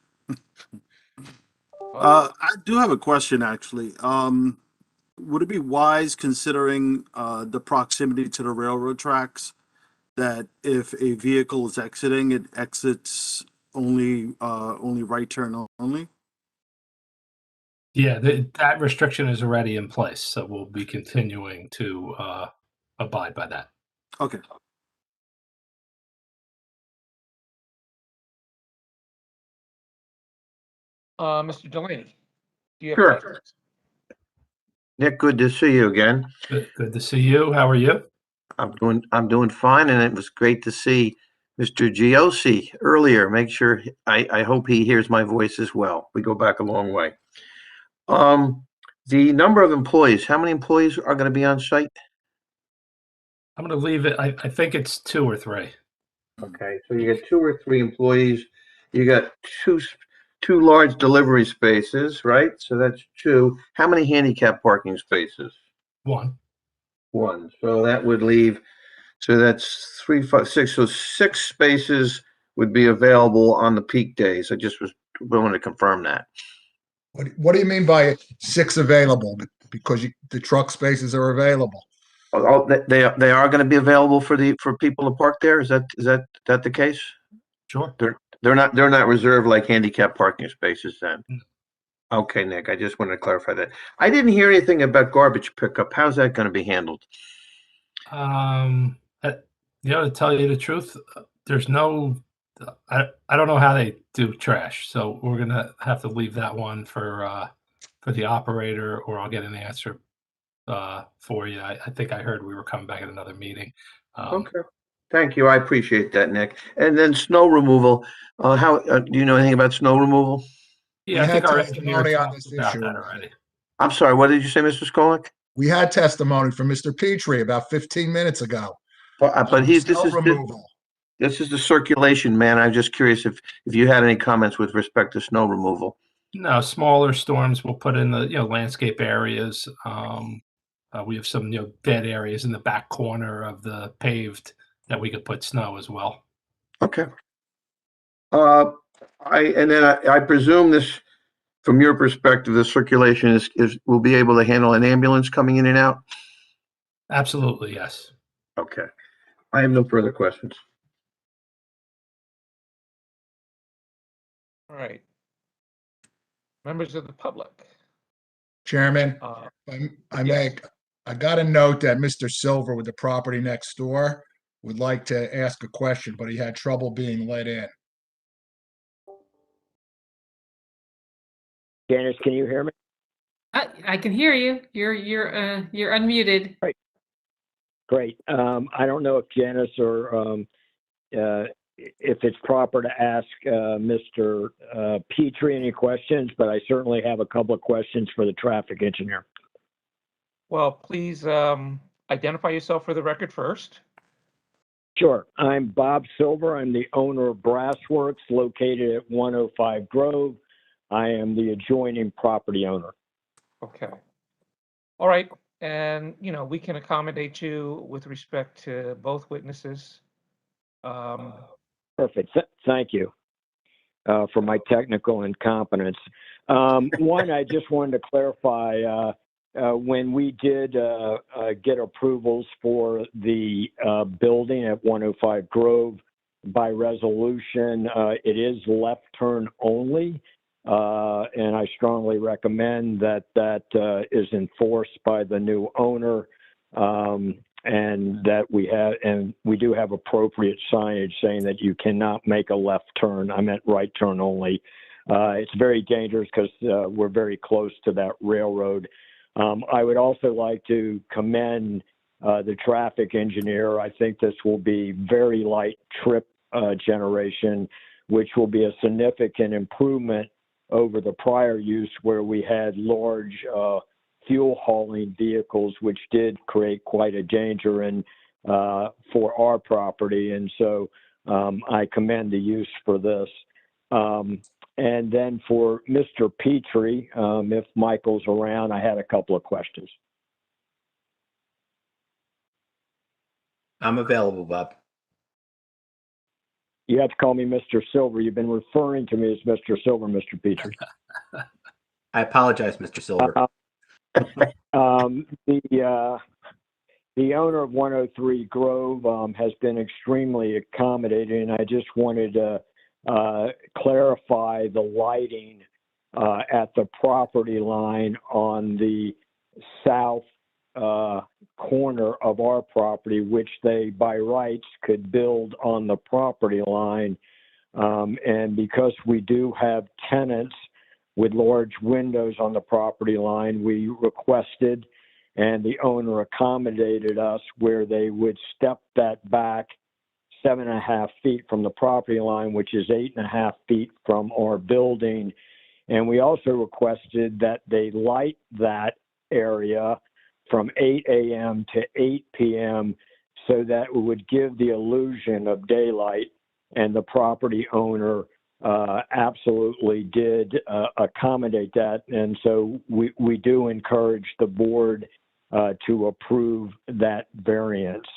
I do have a question, actually. Would it be wise, considering the proximity to the railroad tracks, that if a vehicle is exiting, it exits only right turn only? Yeah, that restriction is already in place, so we'll be continuing to abide by that. Okay. Mr. Delaney, do you have Sure. questions? Nick, good to see you again. Good to see you. How are you? I'm doing fine, and it was great to see Mr. Giosi earlier. Make sure I hope he hears my voice as well. We go back a long way. The number of employees, how many employees are going to be on site? I'm going to leave it. I think it's 2 or 3. Okay, so you got 2 or 3 employees. You got two large delivery spaces, right? So that's 2. How many handicap parking spaces? 1. 1. So that would leave, so that's 3, 5, 6. So 6 spaces would be available on the peak days. I just was willing to confirm that. What do you mean by 6 available? Because the truck spaces are available. Oh, they are going to be available for people to park there. Is that the case? Sure. They're not reserved like handicap parking spaces then. Okay, Nick, I just wanted to clarify that. I didn't hear anything about garbage pickup. How's that going to be handled? To tell you the truth, there's no. I don't know how they do trash, so we're gonna have to leave that one for the operator, or I'll get an answer for you. I think I heard we were coming back at another meeting. Okay. Thank you. I appreciate that, Nick. And then snow removal. How do you know anything about snow removal? Yeah, I think our engineer talked about that already. I'm sorry. What did you say, Mr. Skolnick? We had testimony from Mr. Petry about 15 minutes ago. But removal. This is the circulation, man. I'm just curious if you had any comments with respect to snow removal. No, smaller storms we'll put in the landscape areas. We have some dead areas in the back corner of the paved that we could put snow as well. Okay. I presume this, from your perspective, the circulation is will be able to handle an ambulance coming in and out? Absolutely, yes. Okay. I have no further questions. All right. Members of the public. Chairman, I got a note that Mr. Silver with the property next door would like to ask a question, but he had trouble being let in. Janice, can you hear me? I can hear you. You're unmuted. Right. Great. I don't know if Janice or if it's proper to ask Mr. Petry any questions, but I certainly have a couple of questions for the traffic engineer. Well, please identify yourself for the record first. Sure. I'm Bob Silver. I'm the owner of Brassworks located at 105 Grove. I am the adjoining property owner. Okay. All right. And, we can accommodate you with respect to both witnesses. Perfect. Thank you for my technical incompetence. One, I just wanted to clarify, when we did get approvals for the building at 105 Grove by resolution, it is left turn only. And I strongly recommend that is enforced by the new owner, and that we do have appropriate signage saying that you cannot make a left turn. I meant right turn only. It's very dangerous because we're very close to that railroad. I would also like to commend the traffic engineer. I think this will be very light trip generation. which will be a significant improvement over the prior use where we had large fuel hauling vehicles, which did create quite a danger for our property. And so I commend the use for this. And then for Mr. Petry, if Michael's around, I had a couple of questions. I'm available, Bob. You have to call me Mr. Silver. You've been referring to me as Mr. Silver, Mr. Petry. I apologize, Mr. Silver. The owner of 103 Grove has been extremely accommodating. I just wanted to clarify the lighting at the property line on the south corner of our property, which they by rights could build on the property line. And because we do have tenants with large windows on the property line, we requested and the owner accommodated us where they would step that back 7.5 feet from the property line, which is 8.5 feet from our building. And we also requested that they light that area from 8 a.m. to 8 p.m. so that it would give the illusion of daylight, and the property owner absolutely did accommodate that. And so we do encourage the board to approve that variance.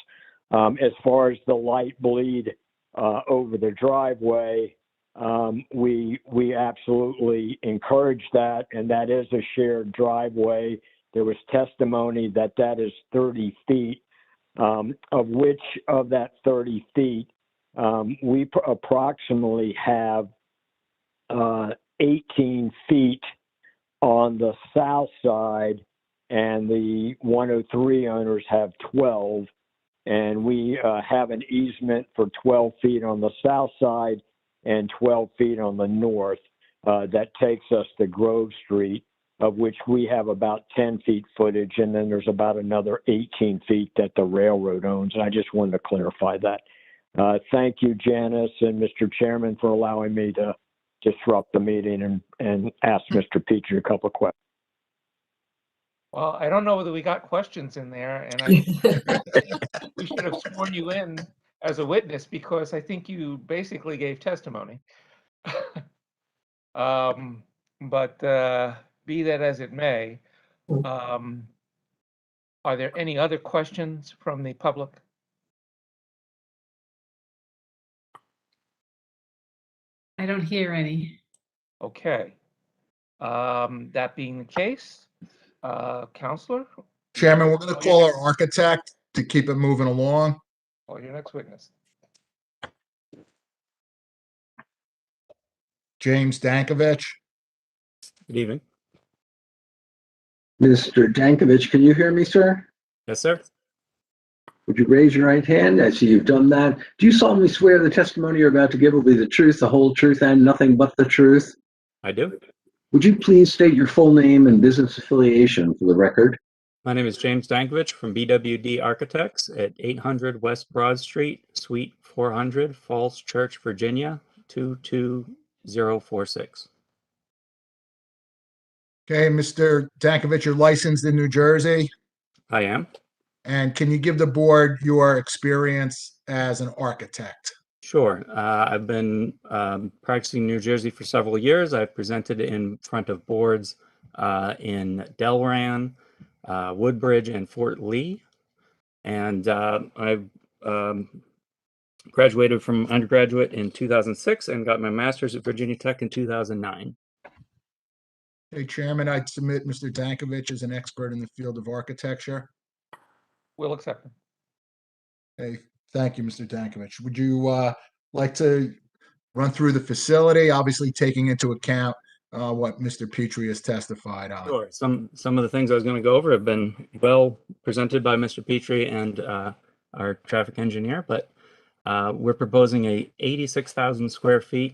As far as the light bleed over the driveway, we absolutely encourage that, and that is a shared driveway. There was testimony that that is 30 feet, of which of that 30 feet, we approximately have 18 feet on the south side, and the 103 owners have 12. And we have an easement for 12 feet on the south side and 12 feet on the north. That takes us to Grove Street, of which we have about 10 feet footage, and then there's about another 18 feet that the railroad owns. And I just wanted to clarify that. Thank you, Janice and Mr. Chairman, for allowing me to disrupt the meeting and ask Mr. Petry a couple of questions. Well, I don't know whether we got questions in there, and we should have sworn you in as a witness because I think you basically gave testimony. But be that as it may, are there any other questions from the public? I don't hear any. Okay. That being the case, Counselor? Chairman, we're going to call our architect to keep it moving along. Call your next witness. James Dankovich. Good evening. Mr. Dankovich, can you hear me, sir? Yes, sir. Would you raise your right hand? I see you've done that. Do you solemnly swear the testimony you're about to give will be the truth, the whole truth, and nothing but the truth? I do. Would you please state your full name and business affiliation for the record? My name is James Dankovich from BWD Architects at 800 West Broad Street, Suite 400, Falls Church, Virginia, 22046. Okay, Mr. Dankovich, you're licensed in New Jersey. I am. And can you give the board your experience as an architect? Sure. I've been practicing in New Jersey for several years. I've presented in front of boards in Delran, Woodbridge, and Fort Lee. And I've graduated from undergraduate in 2006 and got my master's at Virginia Tech in 2009. Hey, Chairman, I'd submit Mr. Dankovich as an expert in the field of architecture. We'll accept them. Hey, thank you, Mr. Dankovich. Would you like to run through the facility, obviously taking into account what Mr. Petry has testified on? Sure. Some of the things I was going to go over have been well presented by Mr. Petry and our traffic engineer, but we're proposing a 86,000 square feet,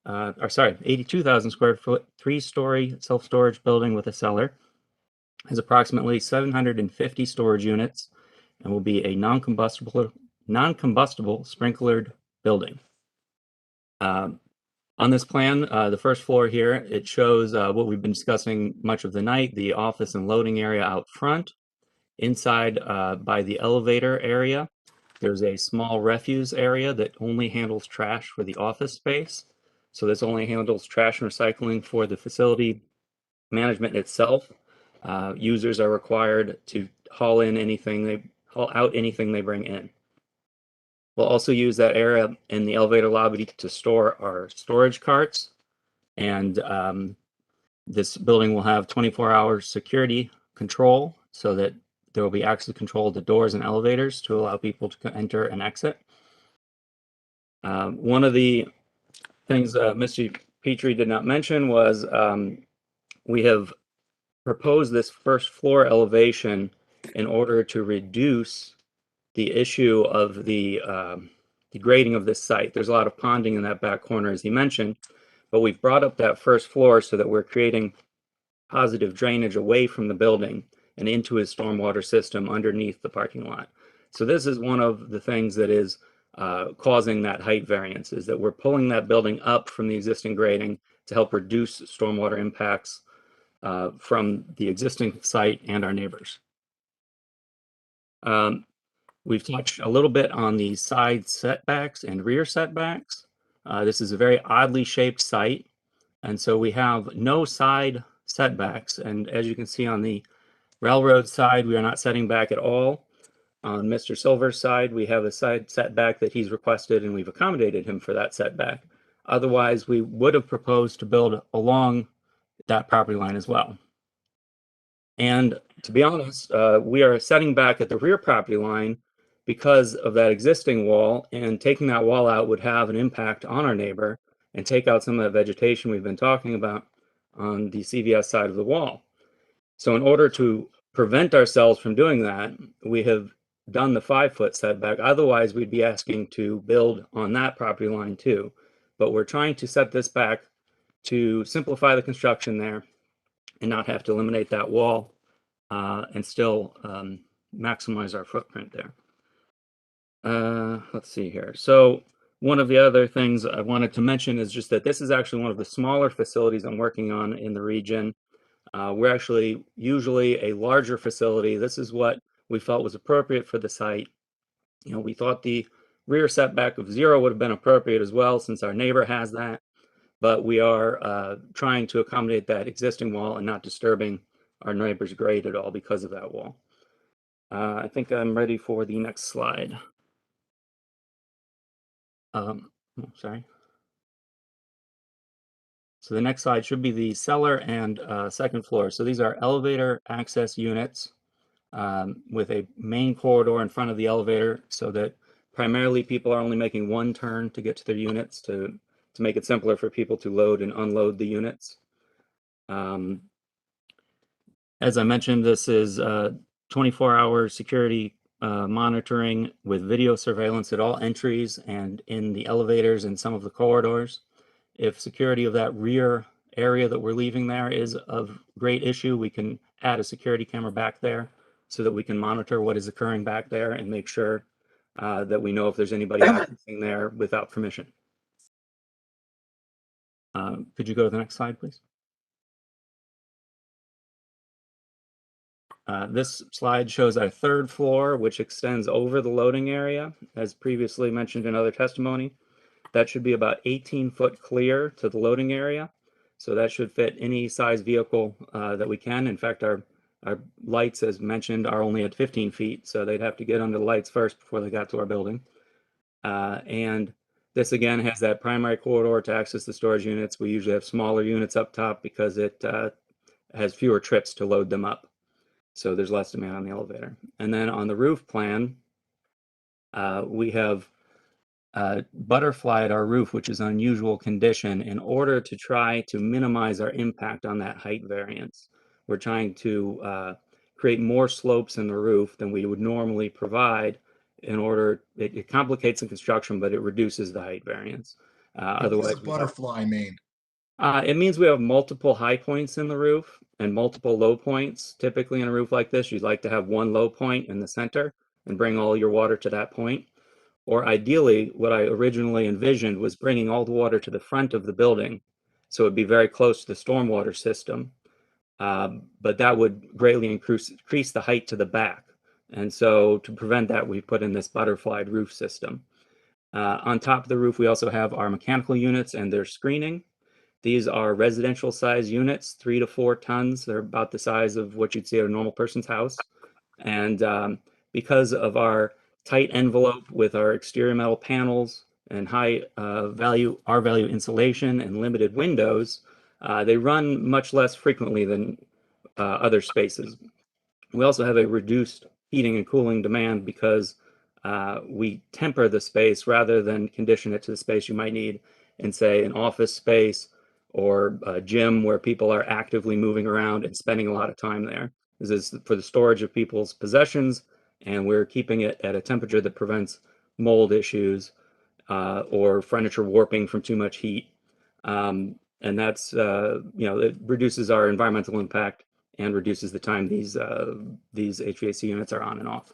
82,000 square foot, 3-story self-storage building with a cellar. Has approximately 750 storage units and will be a non-combustible sprinklered building. On this plan, the first floor here, it shows what we've been discussing much of the night, the office and loading area out front. Inside by the elevator area, there's a small refuse area that only handles trash for the office space. So this only handles trash and recycling for the facility management itself. Users are required to haul out anything they bring in. We'll also use that area in the elevator lobby to store our storage carts. And this building will have 24-hour security control so that there will be access control of the doors and elevators to allow people to enter and exit. One of the things Mr. Petry did not mention was we have proposed this first floor elevation in order to reduce the issue of the grading of this site. There's a lot of ponding in that back corner, as he mentioned, but we've brought up that first floor so that we're creating positive drainage away from the building and into his stormwater system underneath the parking lot. So this is one of the things that is causing that height variance, is that we're pulling that building up from the existing grading to help reduce stormwater impacts from the existing site and our neighbors. We've touched a little bit on the side setbacks and rear setbacks. This is a very oddly shaped site, and so we have no side setbacks. And as you can see on the railroad side, we are not setting back at all. On Mr. Silver's side, we have a side setback that he's requested, and we've accommodated him for that setback. Otherwise, we would have proposed to build along that property line as well. And to be honest, we are setting back at the rear property line because of that existing wall, and taking that wall out would have an impact on our neighbor and take out some of the vegetation we've been talking about on the CVS side of the wall. So in order to prevent ourselves from doing that, we have done the 5-foot setback. Otherwise, we'd be asking to build on that property line too. But we're trying to set this back to simplify the construction there and not have to eliminate that wall and still maximize our footprint there. Let's see here. So one of the other things I wanted to mention is just that this is actually one of the smaller facilities I'm working on in the region. We're actually usually a larger facility. This is what we felt was appropriate for the site. You know, we thought the rear setback of 0 would have been appropriate as well, since our neighbor has that, but we are trying to accommodate that existing wall and not disturbing our neighbor's grade at all because of that wall. I think I'm ready for the next slide. Sorry. So the next slide should be the cellar and second floor. So these are elevator access units with a main corridor in front of the elevator, so that primarily people are only making one turn to get to their units to make it simpler for people to load and unload the units. As I mentioned, this is 24-hour security monitoring with video surveillance at all entries and in the elevators and some of the corridors. If security of that rear area that we're leaving there is of great issue, we can add a security camera back there so that we can monitor what is occurring back there and make sure that we know if there's anybody accessing there without permission. Could you go to the next slide, please? This slide shows our third floor, which extends over the loading area, as previously mentioned in other testimony. That should be about 18-foot clear to the loading area. So that should fit any size vehicle that we can. In fact, our lights, as mentioned, are only at 15 feet. So they'd have to get under the lights first before they got to our building. And this, again, has that primary corridor to access the storage units. We usually have smaller units up top because it has fewer trips to load them up. So there's less demand on the elevator. And then on the roof plan, we have butterflied our roof, which is an unusual condition, in order to try to minimize our impact on that height variance. We're trying to create more slopes in the roof than we would normally provide in order, it complicates the construction, but it reduces the height variance. Otherwise, what does butterfly mean? It means we have multiple high points in the roof and multiple low points. Typically in a roof like this, you'd like to have one low point in the center and bring all your water to that point. or ideally, what I originally envisioned was bringing all the water to the front of the building, so it'd be very close to the stormwater system. But that would greatly increase the height to the back. And so to prevent that, we put in this butterflied roof system. On top of the roof, we also have our mechanical units and their screening. These are residential size units, 3 to 4 tons. They're about the size of what you'd see at a normal person's house. And because of our tight envelope with our exterior metal panels and high value insulation and limited windows, they run much less frequently than other spaces. We also have a reduced heating and cooling demand because we temper the space rather than condition it to the space you might need in, say, an office space or a gym where people are actively moving around and spending a lot of time there. This is for the storage of people's possessions, and we're keeping it at a temperature that prevents mold issues or furniture warping from too much heat. And that's, it reduces our environmental impact and reduces the time these HVAC units are on and off.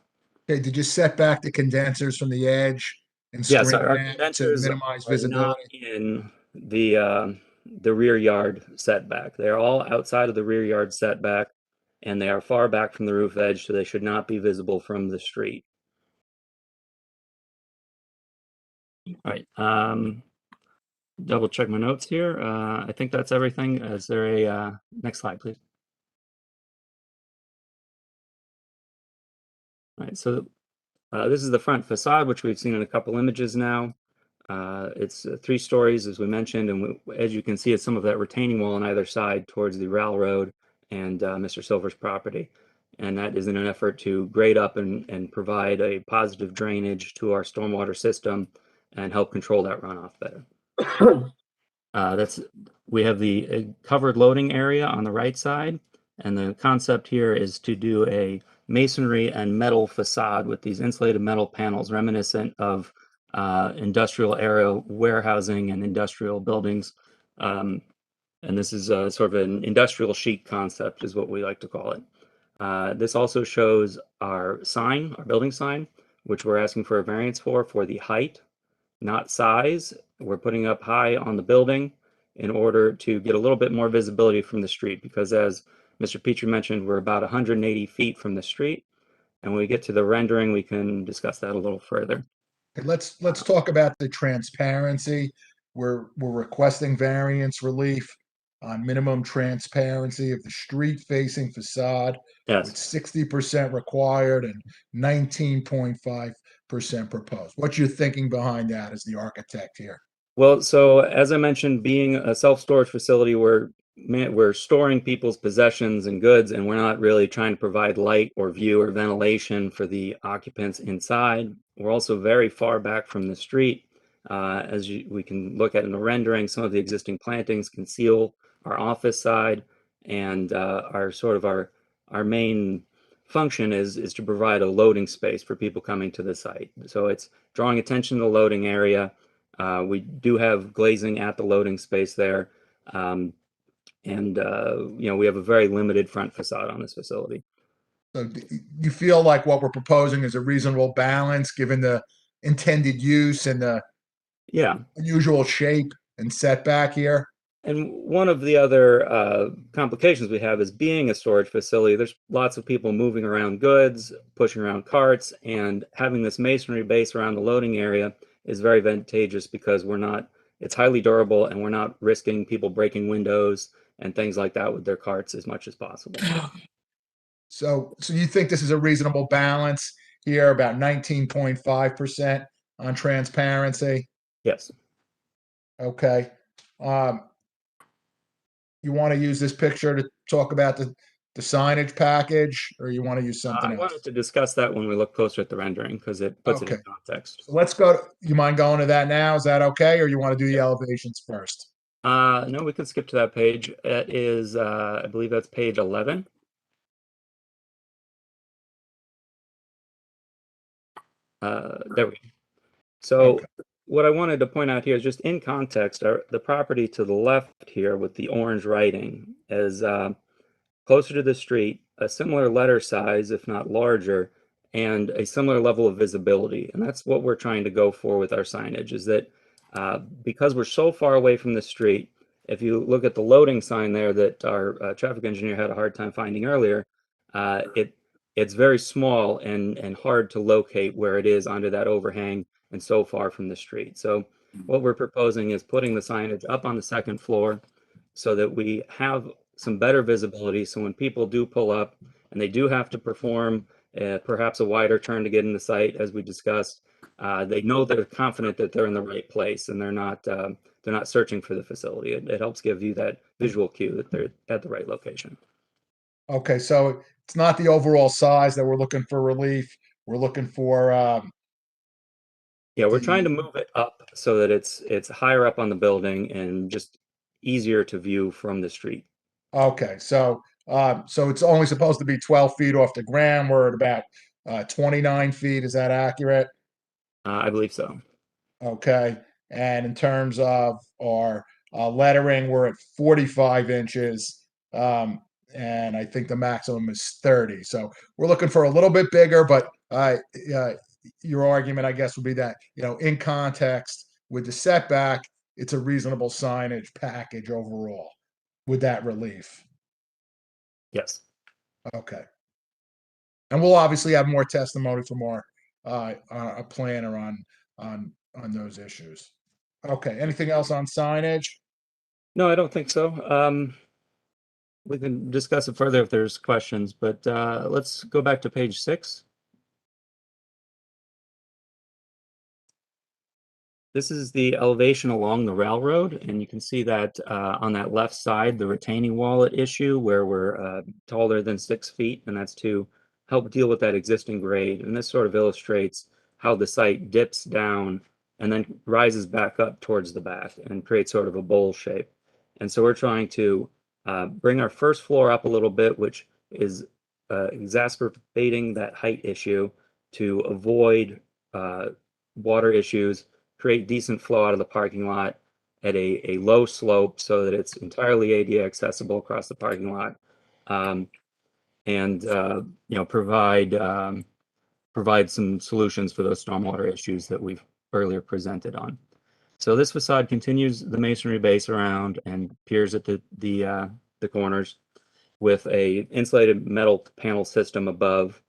Okay, did you set back the condensers from the edge and Yes, screen our that to condensers minimize are not visibility? in the rear yard setback. They're all outside of the rear yard setback, and they are far back from the roof edge, so they should not be visible from the street. All right. Double check my notes here. I think that's everything. Is there a next slide, please? All right. So this is the front facade, which we've seen in a couple images now. It's 3 stories, as we mentioned, and as you can see, it's some of that retaining wall on either side towards the railroad and Mr. Silver's property. And that is in an effort to grade up and provide a positive drainage to our stormwater system and help control that runoff better. We have the covered loading area on the right side, and the concept here is to do a masonry and metal facade with these insulated metal panels reminiscent of industrial area warehousing and industrial buildings. And this is sort of an industrial chic concept is what we like to call it. This also shows our sign, our building sign, which we're asking for a variance for the height, not size. We're putting up high on the building in order to get a little bit more visibility from the street, because as Mr. Petry mentioned, we're about 180 feet from the street. And when we get to the rendering, we can discuss that a little further. Let's talk about the transparency. We're requesting variance relief on minimum transparency of the street-facing facade. Yes. With 60% required and 19.5% proposed. What's your thinking behind that as the architect here? Well, so as I mentioned, being a self-storage facility, we're storing people's possessions and goods, and we're not really trying to provide light or view or ventilation for the occupants inside. We're also very far back from the street. We can look at in the rendering, some of the existing plantings conceal our office side, and our main function is to provide a loading space for people coming to the site. So it's drawing attention to the loading area. We do have glazing at the loading space there. We have a very limited front facade on this facility. So do you feel like what we're proposing is a reasonable balance given the intended use and the unusual shape and setback here? And one of the other complications we have is being a storage facility. There's lots of people moving around goods, pushing around carts, and having this masonry base around the loading area is very advantageous because it's highly durable, and we're not risking people breaking windows and things like that with their carts as much as possible. So you think this is a reasonable balance here, about 19.5% on transparency? Yes. Okay. You want to use this picture to talk about the signage package, or you want to use something I else? wanted to discuss that when we look closer at the rendering because it puts it in context. So let's go. You mind going to that now? Is that okay, or you want to do the elevations first? No, we can skip to that page. It is, I believe that's page 11. There we go. So what I wanted to point out here is just in context, the property to the left here with the orange writing is closer to the street, a similar letter size, if not larger, and a similar level of visibility. And that's what we're trying to go for with our signage, is that because we're so far away from the street, if you look at the loading sign there that our traffic engineer had a hard time finding earlier, it's very small and hard to locate where it is under that overhang and so far from the street. So what we're proposing is putting the signage up on the second floor so that we have some better visibility. So when people do pull up and they do have to perform perhaps a wider turn to get in the site, as we discussed, they know they're confident that they're in the right place and they're not searching for the facility. It helps give you that visual cue that they're at the right location. Okay, so it's not the overall size that we're looking for relief. We're looking for Yeah, we're trying to move it up so that it's higher up on the building and just easier to view from the street. okay, so so it's only supposed to be 12 feet off the ground. We're at about 29 feet. Is that accurate? I believe so. Okay, and in terms of our lettering, we're at 45 inches, and I think the maximum is 30. So we're looking for a little bit bigger, but your argument, I guess, would be that, in context with the setback, it's a reasonable signage package overall with that relief. Yes. Okay. And we'll obviously have more testimony from our planner on those issues. Okay, anything else on signage? No, I don't think so. We can discuss it further if there's questions, but let's go back to page 6. This is the elevation along the railroad, and you can see that on that left side, the retaining wall at issue, where we're taller than 6 feet, and that's to help deal with that existing grade. And this sort of illustrates how the site dips down and then rises back up towards the back and creates sort of a bowl shape. And so we're trying to bring our first floor up a little bit, which is exacerbating that height issue to avoid water issues, create decent flow out of the parking lot at a low slope so that it's entirely ADA accessible across the parking lot, and provide some solutions for those stormwater issues that we've earlier presented on. So this facade continues the masonry base around and piers at the corners with a insulated metal panel system above,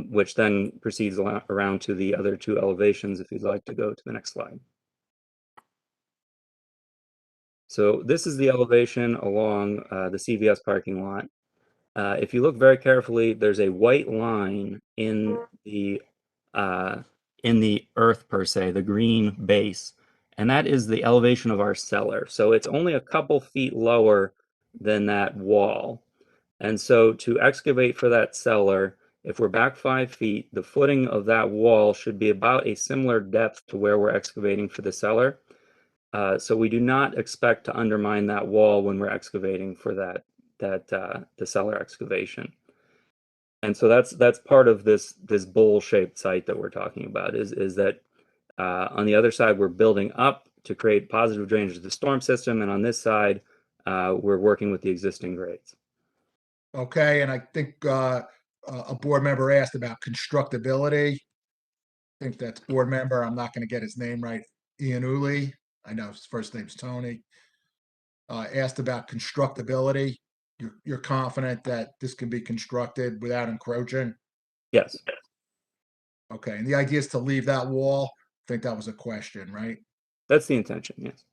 which then proceeds around to the other 2 elevations if you'd like to go to the next slide. So this is the elevation along the CVS parking lot. If you look very carefully, there's a white line in the earth per se, the green base, and that is the elevation of our cellar. So it's only a couple feet lower than that wall. And so to excavate for that cellar, if we're back 5 feet, the footing of that wall should be about a similar depth to where we're excavating for the cellar. So we do not expect to undermine that wall when we're excavating for the cellar excavation. And so that's part of this bowl-shaped site that we're talking about, is that on the other side we're building up to create positive drainage of the storm system, and on this side we're working with the existing grades. Okay, and I think a board member asked about constructability. I think that's board member, I'm not going to get his name right, Ian Uli. I know his first name's Tony. Asked about constructability. You're confident that this can be constructed without encroaching? Yes. Okay, and the idea is to leave that wall? I think that was a question, right? That's the intention, yes.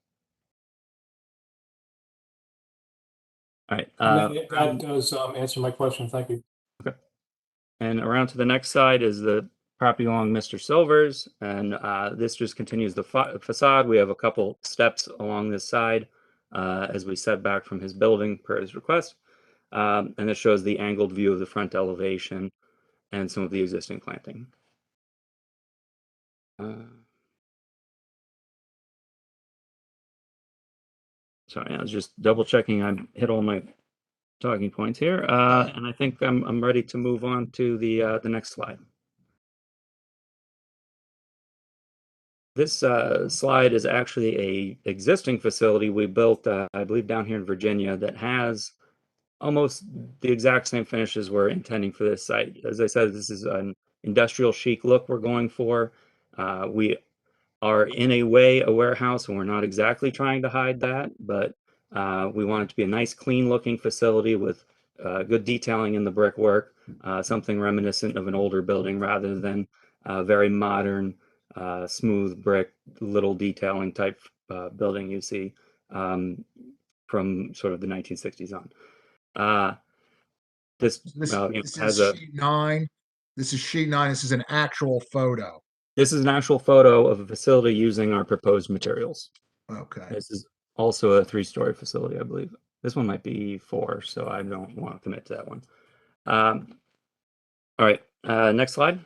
All right. That does answer my question. Thank you. Okay. And around to the next side is the property along Mr. Silver's, and this just continues the facade. We have a couple steps along this side as we set back from his building per his request. And this shows the angled view of the front elevation and some of the existing planting. Sorry, I was just double checking. I hit all my talking points here, and I think I'm ready to move on to the next slide. This slide is actually a existing facility we built, I believe, down here in Virginia that has almost the exact same finishes we're intending for this site. As I said, this is an industrial chic look we're going for. We are in a way a warehouse, and we're not exactly trying to hide that, but we want it to be a nice, clean looking facility with good detailing in the brickwork, something reminiscent of an older building rather than very modern, smooth brick, little detailing type building you see from sort of the 1960s on. This This, this has is a sheet 9. This is sheet 9. This is an actual photo. This is an actual photo of a facility using our proposed materials. Okay. This is also a 3-story facility, I believe. This one might be 4, so I don't want to commit to that one. All right, next slide.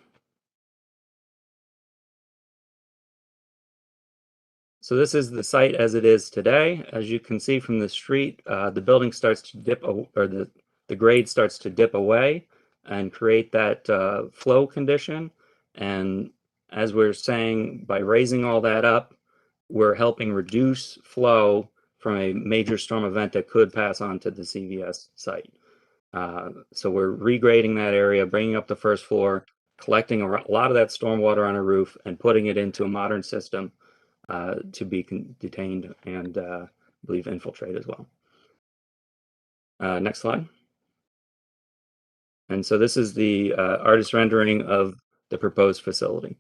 So this is the site as it is today. As you can see from the street, the building starts to dip, or the grade starts to dip away and create that flow condition. And as we're saying, by raising all that up, we're helping reduce flow from a major storm event that could pass on to the CVS site. So we're regrading that area, bringing up the first floor, collecting a lot of that stormwater on a roof and putting it into a modern system to be detained and I believe infiltrate as well. Next slide. And so this is the artist rendering of the proposed facility.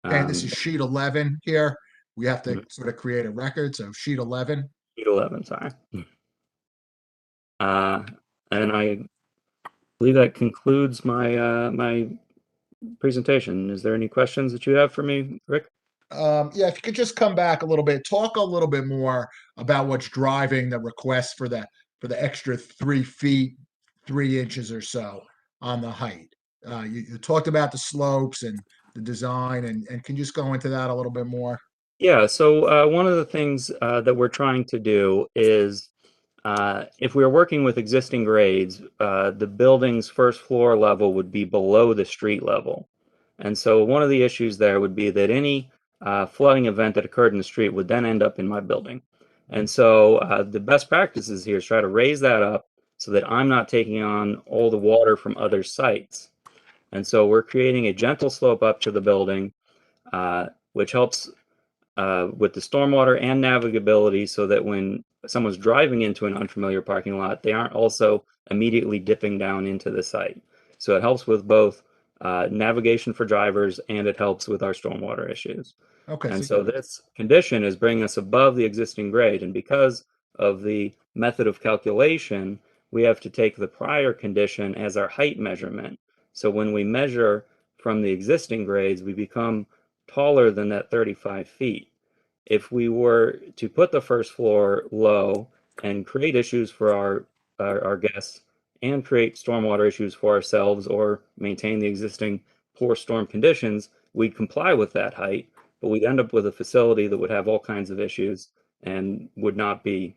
And this is sheet 11 here. We have to sort of create a record. So sheet 11. Sheet 11, sorry. And I believe that concludes my my presentation. Is there any questions that you have for me, Rick? Yeah, if you could just come back a little bit, talk a little bit more about what's driving the request for the extra 3 feet, 3 inches or so on the height. You talked about the slopes and the design, and can you just go into that a little bit more? Yeah, so one of the things that we're trying to do is if we were working with existing grades, the building's first floor level would be below the street level. And so one of the issues there would be that any flooding event that occurred in the street would then end up in my building. And so the best practices here is try to raise that up so that I'm not taking on all the water from other sites. And so we're creating a gentle slope up to the building, which helps with the stormwater and navigability so that when someone's driving into an unfamiliar parking lot, they aren't also immediately dipping down into the site. So it helps with both navigation for drivers and it helps with our stormwater issues. Okay. And so this condition is bringing us above the existing grade. And because of the method of calculation, we have to take the prior condition as our height measurement. So when we measure from the existing grades, we become taller than that 35 feet. If we were to put the first floor low and create issues for our guests and create stormwater issues for ourselves or maintain the existing poor storm conditions, we'd comply with that height, but we'd end up with a facility that would have all kinds of issues and would not be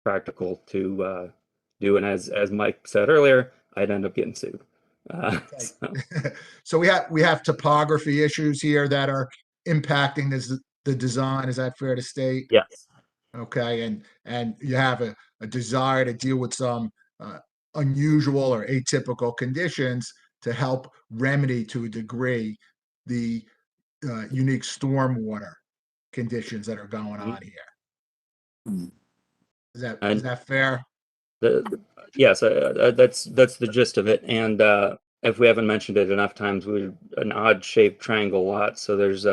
practical to do. And as Mike said earlier, I'd end up getting sued. So we have topography issues here that are impacting the design. Is that fair to state? Yes. Okay, and you have a desire to deal with some unusual or atypical conditions to help remedy to a degree the unique stormwater conditions that are going on here. Is that fair? Yes, that's the gist of it. And if we haven't mentioned it enough times, we're an odd-shaped triangle lot, so there's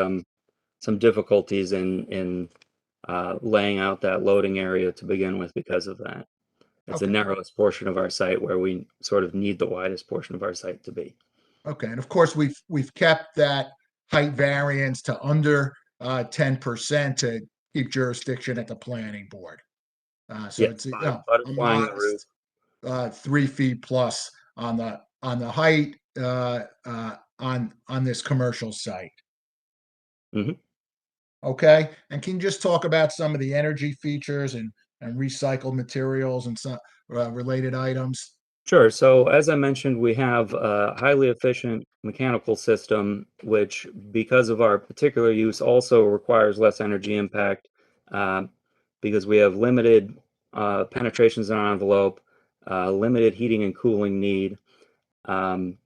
some difficulties in laying out that loading area to begin with because of that. It's the narrowest portion of our site where we sort of need the widest portion of our site to be. Okay, and of course we've kept that height variance to under 10% to keep jurisdiction at the planning board. So Yeah, it's by a butterflying the roof. modest 3 feet plus on the height on this commercial site. Mm-hmm. Okay, and can you just talk about some of the energy features and recycled materials and some related items? Sure. So as I mentioned, we have a highly efficient mechanical system, which because of our particular use also requires less energy impact because we have limited penetrations in our envelope. limited heating and cooling need, and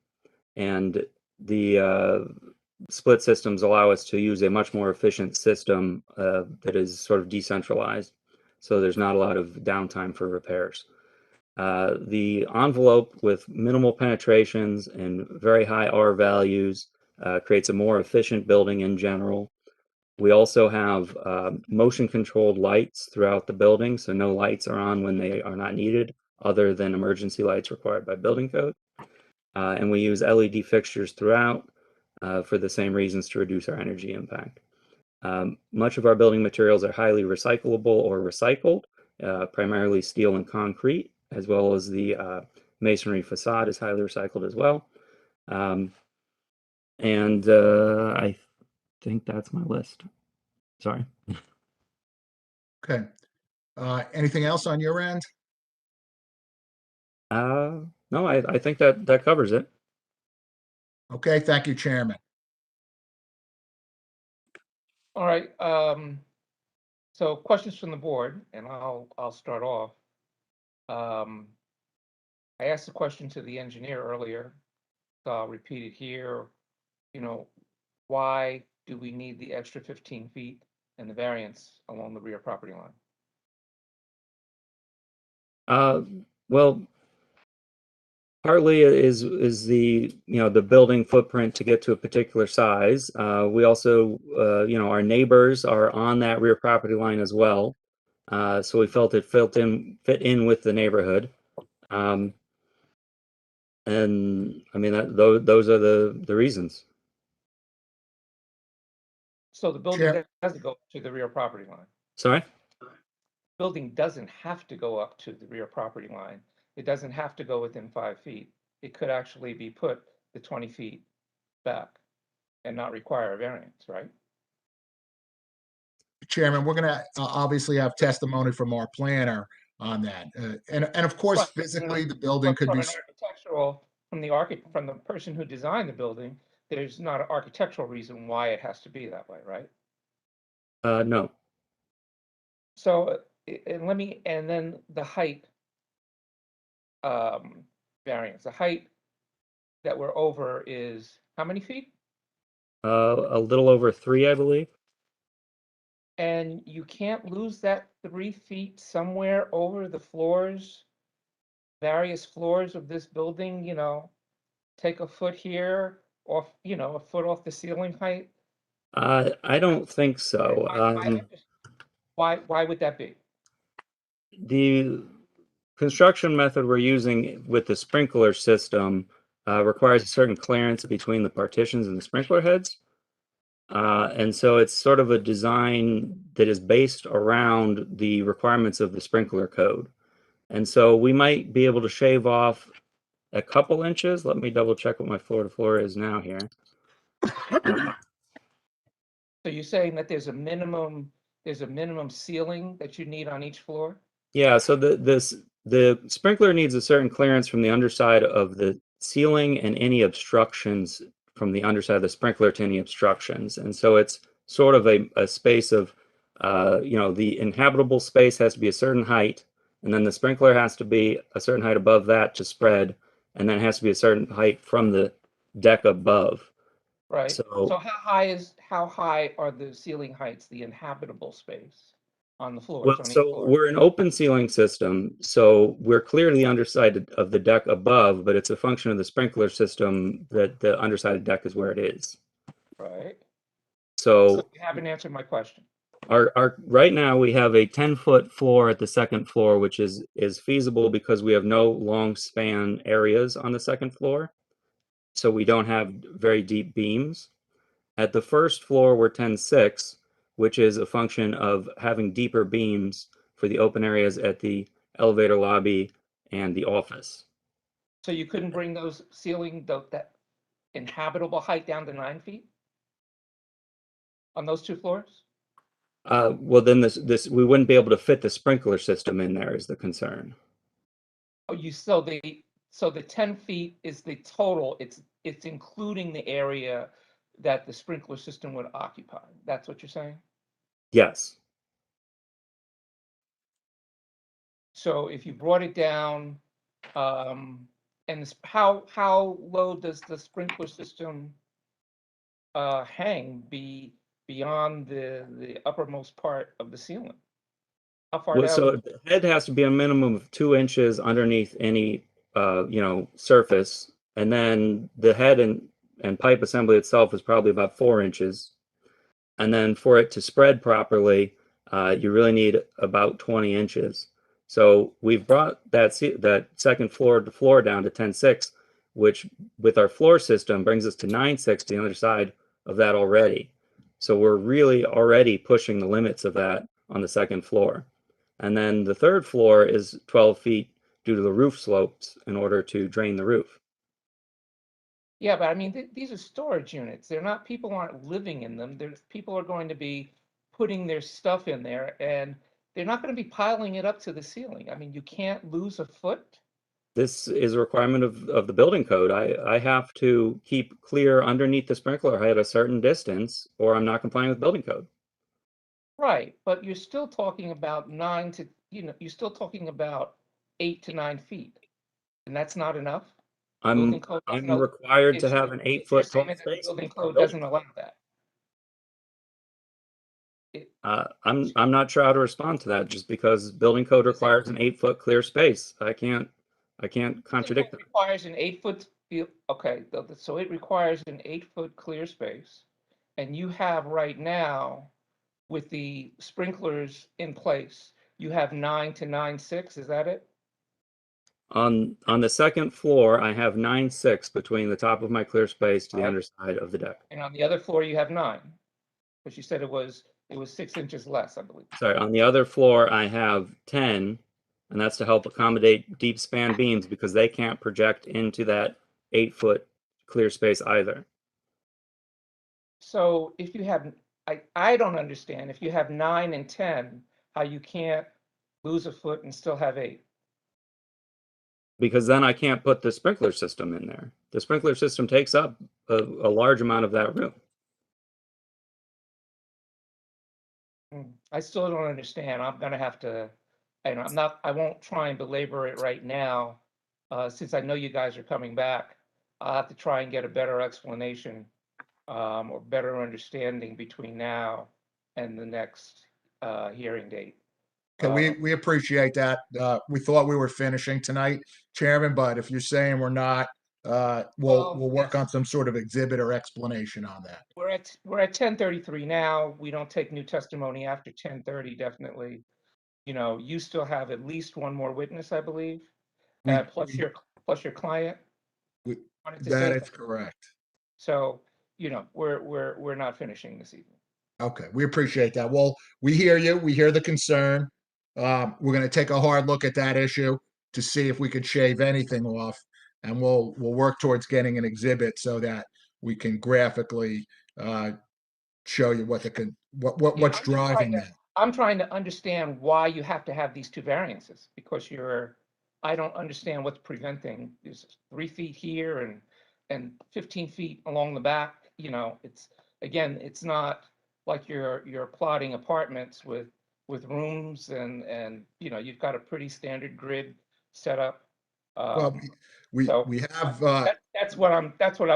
the split systems allow us to use a much more efficient system that is sort of decentralized, so there's not a lot of downtime for repairs. The envelope with minimal penetrations and very high R values creates a more efficient building in general. We also have motion controlled lights throughout the building, so no lights are on when they are not needed, other than emergency lights required by building code. And we use LED fixtures throughout for the same reasons, to reduce our energy impact. Much of our building materials are highly recyclable or recycled, primarily steel and concrete, as well as the masonry facade is highly recycled as well. And I think that's my list. Sorry. Okay. Anything else on your end? No, I think that covers it. Okay, thank you, Chairman. All right, so questions from the board, and I'll start off. I asked the question to the engineer earlier, so I'll repeat it here. You know, why do we need the extra 15 feet and the variance along the rear property line? Well, partly is the the building footprint to get to a particular size. We also our neighbors are on that rear property line as well, so we felt it fit in with the neighborhood. And I mean those are the reasons. So the building doesn't go to the rear property line. Sorry? Building doesn't have to go up to the rear property line. It doesn't have to go within 5 feet. It could actually be put the 20 feet back and not require a variance, right? Chairman, we're going to obviously have testimony from our planner on that. And of course, physically, the building could be. From the person who designed the building, there's not an architectural reason why it has to be that way, right? No. So, and then the height variance. The height that we're over is how many feet? A little over 3, I believe. And you can't lose that 3 feet somewhere over the floors, various floors of this building, take a foot here off, a foot off the ceiling height. I don't think so. Why would that be? The construction method we're using with the sprinkler system requires a certain clearance between the partitions and the sprinkler heads. And so it's sort of a design that is based around the requirements of the sprinkler code. And so we might be able to shave off a couple inches. Let me double check what my floor to floor is now here. So you're saying that there's a minimum ceiling that you need on each floor? Yeah, so the sprinkler needs a certain clearance from the underside of the ceiling and any obstructions from the underside of the sprinkler to any obstructions. And so it's sort of a space of, the inhabitable space has to be a certain height, and then the sprinkler has to be a certain height above that to spread, and then it has to be a certain height from the deck above. Right. So how high are the ceiling heights, the inhabitable space on the floors? Well, so we're an open ceiling system, so we're clear to the underside of the deck above, but it's a function of the sprinkler system that the underside of the deck is where it is. Right. So you haven't answered my question. Our right now we have a 10-foot floor at the second floor, which is feasible because we have no long span areas on the second floor. So we don't have very deep beams. At the first floor, we're 10.6, which is a function of having deeper beams for the open areas at the elevator lobby and the office. So you couldn't bring those that inhabitable height down to 9 feet on those 2 floors? Well, then this we wouldn't be able to fit the sprinkler system in there is the concern. Oh, so the 10 feet is the total. It's including the area that the sprinkler system would occupy. That's what you're saying? Yes. So if you brought it down And how low does the sprinkler system hang beyond the uppermost part of the ceiling? How far Well, down? so the head has to be a minimum of 2 inches underneath any, surface. And then the head and pipe assembly itself is probably about 4 inches. And then for it to spread properly, you really need about 20 inches. So we've brought that second floor to floor down to 10.6, which with our floor system brings us to 9.6 to the other side of that already. So we're really already pushing the limits of that on the second floor. And then the third floor is 12 feet due to the roof slopes in order to drain the roof. Yeah, but I mean, these are storage units. They're not, people aren't living in them. People are going to be putting their stuff in there, and they're not going to be piling it up to the ceiling. I mean, you can't lose a foot. This is a requirement of the building code. I have to keep clear underneath the sprinkler head a certain distance, or I'm not complying with building code. Right, but you're still talking about you're still talking about 8 to 9 feet, and that's not enough? Building code doesn't I'm required to if have an you're 8-foot saying tall that the space. building code doesn't allow that. I'm not sure how to respond to that, just because building code requires an 8-foot clear space. I can't contradict that. Requires an 8-foot, okay, so it requires an 8-foot clear space. And you have right now, with the sprinklers in place, you have 9 to 9.6, is that it? On the second floor, I have 9.6 between the top of my clear space to the underside of the deck. And on the other floor, you have 9, because you said it was 6 inches less, I believe. Sorry, on the other floor, I have 10, and that's to help accommodate deep span beams because they can't project into that 8-foot clear space either. So if you have, I don't understand, if you have 9 and 10, how you can't lose a foot and still have 8. Because then I can't put the sprinkler system in there. The sprinkler system takes up a large amount of that room. I still don't understand. I'm gonna have to, and I won't try and belabor it right now, since I know you guys are coming back. I'll have to try and get a better explanation, or better understanding between now and the next, hearing date. Okay, we appreciate that. We thought we were finishing tonight, Chairman, but if you're saying we're not, we'll work on some sort of exhibit or explanation on that. We're at 10:33 now. We don't take new testimony after 10:30, definitely. You know, you still have at least one more witness, I believe, plus your client. That is correct. So, we're not finishing this evening. Okay, we appreciate that. Well, we hear you. We hear the concern. We're going to take a hard look at that issue to see if we could shave anything off, and we'll work towards getting an exhibit so that we can graphically show you what's driving that. I'm trying to understand why you have to have these two variances, because I don't understand what's preventing. There's 3 feet here and 15 feet along the back. It's not like you're plotting apartments with rooms and you've got a pretty standard grid set up. Well, we have. That's what I'm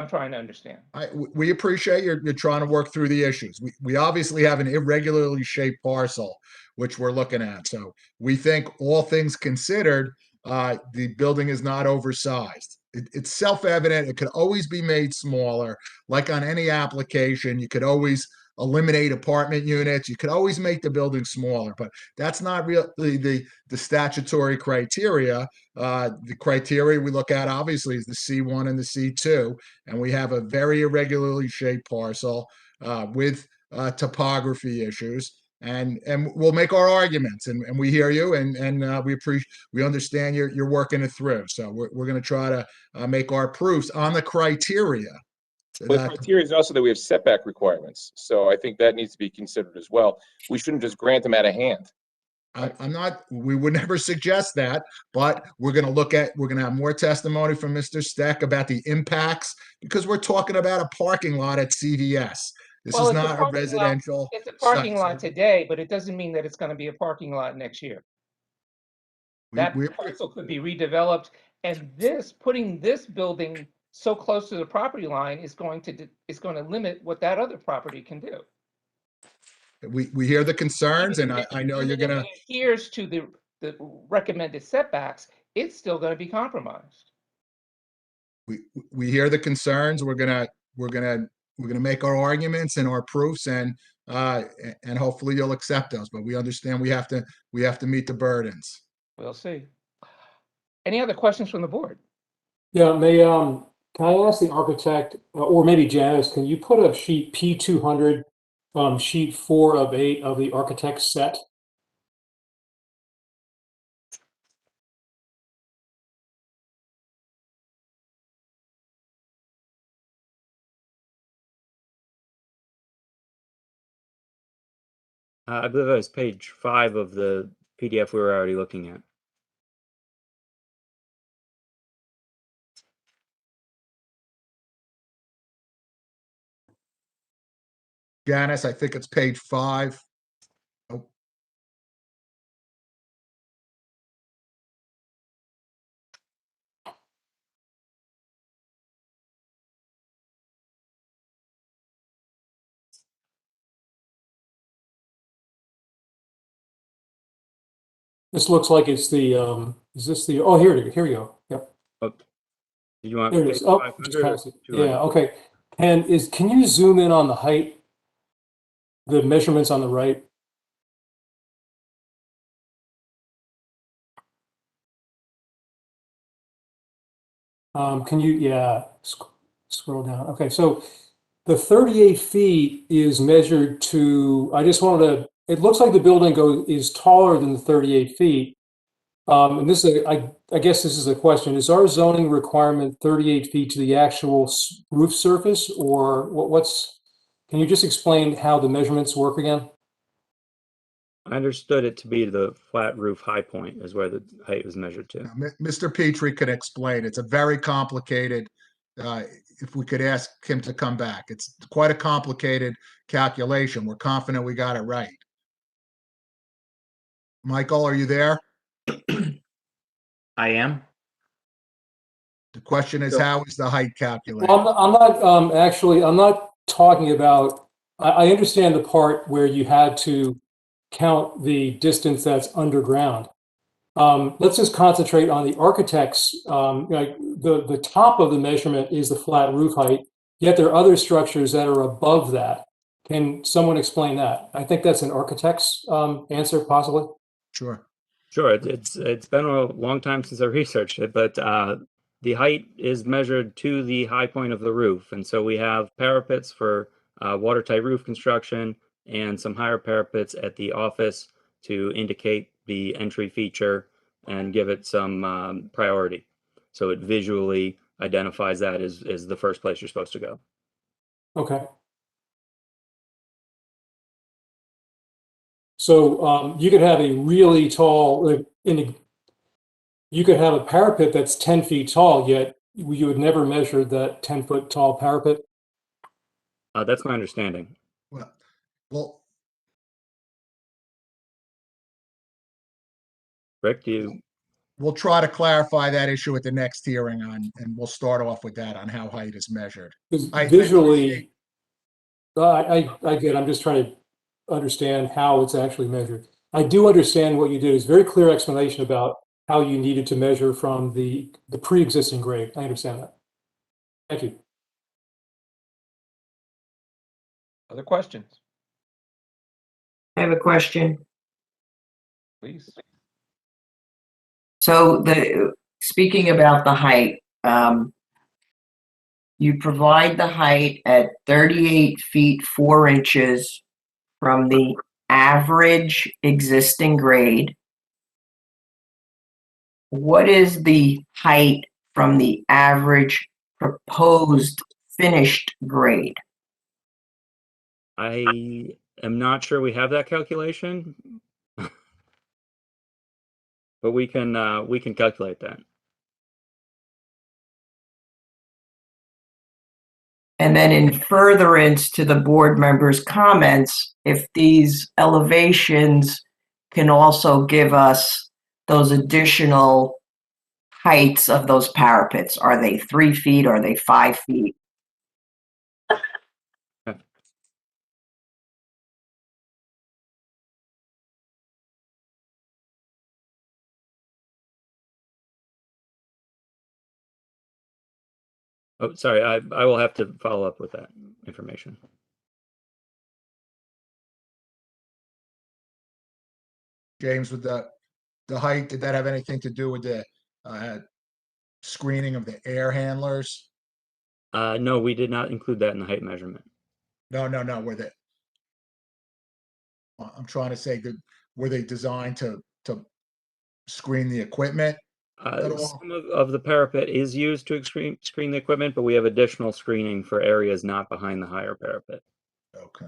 trying to understand. We appreciate you're trying to work through the issues. We obviously have an irregularly shaped parcel, which we're looking at. So we think, all things considered, the building is not oversized. It's self-evident. It could always be made smaller. Like on any application, you could always eliminate apartment units. You could always make the building smaller, but that's not really the statutory criteria. The criteria we look at obviously is the C1 and the C2, and we have a very irregularly shaped parcel with topography issues. And we'll make our arguments, and we hear you, and we understand you're working it through. So we're going to try to make our proofs on the criteria. But the criteria is also that we have setback requirements, so I think that needs to be considered as well. We shouldn't just grant them out of hand. We would never suggest that, but we're going to have more testimony from Mr. Steck about the impacts, because we're talking about a parking lot at CVS. This is not a residential. It's a parking lot today, but it doesn't mean that it's going to be a parking lot next year. That parcel could be redeveloped And putting this building so close to the property line is going to limit what that other property can do. We hear the concerns, and I know you're Even if gonna, it adheres to the recommended setbacks, it's still going to be compromised. we hear the concerns. We're gonna make our arguments and our proofs, and hopefully you'll accept those. But we understand we have to meet the burdens. We'll see. Any other questions from the board? Yeah, can I ask the architect, or maybe Janice, can you put up sheet P200, sheet 4 of 8 of the architect's set? I believe that was page 5 of the PDF we were already looking at. Janice, I think it's page 5. Oh, This looks like it's the, is this the, oh, here we go. Yep. Oh, do you want There it page is. Oh, 500 just or passed it. 200? Yeah, okay. Can you zoom in on the height, the measurements on the right? Can you, yeah, scroll down. Okay, so the 38 feet is measured to, I just wanted to, it looks like the building is taller than the 38 feet. And this is, I guess this is a question. Is our zoning requirement 38 feet to the actual roof surface, or can you just explain how the measurements work again? I understood it to be the flat roof high point is where the height was measured to. Mr. Petry could explain. It's a very complicated, if we could ask him to come back. It's quite a complicated calculation. We're confident we got it right. Michael, are you there? I am. The question is, how is the height calculated? Well, I'm not talking about, I understand the part where you had to count the distance that's underground. Let's just concentrate on the architect's, like the top of the measurement is the flat roof height, yet there are other structures that are above that. Can someone explain that? I think that's an architect's answer, possibly. Sure. Sure, it's been a long time since I researched it, but the height is measured to the high point of the roof. And so we have parapets for watertight roof construction and some higher parapets at the office to indicate the entry feature and give it some priority. So it visually identifies that as the first place you're supposed to go. Okay. So you could have a really tall, you could have a parapet that's 10 feet tall, yet you would never measure that 10-foot tall parapet. That's my understanding. Well, Rick, do you? we'll try to clarify that issue at the next hearing and we'll start off with that on how height is measured. Visually, I get, I'm just trying to understand how it's actually measured. I do understand what you did. It's a very clear explanation about how you needed to measure from the pre-existing grade. I understand that. Thank you. Other questions, I have a question. please? So speaking about the height, you provide the height at 38 feet 4 inches from the average existing grade. What is the height from the average proposed finished grade? I am not sure we have that calculation, but we can calculate that. And then in furtherance to the board members' comments, if these elevations can also give us those additional heights of those parapets? Are they 3 feet? Are they 5 feet? Oh, sorry, I will have to follow up with that information. James, with the height, did that have anything to do with the screening of the air handlers? No, we did not include that in the height measurement. No, with it. I'm trying to say, were they designed to screen the equipment at all? Some of the parapet is used to screen the equipment, but we have additional screening for areas not behind the higher parapet. Okay.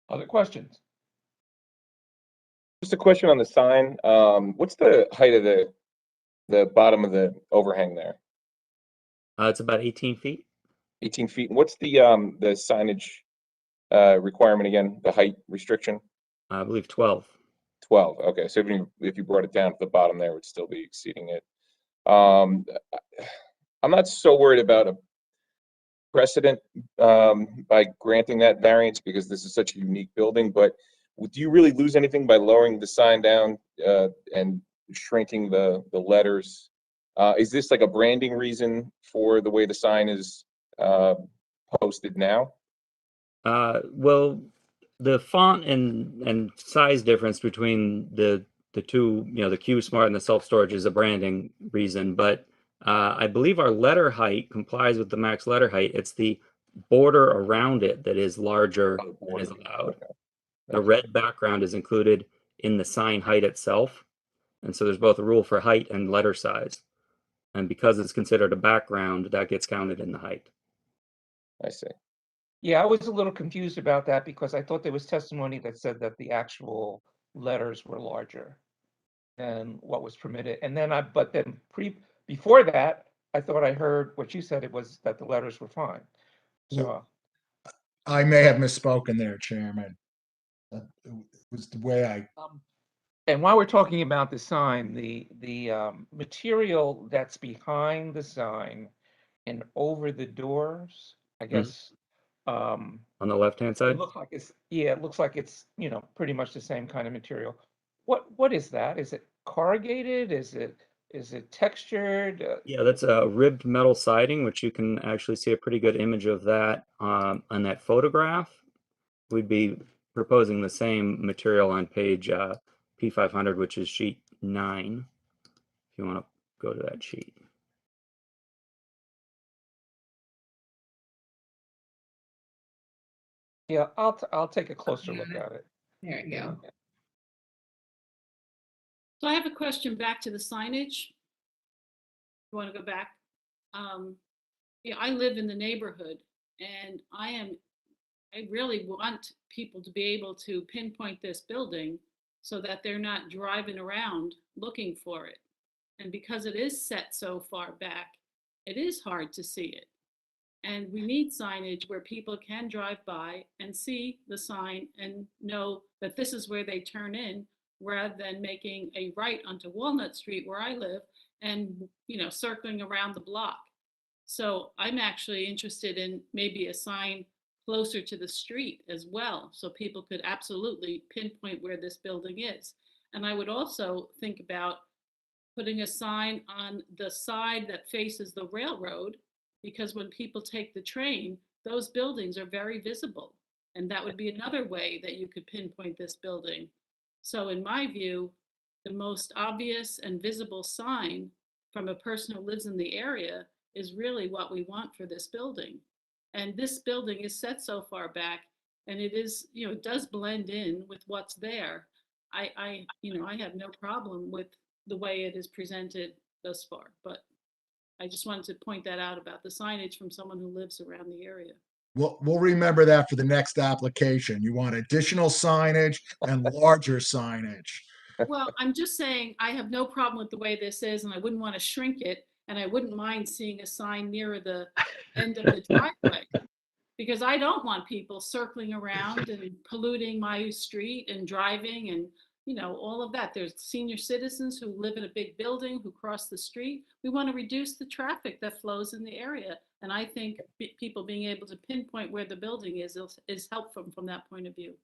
Other questions? Just a question on the sign. What's the height of the bottom of the overhang there? It's about 18 feet. 18 feet. And what's the signage requirement again? The height restriction? I believe 12. 12. Okay, so if you brought it down to the bottom there, it would still be exceeding it. I'm not so worried about a precedent by granting that variance because this is such a unique building, but do you really lose anything by lowering the sign down and shrinking the letters? Is this like a branding reason for the way the sign is posted now? Well, the font and size difference between the two, the Q Smart and the self-storage is a branding reason, but I believe our letter height complies with the max letter height. It's the border around it that is larger than is allowed. Okay. The red background is included in the sign height itself. And so there's both a rule for height and letter size. And because it's considered a background, that gets counted in the height. I see. Yeah, I was a little confused about that because I thought there was testimony that said that the actual letters were larger than what was permitted. And then before that, I thought I heard what you said, it was that the letters were fine. So I may have misspoken there, Chairman. It was the way I. and while we're talking about the sign, the material that's behind the sign and over the doors, I guess. On the left-hand side? It looks like it looks like it's, pretty much the same kind of material. What is that? Is it corrugated? Is it textured? Yeah, that's a ribbed metal siding, which you can actually see a pretty good image of that on that photograph. We'd be proposing the same material on page P500, which is sheet 9, if you want to go to that sheet. Yeah, I'll take a closer look at it. There you go. So I have a question back to the signage. You want to go back? Yeah, I live in the neighborhood and I really want people to be able to pinpoint this building so that they're not driving around looking for it. And because it is set so far back, it is hard to see it. And we need signage where people can drive by and see the sign and know that this is where they turn in, rather than making a right onto Walnut Street where I live and, circling around the block. So I'm actually interested in maybe a sign closer to the street as well, so people could absolutely pinpoint where this building is. And I would also think about putting a sign on the side that faces the railroad, because when people take the train, those buildings are very visible. And that would be another way that you could pinpoint this building. So in my view, the most obvious and visible sign from a person who lives in the area is really what we want for this building. And this building is set so far back, and it is, it does blend in with what's there. I have no problem with the way it is presented thus far, but I just wanted to point that out about the signage from someone who lives around the area. We'll remember that for the next application. You want additional signage and larger signage. Well, I'm just saying I have no problem with the way this is, and I wouldn't want to shrink it, and I wouldn't mind seeing a sign nearer the end of the driveway, because I don't want people circling around and polluting my street and driving and, you know, all of that. There's senior citizens who live in a big building who cross the street. We want to reduce the traffic that flows in the area. And I think people being able to pinpoint where the building is helpful from that point of view.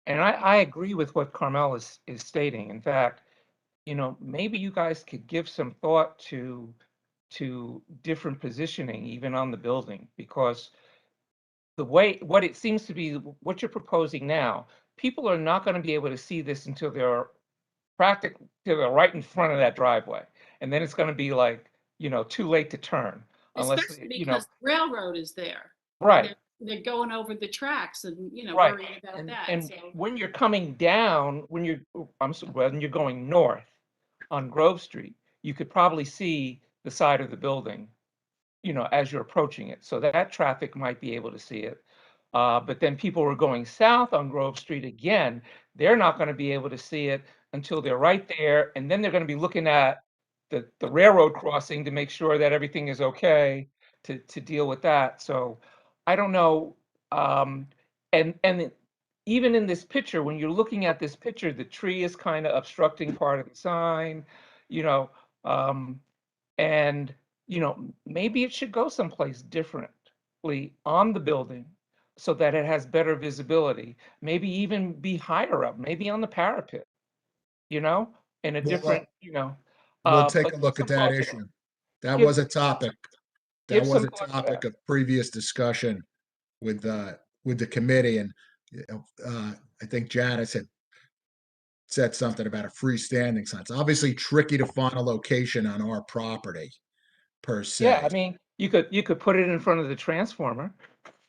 And I agree with what Carmel is stating. In fact, you know, maybe you guys could give some thought to different positioning even on the building, because the way, what it seems to be, what you're proposing now, people are not going to be able to see this until they're practically, till they're right in front of that driveway. And then it's going to be like, you know, too late to turn. Unless, Especially you know, because the railroad is there. right. They're going over the tracks and, you know, Right. worrying about that. And So when you're coming down, when you're going north on Grove Street, you could probably see the side of the building, you know, as you're approaching it. So that traffic might be able to see it. But then people who are going south on Grove Street again, they're not going to be able to see it until they're right there. And then they're going to be looking at the railroad crossing to make sure that everything is okay to deal with that. So I don't know. And even in this picture, when you're looking at this picture, the tree is kind of obstructing part of the sign, you know, and, you know, maybe it should go someplace differently on the building so that it has better visibility, maybe even be higher up, maybe on the parapet, you know, in a We'll, different, you know. we'll take But a give look some at that thought to issue. That Give- was a topic. That give was some a thought to topic that. of previous discussion with the committee, and I think Janice had said something about a freestanding sign. It's obviously tricky to find a location on our property per se. Yeah, I mean, you could put it in front of the transformer.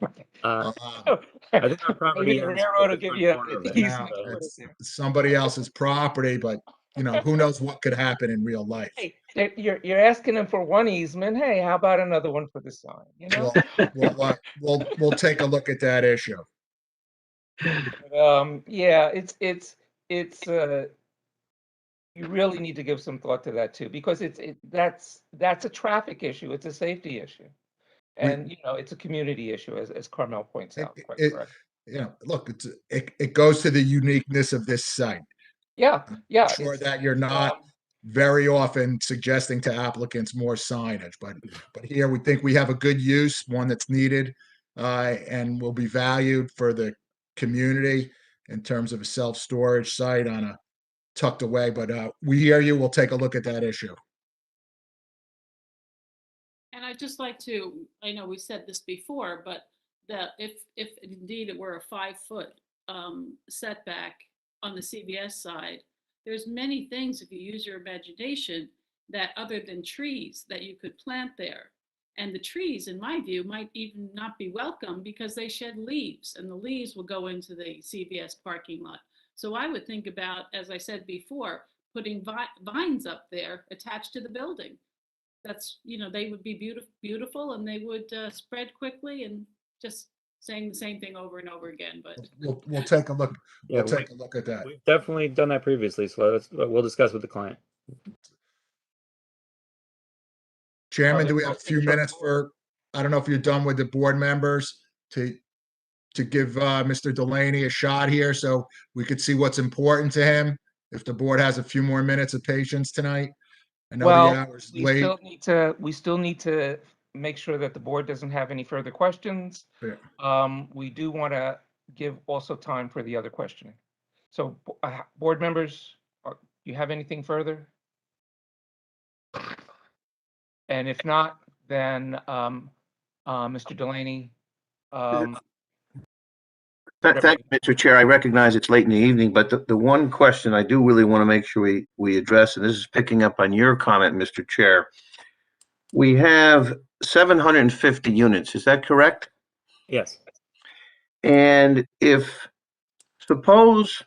I think our property Maybe the ends railroad will with the give front you corner of an it. easement So- to put it It's there. somebody else's property, but you know, who knows what could happen in real life. Hey, you're asking them for one easement. Hey, how about another one for the sign? You know. We'll take a look at that issue. Yeah, it's you really need to give some thought to that too, because that's a traffic issue. It's a safety issue. And, you know, it's a community issue, as Carmel points out, quite correct. You know, look, it goes to the uniqueness of this site. Yeah, yeah. Sure that you're not very often suggesting to applicants more signage, but here we think we have a good use, one that's needed, and will be valued for the community in terms of a self-storage site on a tucked away. But we hear you. We'll take a look at that issue. And I'd just like to, I know we said this before, but that if indeed it were a 5-foot setback on the CVS side, there's many things, if you use your imagination, that other than trees that you could plant there. And the trees, in my view, might even not be welcome because they shed leaves, and the leaves will go into the CVS parking lot. So I would think about, as I said before, putting vines up there attached to the building. That's, you know, they would be beautiful and they would spread quickly, and just saying the same thing over and over again. But We'll take a look. Yeah, We'll take a look at that. We've definitely done that previously, so we'll discuss with the client. Chairman, do we have a few minutes for, I don't know if you're done with the board members to give Mr. Delaney a shot here so we could see what's important to him, if the board has a few more minutes of patience tonight? I know the Well, hour's we late. still need to make sure that the board doesn't have any further questions. Yeah. We do want to give also time for the other questioning. So, board members, you have anything further? And if not, then Mr. Delaney. Thank you, Mr. Chair. I recognize it's late in the evening, but the one question I do really want to make sure we address, and this is picking up on your comment, Mr. Chair. We have 750 units, is that correct? Yes. And suppose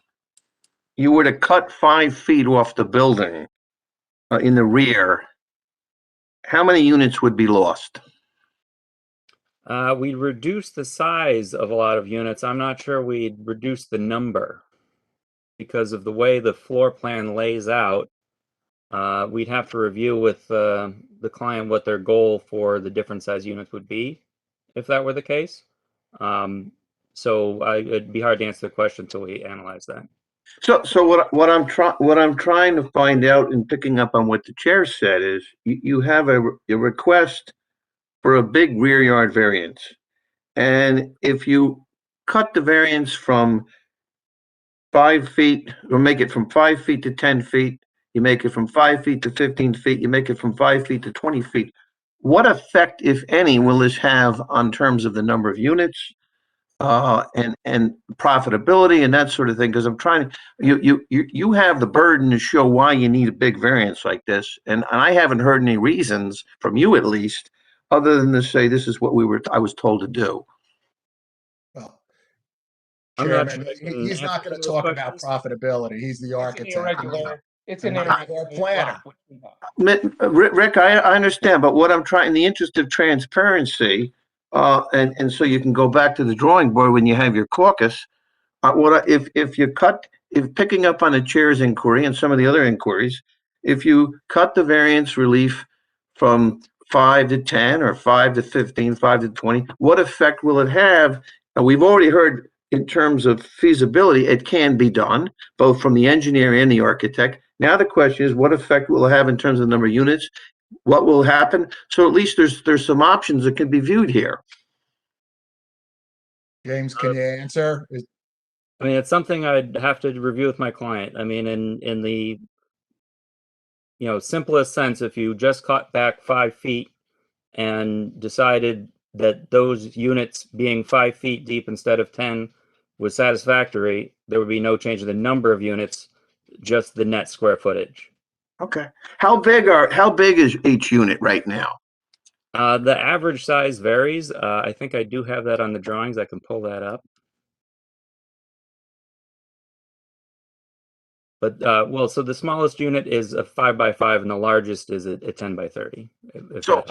you were to cut 5 feet off the building in the rear, how many units would be lost? We'd reduce the size of a lot of units. I'm not sure we'd reduce the number because of the way the floor plan lays out. We'd have to review with the client what their goal for the different size units would be, if that were the case. So it'd be hard to answer the question until we analyze that. So what I'm trying to find out and picking up on what the chair said is you have a request for a big rear yard variance. And if you cut the variance from 5 feet, or make it from 5 feet to 10 feet, you make it from 5 feet to 15 feet, you make it from 5 feet to 20 feet. What effect, if any, will this have on terms of the number of units and profitability and that sort of thing? Because I'm trying to, you have the burden to show why you need a big variance like this, and I haven't heard any reasons from you, at least, other than to say this is what I was told to do. Well, I'm not Chairman, sure I can he's not answer going to those talk about questions. profitability. He's the architect. It's an I'm irregular our planner. lot, which we have. Rick, I understand, but what I'm trying, in the interest of transparency, and so you can go back to the drawing board when you have your caucus, if picking up on the chair's inquiry and some of the other inquiries, if you cut the variance relief from 5 to 10 or 5 to 15, 5 to 20, what effect will it have? And we've already heard in terms of feasibility, it can be done, both from the engineer and the architect. Now the question is, what effect will it have in terms of the number of units? What will happen? So at least there's some options that can be viewed here. James, can you answer? I mean, it's something I'd have to review with my client. I mean, in the simplest sense, if you just cut back 5 feet and decided that those units being 5 feet deep instead of 10 was satisfactory, there would be no change in the number of units, just the net square footage. Okay. How big is each unit right now? The average size varies. I think I do have that on the drawings. I can pull that up. But well, so the smallest unit is a 5 by 5, and the largest is a 10 by 30. So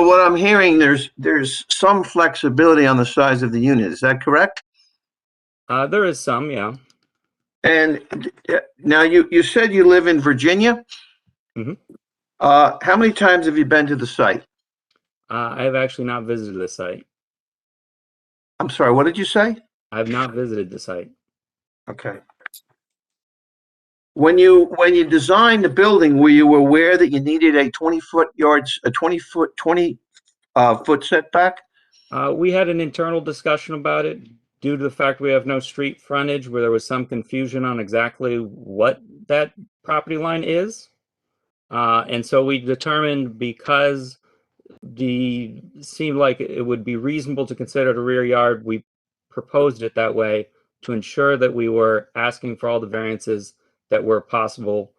what I'm hearing, there's some flexibility on the size of the unit. Is that correct? There is some, yeah. And now you said you live in Virginia. Mm-hmm. How many times have you been to the site? I have actually not visited the site. I'm sorry, what did you say? I have not visited the site. Okay. When you designed the building, were you aware that you needed a 20 foot setback? We had an internal discussion about it due to the fact we have no street frontage, where there was some confusion on exactly what that property line is. And so we determined, because seemed like it would be reasonable to consider the rear yard, we proposed it that way to ensure that we were asking for all the variances that were possible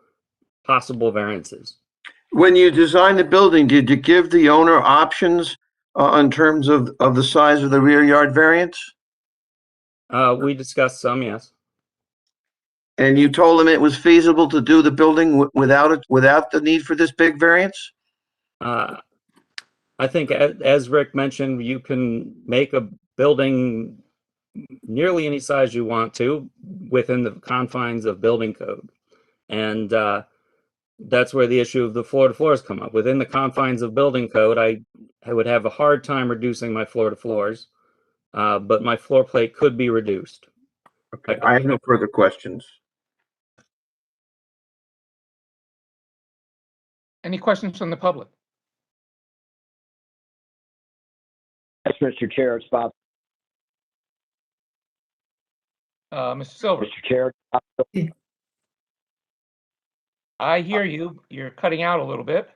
variances. When you designed the building, did you give the owner options in terms of the size of the rear yard variance? We discussed some, yes. And you told them it was feasible to do the building without the need for this big variance? I think, as Rick mentioned, you can make a building nearly any size you want to within the confines of building code. And that's where the issue of the floor to floors come up. Within the confines of building code, I would have a hard time reducing my floor to floors, but my floor plate could be reduced. Okay, I have no further questions. Any questions from the public? Yes, Mr. Chair, it's Bob. Mr. Silver. Mr. Chair. I hear you. You're cutting out a little bit.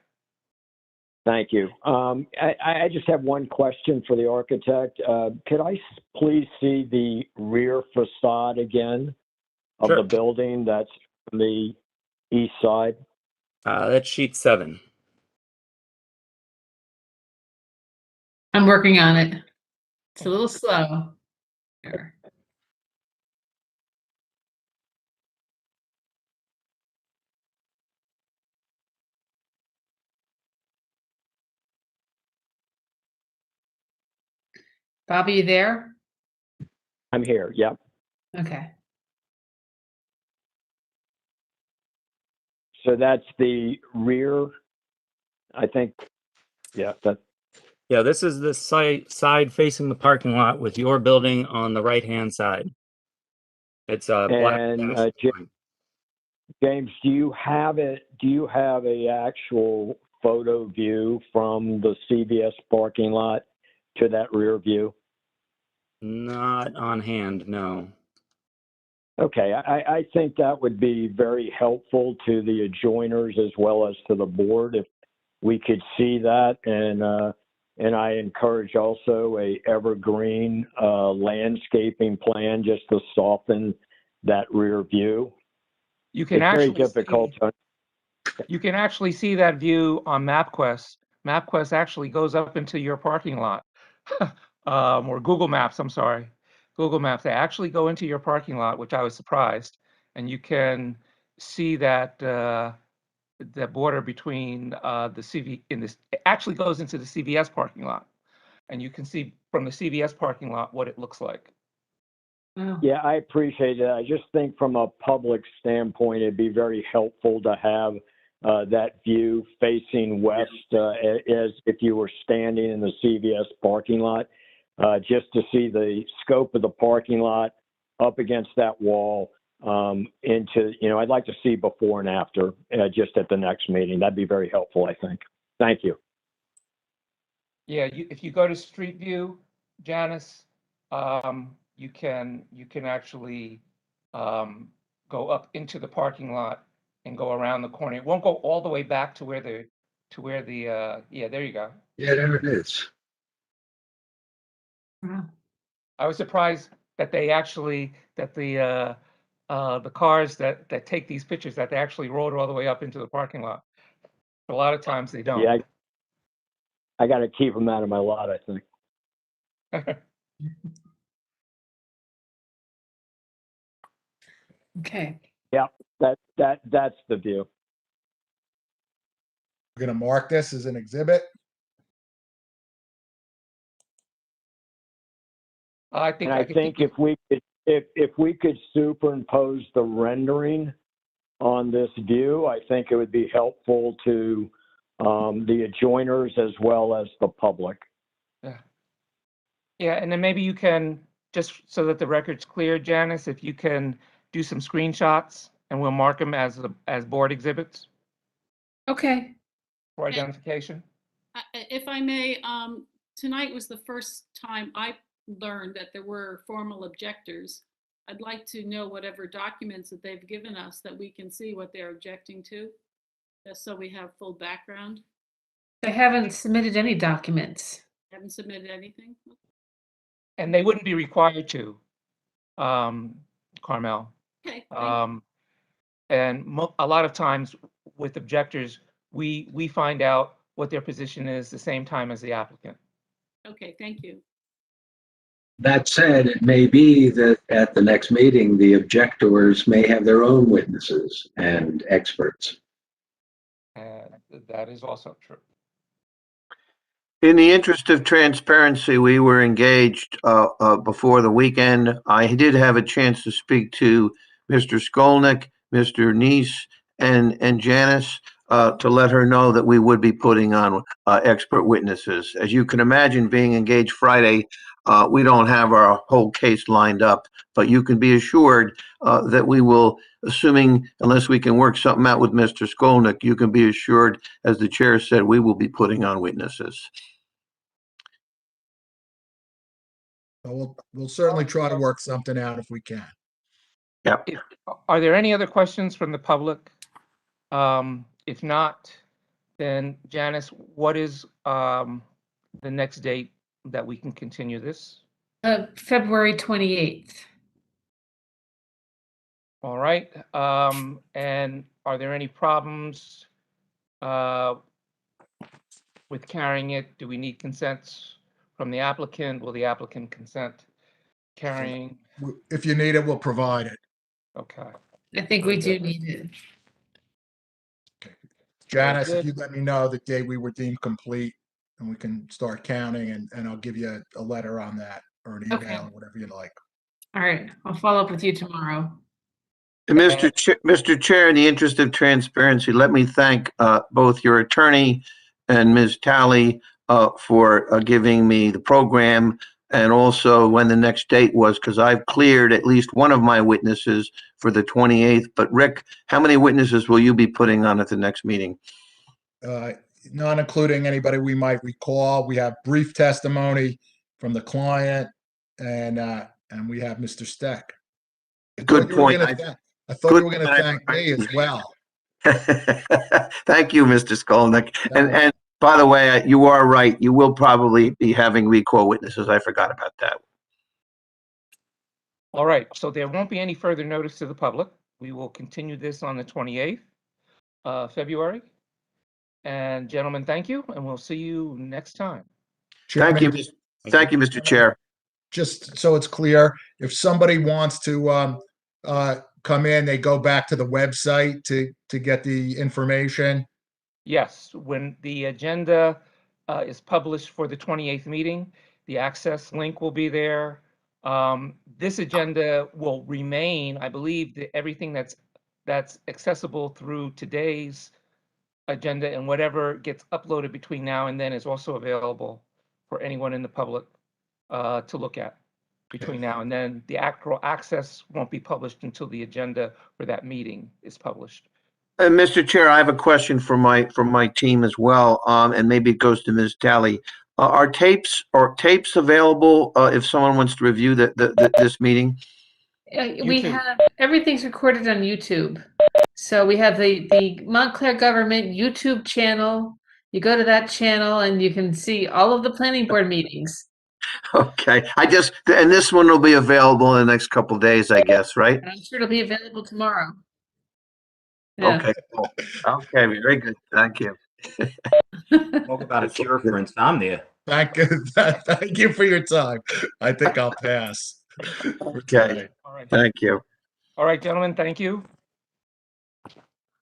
Thank you. I just have one question for the architect. Could I please see the rear facade again of Sure. the building that's on the east side? That's sheet 7. I'm working on it. It's a little slow. Here. Bobby, you there? I'm here, yep. Okay. So that's the rear, I think. Yeah, Yeah, this is the side facing the parking lot with your building on the right-hand side. It's a black. And James, do you have it? Do you have a actual photo view from the CVS parking lot to that rear view? Not on hand, no. Okay, I think that would be very helpful to the adjoiners as well as to the board if we could see that. And I encourage also a evergreen landscaping plan just to soften that rear view. You can It's very actually difficult to. You can actually see that view on MapQuest. MapQuest actually goes up into your parking lot. Or Google Maps, I'm sorry. Google Maps, they actually go into your parking lot, which I was surprised. And you can see that the border between the CV it actually goes into the CVS parking lot. And you can see from the CVS parking lot what it looks like. Yeah, I appreciate it. I just think from a public standpoint, it'd be very helpful to have that view facing west as if you were standing in the CVS parking lot, just to see the scope of the parking lot up against that wall into, I'd like to see before and after just at the next meeting. That'd be very helpful, I think. Thank you. Yeah, if you go to Street View, Janice, you can actually go up into the parking lot and go around the corner. It won't go all the way back to where the yeah, there you go. Yeah, there it is. I was surprised that they actually the cars that take these pictures that they actually rode all the way up into the parking lot. A lot of times they don't. Yeah, I got to keep them out of my lot, I think. Okay. Yeah, that's the view. We're going to mark this as an exhibit. I think if we could superimpose the rendering on this view, I think it would be helpful to the adjoiners as well as the public. Yeah, and then maybe you can, just so that the record's clear, Janice, if you can do some screenshots and we'll mark them as board exhibits Okay. for identification. If I may, tonight was the first time I learned that there were formal objectors. I'd like to know whatever documents that they've given us that we can see what they're objecting to, just so we have full background. They haven't submitted any documents. Haven't submitted anything? And they wouldn't be required to, Carmel. Okay. And a lot of times with objectors, we find out what their position is the same time as the applicant. Okay, thank you. That said, it may be that at the next meeting, the objectors may have their own witnesses and experts. And that is also true. In the interest of transparency, we were engaged before the weekend. I did have a chance to speak to Mr. Skolnick, Mr. Neese, and Janice to let her know that we would be putting on expert witnesses. As you can imagine, being engaged Friday, we don't have our whole case lined up, but you can be assured that we will, assuming, unless we can work something out with Mr. Skolnick, you can be assured, as the chair said, we will be putting on witnesses. So we'll certainly try to work something out if we can. Yeah. Are there any other questions from the public? If not, then Janice, what is the next date that we can continue this? February 28th. All right. And are there any problems with carrying it? Do we need consents from the applicant? Will the applicant consent carrying? If you need it, we'll provide it. Okay. I think we do need it. Janice, if you let me know the day we were deemed complete, and we can start counting, and I'll give you a letter on that, or an email, Okay. whatever you like. All right. I'll follow up with you tomorrow. And Mr. Chair, in the interest of transparency, let me thank both your attorney and Ms. Talley for giving me the program and also when the next date was, because I've cleared at least one of my witnesses for the 28th. But Rick, how many witnesses will you be putting on at the next meeting? Not including anybody we might recall. We have brief testimony from the client, and we have Mr. Steck. Good point. I thought you were going to thank me as well. Thank you, Mr. Skolnick. And by the way, you are right. You will probably be having recall witnesses. I forgot about that. All right, so there won't be any further notice to the public. We will continue this on the 28th February. And gentlemen, thank you, and we'll see you next time. Thank you. Thank you, Mr. Chair. Just so it's clear, if somebody wants to come in, they go back to the website to get the information. Yes, when the agenda is published for the 28th meeting, the access link will be there. This agenda will remain, I believe, everything that's accessible through today's agenda, and whatever gets uploaded between now and then is also available for anyone in the public to look at between now and then. The actual access won't be published until the agenda for that meeting is published. Mr. Chair, I have a question for my team as well, and maybe it goes to Ms. Talley. Are tapes available if someone wants to review this meeting? We have, everything's recorded on YouTube. So we have the Montclair Government YouTube channel. You go to that channel and you can see all of the planning board meetings. Okay, and this one will be available in the next couple of days, I guess, right? And I'm sure it'll be available tomorrow. Yeah. Okay, cool. Okay, very good. Thank you. Talk about a cure for insomnia. Thank you. Thank you for your time. I think I'll pass. Okay. All right. Thank you. All right, gentlemen, thank you.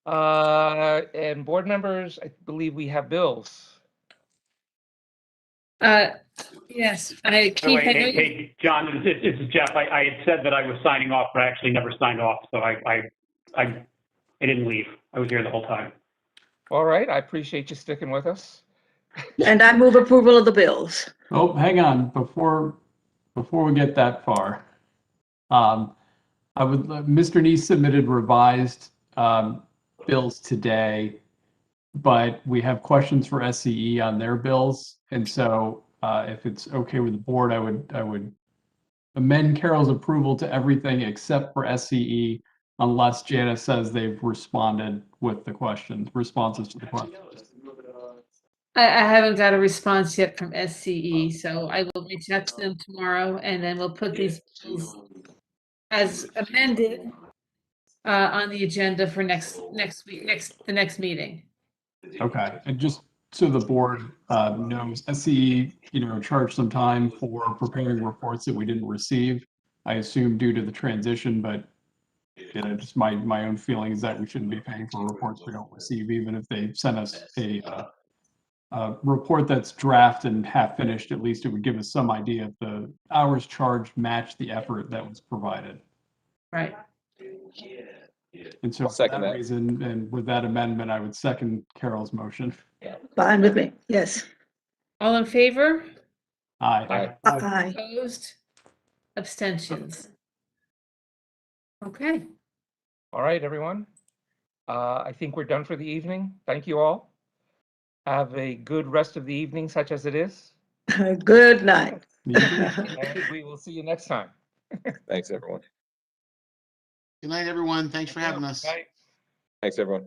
And board members, I believe we have bills. Yes, By the way, hey, John, this is Jeff. I had said that I was signing off, but I actually never signed off, so I didn't leave. I was here the whole time. All right, I appreciate you sticking with us. And I move approval of the bills. Oh, hang on, before we get that far. Mr. Neese submitted revised bills today, but we have questions for SCE on their bills. And so if it's okay with the board, I would amend Carol's approval to everything except for SCE, unless Janice says they've responded with the responses to the questions. I haven't got a response yet from SCE, so I will reach out to them tomorrow, and then we'll put these bills as amended on the agenda for next week, the next meeting. Okay, and just so the board knows, SCE, charged some time for preparing reports that we didn't receive. I assume due to the transition, but just my own feeling is that we shouldn't be paying for reports we don't receive, even if they send us a report that's draft and half finished. At least it would give us some idea if the hours charged match the effort that was provided. Right. And so for that reason, and with that amendment, I would second Carol's motion. Fine with me, yes. All in favor? Aye. Aye. Opposed? Abstentions? Okay. All right, everyone. I think we're done for the evening. Thank you all. Have a good rest of the evening, such as it is. Good night. And we will see you next time. Thanks, everyone. Good night, everyone. Thanks for having us. Thanks, everyone.